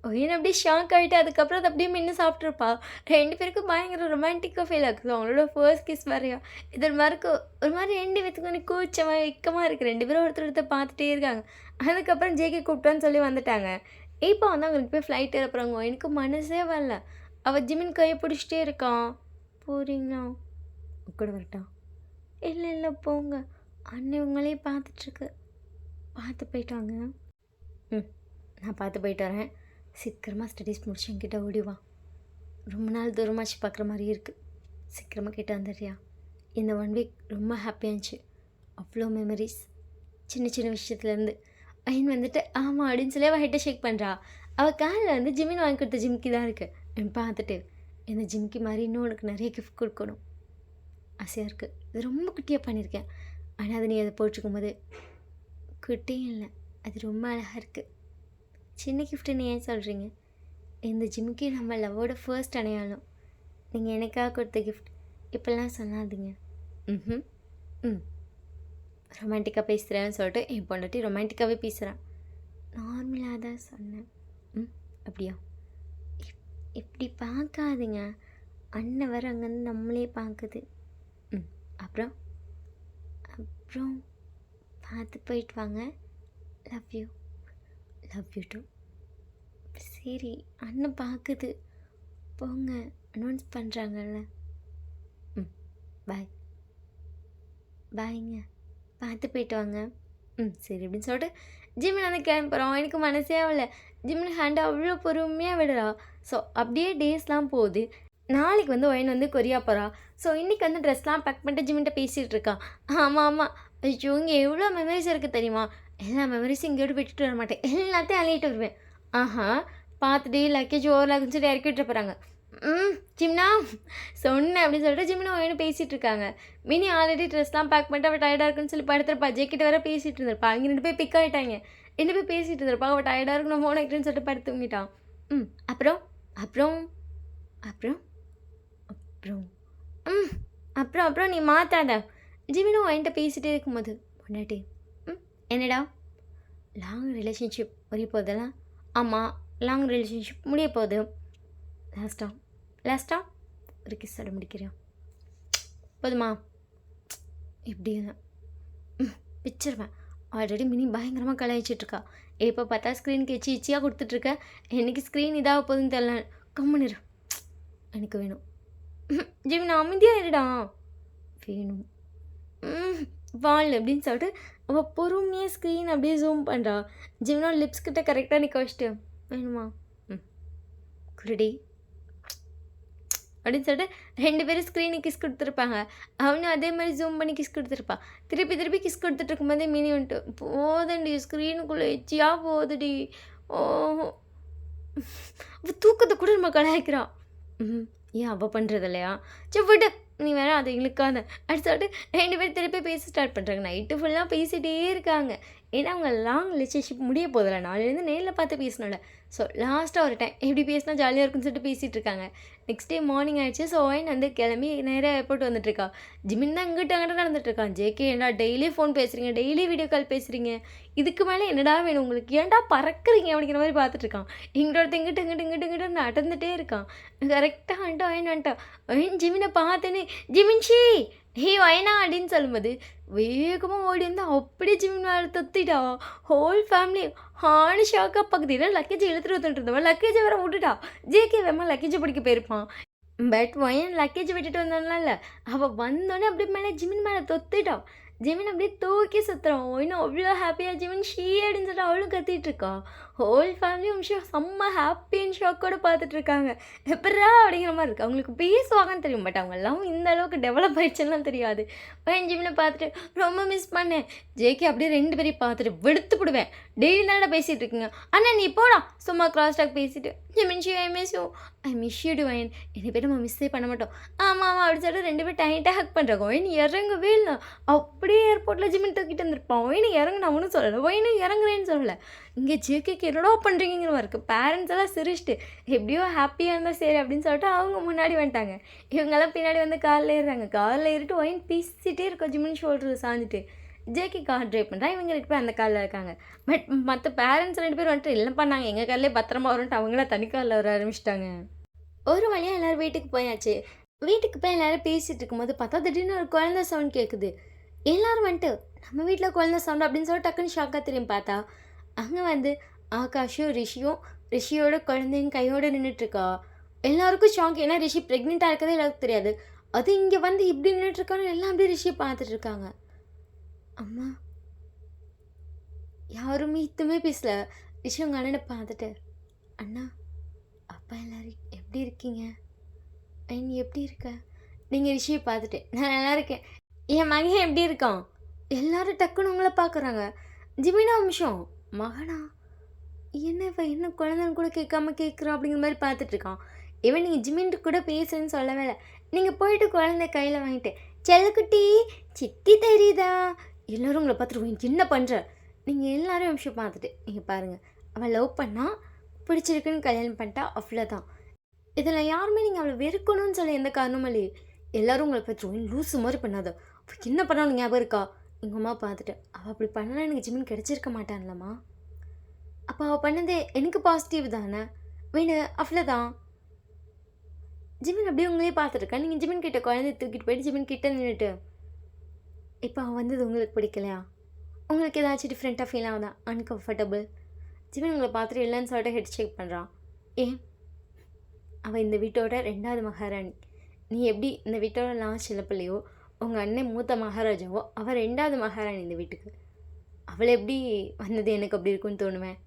ஒயின் அப்படியே ஷாக் ஆகிட்டு அதுக்கப்புறம் அதை அப்படியே மின்னு சாப்பிட்ருப்பா. 2 பேருக்கும் பயங்கர ரொமான்டிக்காக ஃபீல் ஆகுது. அவங்களோட ஃபர்ஸ்ட் கிஸ் வரையா இது ஒரு மாதிரி 2 பேத்துக்கு கூச்சமாக வெக்கமாக இருக்குது. 2 பேரும் ஒருத்தர் பார்த்துட்டே இருக்காங்க. அதுக்கப்புறம் ஜேகே கூப்பிட்டான்னு சொல்லி வந்துட்டாங்க. இப்போ வந்து அவங்களுக்கு போய் ஃப்ளைட் ஏறப்புறாங்க. எனக்கு மனசே வரல. அவள் ஜிமின் கையை பிடிச்சிட்டே இருக்கான். போகிறீங்களா? கூட வரட்டா? இல்லை போங்க, அண்ணன் உங்களே பார்த்துட்ருக்கு. பார்த்து போயிட்டாங்க. நான் பார்த்து போயிட்டு வரேன். சீக்கிரமாக ஸ்டடீஸ் முடிச்சு என்கிட்ட ஓடிவா. ரொம்ப நாள் தூரமாச்சு பார்க்குற மாதிரி இருக்குது. சீக்கிரமாக கிட்ட வந்துடுறியா? இந்த 1 வீக் ரொம்ப ஹாப்பியாக இருந்துச்சு. அவ்வளோ மெமரிஸ் சின்ன சின்ன விஷயத்துலேருந்து. ஐன் வந்துட்டு ஆமாம் அப்படின்னு சொல்லி அவள் ஹெட்டை ஷேக் பண்ணுறா. அவள் காலில் வந்து ஜிமின் வாங்கி கொடுத்த ஜிம்கி தான் இருக்குது. என் பார்த்துட்டு இந்த ஜிம்கி மாதிரி இன்னும் உனக்கு நிறைய கிஃப்ட் கொடுக்கணும் ஆசையாக இருக்குது. இது ரொம்ப குட்டியாக பண்ணியிருக்கேன், ஆனால் அது நீ அதை போட்டுக்கும் போது குட்டியும் இல்லை, அது ரொம்ப அழகாக இருக்குது. சின்ன கிஃப்ட்டுன்னு ஏன் சொல்கிறீங்க? இந்த ஜிம்முக்கு நம்ம லவ்வோட ஃபர்ஸ்ட் அடையாளம். நீங்கள் எனக்காக கொடுத்த கிஃப்ட். இப்போல்லாம் சொல்லாதீங்க. ம் ம் ரொமான்டிக்காக பேசுகிறேன்னு சொல்லிட்டு என் பொண்டாட்டி ரொமான்டிக்காகவே பேசுகிறான். நார்மலாக தான் சொன்னேன். அப்படியா? இப்படி பார்க்காதீங்க. அண்ணன் வர அங்கேருந்து நம்மளே பார்க்குது. அப்புறம் அப்புறம் பார்த்து போயிட்டு வாங்க. Love you. Love you too. சரி, அண்ணன் பார்க்குது, போங்க, அனௌன்ஸ் பண்ணுறாங்கல்ல. பாய். பாய்ங்க, பார்த்து போயிட்டு வாங்க. சரி அப்படின்னு சொல்லிட்டு ஜிம்மில் வந்து கிளம்புறோம். எனக்கு மனசே ஆகலை. ஜிம்மில் ஹேண்டை அவ்வளோ பொறுமையாக விடுறா. ஸோ அப்படியே டேஸ்லாம் போகுது. நாளைக்கு வந்து ஒயின் வந்து கொரியா போகிறா. ஸோ இன்றைக்கி வந்து ட்ரெஸ்லாம் பேக் பண்ணிட்டு ஜிம்மிட்ட பேசிகிட்டு இருக்கான். ஆமாம், ஐயோ இங்கே எவ்வளோ மெமரிஸ் இருக்குது தெரியுமா? எல்லா மெமரிஸும் இங்கேயோடு விட்டுட்டு வர மாட்டேன், எல்லாத்தையும் அள்ளிட்டு வருவேன். பார்த்துட்டு லக்கேஜ் ஓவர் லக்கேஜ் சொல்லி இறக்கி விட்டு போகிறாங்க. ஜிம்னா சொன்னேன் அப்படின்னு சொல்லிட்டு ஜிம்னா ஒன்று பேசிகிட்டு இருக்காங்க. மினி ஆல்ரெடி ட்ரெஸ்லாம் பேக் பண்ணிட்டு அவள் டயர்டாக இருக்குன்னு சொல்லி படுத்துருப்பா. ஜேக்கிட்ட வேறு பேசிகிட்டு இருந்திருப்பா. அங்கே 2 பேர் பிக் ஆகிட்டாங்க. 2 பேர் பேசிகிட்டு இருந்திருப்பா. அவள் டயர்டாக இருக்கு, நான் ஃபோன் வைக்கிறேன்னு சொல்லிட்டு படுத்து தூங்கிட்டான். அப்புறம் அப்புறம் அப்புறம் அப்புறம் அப்புறம் அப்புறம் நீ மாற்றாத. ஜிமினும் என்கிட்ட பேசிகிட்டே இருக்கும்போது பொண்டாட்டி என்னடா லாங் ரிலேஷன்ஷிப் முடிய போதெல்லாம்? ஆமாம், லாங் ரிலேஷன்ஷிப் முடிய போகுது. லாஸ்ட்டா ஒரு கிஸ்ஸோட முடிக்கிறியா? போதுமா? இப்படி பிச்சிருவேன். ஆல்ரெடி மினி பயங்கரமாக கலாய்ச்சிட்ருக்கா. எப்போ பார்த்தா ஸ்க்ரீனுக்கு எச்சியாக கொடுத்துட்ருக்க. என்றைக்கு ஸ்க்ரீன் இதாக போகுதுன்னு தெரியல. கம்முனிரு. எனக்கு வேணும். ஜிம் நான் அமைதியாக இருடா. வேணும் வால் அப்படின்னு சொல்லிட்டு அவள் பொறுமையாக ஸ்க்ரீன் அப்படியே ஜூம் பண்ணுறா. ஜிம்னா லிப்ஸ் கிட்ட கரெக்டாக நிற்க வச்சுட்டு வேணுமா? குருடி அப்படின்னு சொல்லிட்டு 2 பேரும் ஸ்க்ரீனுக்கு கிஸ் கொடுத்துருப்பாங்க. அவனும் அதே மாதிரி ஜூம் பண்ணி கிஸ் கொடுத்துருப்பான். திருப்பி கிஸ் கொடுத்துட்டு இருக்கும்போதே மினி வந்துட்டு போதண்டி ஸ்க்ரீனுக்குள்ளே எச்சியாக போகுதுடி. ஓஹோ, அவள் தூக்கத்தை கூட நம்ம கலாய்க்கிறான். ஏன் அவள் பண்ணுறது இல்லையா? சரி விட்டு, நீ வேற அதை இழுக்காத அப்படி சொல்லிட்டு 2 பேர் திருப்பி பேச ஸ்டார்ட் பண்ணுறாங்க. நைட்டு ஃபுல்லாக பேசிகிட்டே இருக்காங்க. ஏன்னா அவங்க லாங் ரிலேஷன்ஷிப் முடிய போதில்ல. நாளையிலேருந்து நேரில் பார்த்து பேசணும்ல. ஸோ லாஸ்ட்டாக ஒரு டைம் எப்படி பேசினா ஜாலியாக இருக்குன்னு சொல்லிட்டு பேசிகிட்டு இருக்காங்க. நெக்ஸ்ட் டே மார்னிங் ஆகிடுச்சு. ஸோ ஒயின் வந்து கிளம்பி நேராக ஏர்போர்ட் வந்துட்டுருக்கா. ஜிமின் தான் இங்கிட்ட அங்கிட்ட நடந்துட்டுருக்கான். ஜேகே ஏன்டா டெய்லி ஃபோன் பேசுகிறீங்க, டெய்லி வீடியோ கால் பேசுகிறீங்க, இதுக்கு மேலே என்னடா வேணும் உங்களுக்கு, ஏன்டா பறக்குறீங்க அப்படிங்கிற மாதிரி பார்த்துட்ருக்கான். இங்கிட்ட இங்கிட்ட நடந்துகிட்டே இருக்கான். கரெக்டாக ஒயின் ஜிமினை பார்த்தேன்னு ஜிமின்ஷி ஹே ஒயனா அப்படின்னு சொல்லும்போது வேகமாக ஓடி வந்து அப்படியே ஜிமின் மேலே தொத்திட்டா. ஹோல் ஃபேமிலி ஷாக்காக பக்கத்தில் லக்கேஜை இழுத்துட்டு வந்துட்டு இருந்தவன் லக்கேஜை வேற விட்டுட்டா. ஜேகே வேமா லக்கேஜை பிடிக்க போயிருப்பான். பட் ஒயன் லக்கேஜ் விட்டுட்டு வந்தால அவள் வந்தோடனே அப்படியே மேலே ஜிமின் மேலே தொத்திட்டான். ஜிமின் அப்படியே தூக்கி சுற்றுறான். ஒயினும் அவ்வளோ ஹாப்பியாக ஜிமின் ஷீ அப்படின்னு சொல்லிட்டு அவளும் கத்திட்டு இருக்கா. ஹோல் ஃபேமிலியும் செம்ம ஹாப்பி அண்ட் ஷாக்கோடு பார்த்துட்ருக்காங்க. எப்படா அப்படிங்கிற மாதிரி இருக்குது. அவங்களுக்கு பேசுவாங்கன்னு தெரியும், பட் அவங்கெல்லாம் இந்த அளவுக்கு டெவலப் ஆகிடுச்சுலாம் தெரியாது. பையன் ஜிமினை பார்த்துட்டு ரொம்ப மிஸ் பண்ணேன். ஜேகே அப்படியே 2 பேரையும் பார்த்துட்டு வெடுத்து போடுவேன். டெய்லி தானே பேசிகிட்டு இருக்கீங்க, அண்ணா நீ போடா சும்மா கிராஸ் டாக் பேசிட்டு Jimin she I miss you வயன். 2 பேரும் நம்ம மிஸ்ஸே பண்ண மாட்டோம். ஆமாம் அப்படின்னு சொல்லிட்டு 2 பேரும் டைட்டாக ஹக் பண்ணுறாங்க. ஒயின் இறங்கவே இல்லை. அப்படியே ஏர்போர்ட்டில் ஜிமின் தூக்கிட்டு வந்திருப்பான். ஒயினு இறங்கு நான் ஒன்றும் சொல்லலை, ஒயினு இறங்குறேன்னு சொல்லலை. இங்கே ஜேகேக்கு என்னடா பண்ணுறீங்கிற மாதிரி இருக்குது. பேரண்ட்ஸ் எல்லாம் சிரிச்சிட்டு எப்படியோ ஹாப்பியாக இருந்தால் சரி அப்படின்னு சொல்லிட்டு அவங்க முன்னாடி வந்துட்டாங்க. இவங்கெல்லாம் பின்னாடி வந்து காரில் ஏறுறாங்க. காரில் ஏறிட்டு ஒயின் பேசிகிட்டே இருக்கோம். ஜிமின் ஷோல்டரில் சாஞ்சிட்டு ஜேகே கார் ட்ரைவ் பண்ணுறான். இவங்க 2 பேர் அந்த காரில் இருக்காங்க. பட் மற்ற பேரண்ட்ஸ் 2 பேர் வந்துட்டு இல்லைப்பா நாங்கள் எங்கள் காரிலே பத்திரமா வரும்ன்ட்டு அவங்களாம் தனி காரில் வர ஆரம்பிச்சிட்டாங்க. ஒரு வழியாக எல்லோரும் வீட்டுக்கு போயாச்சு. வீட்டுக்கு போய் எல்லோரும் பேசிகிட்டு இருக்கும்போது பார்த்தா திடீர்னு ஒரு குழந்தை சவுண்ட் கேட்குது. எல்லோரும் வந்துட்டு நம்ம வீட்டில் குழந்தை சவுண்ட் அப்படின்னு சொல்லிட்டு டக்குன்னு ஷாக்காக தெரியும். பார்த்தா அங்கே வந்து ஆகாஷும் ரிஷியோட குழந்தைங்க கையோடு நின்றுட்டுருக்கா. எல்லாருக்கும் ஷாக். ஏன்னா ரிஷி ப்ரெக்னெண்ட்டாக இருக்கதே எல்லாருக்கும் தெரியாது. அது இங்கே வந்து இப்படி நின்றுட்டுருக்கான்னு எல்லாம் அப்படியே ரிஷியை பார்த்துட்ருக்காங்க. அம்மா யாருமே இதுவுமே பேசல. ரிஷி உங்கள் அண்ணனை பார்த்துட்டு அண்ணா அப்பா எல்லோரும் எப்படி இருக்கீங்க, நீ எப்படி இருக்க? நீங்கள் ரிஷியை பார்த்துட்டு நான் நல்லா இருக்கேன். என் மகன் எப்படி இருக்கான்? எல்லோரும் டக்குன்னு உங்களை பார்க்குறாங்க. ஜிமினா நிமிஷம் மகனா என்ன இவன் என்ன குழந்தைன்னு கூட கேட்காம கேட்குறான் அப்படிங்கிற மாதிரி பார்த்துட்ருக்கான். இவன் நீங்கள் ஜிமின்ட்டு கூட பேசுறேன்னு சொல்லவே இல்லை. நீங்கள் போயிட்டு குழந்தை கையில் வாங்கிட்டு செல்லக்குட்டி சித்தி தெரியுதா எல்லோரும் உங்களை பார்த்துட்டு என்ன பண்ணுற நீங்கள் எல்லோரும் நிமிஷம் பார்த்துட்டு நீங்கள் பாருங்கள் அவள் லவ் பண்ணால் பிடிச்சிருக்குன்னு கல்யாணம் பண்ணிட்டா அவ்வளோதான். இதில் யாருமே நீங்கள் அவளை வெறுக்கணும்னு சொல்லி எந்த காரணமும் இல்லையே. எல்லாரும் உங்களை பற்றி லூஸு மாதிரி பண்ணாத, அவள் என்ன பண்ணாலும் ஞாபகம் இருக்கா? எங்கள் அம்மா பார்த்துட்டு அவள் அப்படி பண்ணலாம் எனக்கு ஜிமின் கிடச்சிருக்க மாட்டான்லம்மா. அப்போ அவள் பண்ணது எனக்கு பாசிட்டிவ் தானே, வேணும் அவ்வளோதான். ஜிமின் அப்படியே உங்களே பார்த்துருக்கா. நீங்கள் ஜிமின் கிட்ட குழந்தைய தூக்கிட்டு போயிட்டு ஜிமின் கிட்ட நின்றுட்டு இப்போ அவன் வந்தது உங்களுக்கு பிடிக்கலையா? உங்களுக்கு ஏதாச்சும் டிஃப்ரெண்ட்டாக ஃபீல் ஆகுதா? அன்கம்ஃபர்டபுள். ஜிமின் உங்களை பார்த்துட்டு இல்லைன்னு சொல்லிட்டு ஹெட் ஷேக் பண்ணுறான். ஏன்? அவள் இந்த வீட்டோட 2வது மகாராணி. நீ எப்படி இந்த வீட்டோட லாஸ்ட் சிலப்பிள்ளையோ, உங்கள் அண்ணன் மூத்த மகாராஜாவோ, அவள் 2வது மகாராணி இந்த வீட்டுக்கு. அவளை எப்படி வந்தது எனக்கு அப்படி இருக்குன்னு தோணுவேன்.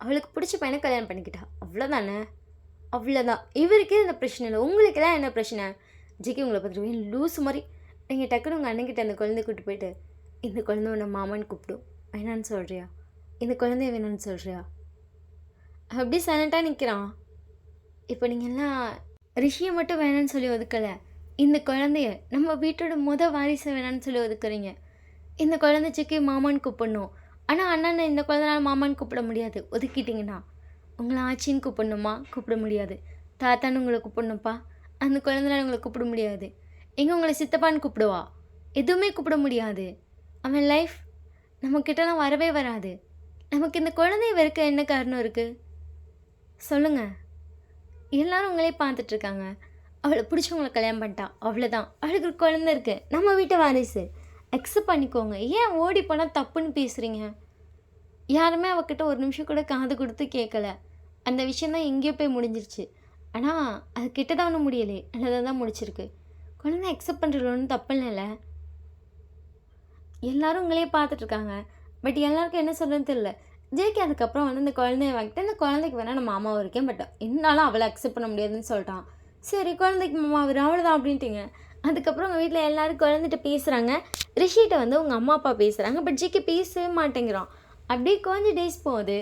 அவளுக்கு பிடிச்ச பையனை கல்யாணம் பண்ணிக்கிட்டா, அவ்வளோதானே, அவ்வளோதான். இவருக்கே இந்த பிரச்சனை இல்லை, உங்களுக்கு தான் என்ன பிரச்சனை? ஜிக்கி உங்களை பார்த்துட்டு லூஸ் மாதிரி நீங்கள் டக்குன்னு உங்கள் அண்ணன்கிட்ட அந்த குழந்தைய கூப்பிட்டு போயிட்டு, இந்த குழந்தை உன்னை மாமான்னு கூப்பிடும், வேணான்னு சொல்கிறியா? இந்த குழந்தைய வேணும்னு சொல்கிறியா? அப்படி சைலண்ட்டாக நிற்கிறான். இப்போ நீங்கள் எல்லாம் ரிஷியை மட்டும் வேணான்னு சொல்லி ஒதுக்கலை, இந்த குழந்தைய நம்ம வீட்டோட வாரிசை வேணான்னு சொல்லி ஒதுக்குறீங்க. இந்த குழந்தை சிக்கி மாமான்னு கூப்பிடணும், ஆனால் அண்ணனை இந்த குழந்தைனால மாமான்னு கூப்பிட முடியாது, ஒதுக்கிட்டிங்கன்னா. உங்களை ஆச்சின்னு கூப்பிடணுமா? கூப்பிட முடியாது. தாத்தான்னு உங்களை கூப்பிடணும்ப்பா, அந்த குழந்தைனால உங்களை கூப்பிட முடியாது. எங்கே உங்களை சித்தப்பான்னு கூப்பிடுவா? எதுவுமே கூப்பிட முடியாது. அவன் லைஃப் நம்மக்கிட்டலாம் வரவே வராது. நமக்கு இந்த குழந்தைய வெறுக்க என்ன காரணம் இருக்குது சொல்லுங்கள்? எல்லோரும் உங்களே பார்த்துட்ருக்காங்க. அவளை பிடிச்சவங்களை கல்யாணம் பண்ணிட்டா, அவ்வளோதான். அவளுக்கு ஒரு குழந்தை இருக்குது, நம்ம வீட்டை வாரிசு, அக்செப்ட் பண்ணிக்கோங்க. ஏன் ஓடி போனால் தப்புன்னு பேசுகிறீங்க? யாருமே அவகிட்ட ஒரு நிமிஷம் கூட காது கொடுத்து கேட்கல. அந்த விஷயந்தான் எங்கேயோ போய் முடிஞ்சிருச்சு. ஆனால் அது கிட்ட தான் ஒன்றும் முடியலை, நல்லதாக தான் முடிச்சிருக்கு. குழந்தை அக்செப்ட் பண்ணுறது ஒன்றும் தப்பு இல்லைல்ல. எல்லோரும் உங்களே பார்த்துட்ருக்காங்க. பட் எல்லாருக்கும் என்ன சொல்கிறதுன்னு தெரியல. ஜேகே அதுக்கப்புறம் வந்து இந்த குழந்தைய வாங்கிட்டு, இந்த குழந்தைக்கு வேணால் நான் மாமாவும் இருக்கேன், பட் என்னாலும் அவளை அக்செப்ட் பண்ண முடியாதுன்னு சொல்லிட்டான். சரி, குழந்தைக்கு மாமா அவர் அவ்வளோதான் அப்படின்ட்டிங்க. அதுக்கப்புறம் உங்கள் வீட்டில் எல்லோரும் குழந்தைகிட்ட பேசுகிறாங்க. ரிஷிகிட்ட வந்து உங்கள் அம்மா அப்பா பேசுகிறாங்க, பட் ஜேகே பேசவே மாட்டேங்கிறான். அப்படியே கொஞ்சம் டேஸ் போகுது.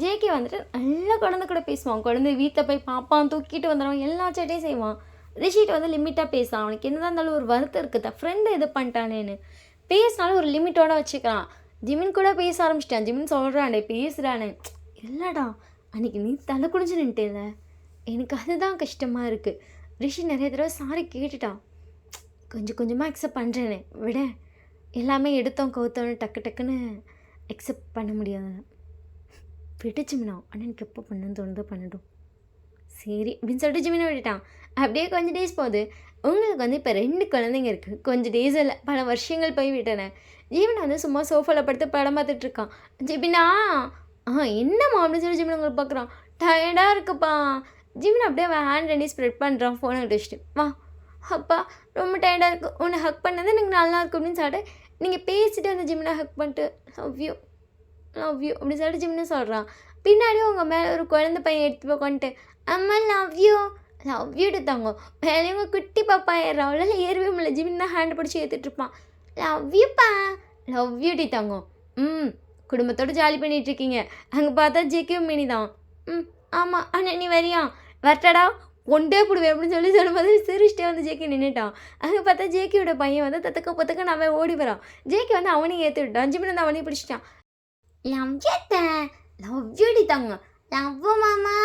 ஜேகே வந்துட்டு நல்லா குழந்தை கூட பேசுவான். குழந்தை வீட்டில் போய் பார்ப்பான், தூக்கிட்டு வந்துடுவான், எல்லா சேட்டையும் செய்வான். ரிஷிகிட்ட வந்து லிமிட்டாக பேசுகிறான். அவனுக்கு என்னதான் இருந்தாலும் ஒரு வருத்தம் இருக்குதா, ஃப்ரெண்டு இது பண்ணிட்டானேன்னு. பேசினாலும் ஒரு லிமிட்டோடு வச்சுக்கிறான். ஜிமின் கூட பேச ஆரம்பிச்சிட்டான். ஜிமின் சொல்கிறானே பேசுகிறானே, இல்லைடா அன்றைக்கி நீ தலை குடிஞ்சு நின்ட்டேல, எனக்கு அதுதான் கஷ்டமாக இருக்குது. ரிஷி நிறைய தடவை சாரி கேட்டுட்டான். கொஞ்சம் கொஞ்சமாக அக்செப்ட் பண்ணுறேனே விட, எல்லாமே எடுத்தோம் கவுத்தோன்னு டக்குன்னு அக்செப்ட் பண்ண முடியாது. விட்டு ஜிமினா, அண்ணனுக்கு எப்போ பண்ணணும்னு தோணுதோ பண்ணட்டும், சரி அப்படின்னு சொல்லிட்டு ஜிமினை விட்டுட்டான். அப்படியே கொஞ்சம் டேஸ் போகுது. உங்களுக்கு வந்து இப்போ 2 குழந்தைங்க இருக்குது. கொஞ்சம் டேஸ் இல்லை, பல வருஷங்கள் போய் விட்டன. ஜீவனை வந்து சும்மா சோஃபாவில் படுத்து படம் பார்த்துட்ருக்கான். ஜிமினா என்னம்மா அப்படின்னு சொல்லி ஜிமின் உங்களுக்கு பார்க்குறான். டயர்டாக இருக்குப்பா. ஜிமின் அப்படியே அவன் ஹேண்ட் ரெண்டி ஸ்ப்ரெட் பண்ணுறான் ஃபோனை வச்சுட்டு. வா அப்பா ரொம்ப டயர்டாக இருக்குது, உன்னை ஹக் பண்ணது எனக்கு நல்லா இருக்கும் அப்படின்னு சொல்லிட்டு நீங்கள் பேசிட்டு அந்த ஜிமினை ஹக் பண்ணிட்டு லவ் யூ அப்படின்னு சொல்லிட்டு ஜிமின்னு சொல்கிறான். பின்னாடியே உங்கள் மேலே ஒரு குழந்தை பையன் எடுத்து போய் கொண்டுட்டு அம்மா லவ் யூ எடுத்தாங்க. மேலேயும் குட்டி பாப்பா ஏறா, அவ்வளோ ஏறவே முடியல. ஜிமின் தான் ஹேண்ட் பிடிச்சி ஏற்றுட்ருப்பான். லவ் யூ எடுத்தாங்க. குடும்பத்தோடு ஜாலி பண்ணிகிட்ருக்கீங்க. அங்கே பார்த்தா ஜேகேவும் மினி தான். ஆமாம் அண்ணன் நீ வரியா? வரட்டடா ஒண்டே போடுவேன் அப்படின்னு சொல்லி சொல்லும்போது சிரிச்சிட்டே வந்து ஜேகே நின்றுட்டான். அங்கே பார்த்தா ஜேகேயோட பையன் வந்து தத்துக்க நான் ஓடி வரான். ஜேகே வந்து அவனையும் ஏற்றி விட்டான். ஜிமின் வந்து அவனையும் பிடிச்சிட்டான். லவ் யூ எடுத்தாங்க. லவ் மாமா.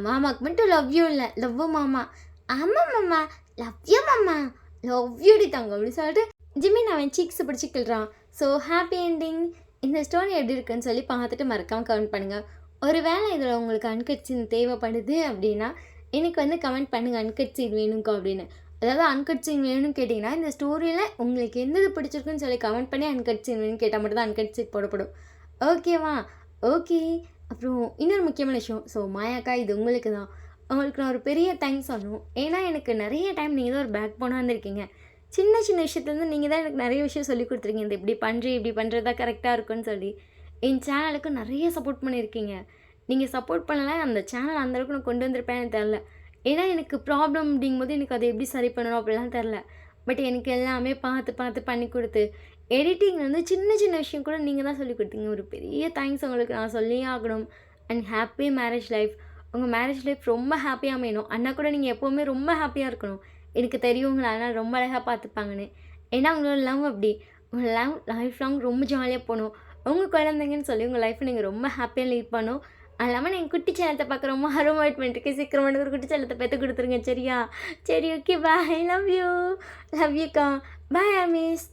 மாமாவுக்கு மட்டும் லவ் யூ இல்லை, லவ் மாமா. ஆமாம் மாமா, லவ் யூ மாமா, லவ் யூ எடுத்தாங்க அப்படின்னு சொல்லிட்டு ஜிமின் அவன் சீக்ஸை பிடிச்சி கிள்றான். So happy ending. இந்த ஸ்டோரி எப்படி இருக்குன்னு சொல்லி பார்த்துட்டு மறக்காமல் கமெண்ட் பண்ணுங்கள். ஒரு வேளை இதில் உங்களுக்கு அன்கட் சீன் தேவைப்படுது அப்படின்னா எனக்கு வந்து கமெண்ட் பண்ணுங்கள், அன்கட் சீன் வேணுங்கோ அப்படின்னு. அதாவது அன்கட் சீன் வேணும்னு கேட்டிங்கன்னா இந்த ஸ்டோரியில் உங்களுக்கு எந்தது பிடிச்சிருக்குன்னு சொல்லி கமெண்ட் பண்ணி அன்கட் சீன் வேணும்னு கேட்டால் மட்டும் தான் அன்கட் சீன் போடப்படும். ஓகேவா? ஓகே. அப்புறம் இன்னொரு முக்கியமான விஷயம், ஸோ மாயாக்கா இது உங்களுக்கு தான். உங்களுக்கு நான் ஒரு பெரிய தேங்க்ஸ் சொல்லணும். ஏன்னா எனக்கு நிறைய டைம் நீங்கள் தான் ஒரு பேக் போனாக இருந்திருக்கீங்க. சின்ன விஷயத்துலேருந்து நீங்கள் தான் எனக்கு நிறைய விஷயம் சொல்லி கொடுத்துருக்கீங்க. இந்த இப்படி பண்ணுறது தான் கரெக்டாக இருக்குன்னு சொல்லி என் சேனலுக்கு நிறைய சப்போர்ட் பண்ணியிருக்கீங்க. நீங்கள் சப்போர்ட் பண்ணலை அந்த சேனல் அந்தளவுக்கு நான் கொண்டு வந்திருப்பேன்னு தெரில. ஏன்னா எனக்கு ப்ராப்ளம் அப்படிங்கும்போது எனக்கு அதை எப்படி சரி பண்ணணும் அப்படிலாம் தெரில. பட் எனக்கு எல்லாமே பார்த்து பண்ணி கொடுத்து எடிட்டிங் வந்து சின்ன விஷயம் கூட நீங்கள் தான் சொல்லி கொடுத்தீங்க. ஒரு பெரிய தேங்க்ஸ் உங்களுக்கு நான் சொல்லியே ஆகணும். And happy marriage life. உங்கள் மேரேஜ் லைஃப் ரொம்ப ஹாப்பியாக அமையணும். அண்ணா கூட நீங்கள் எப்போவுமே ரொம்ப ஹாப்பியாக இருக்கணும். எனக்கு தெரியும் உங்களை அதனால் ரொம்ப அழகாக பார்த்துப்பாங்கன்னு. ஏன்னா உங்களோட லவ் அப்படி, உங்கள் லைஃப் லாங் ரொம்ப ஜாலியாக போகணும். உங்கள் குழந்தைங்கன்னு சொல்லி உங்கள் லைஃப்பை நீங்கள் ரொம்ப ஹாப்பியாக லீட் பண்ணணும். அது இல்லாமல் என் குட்டி சேனத்தை பார்க்க ரொம்ப ஆர்வமாக வெயிட் பண்ணிட்டுருக்கேன். சீக்கிரமா எனக்கு ஒரு குட்டி சேனத்தை பெற்று கொடுத்துருங்க சரியா? சரி okay bye. Love you. Love யூக்கா. பாய் அமீஸ்.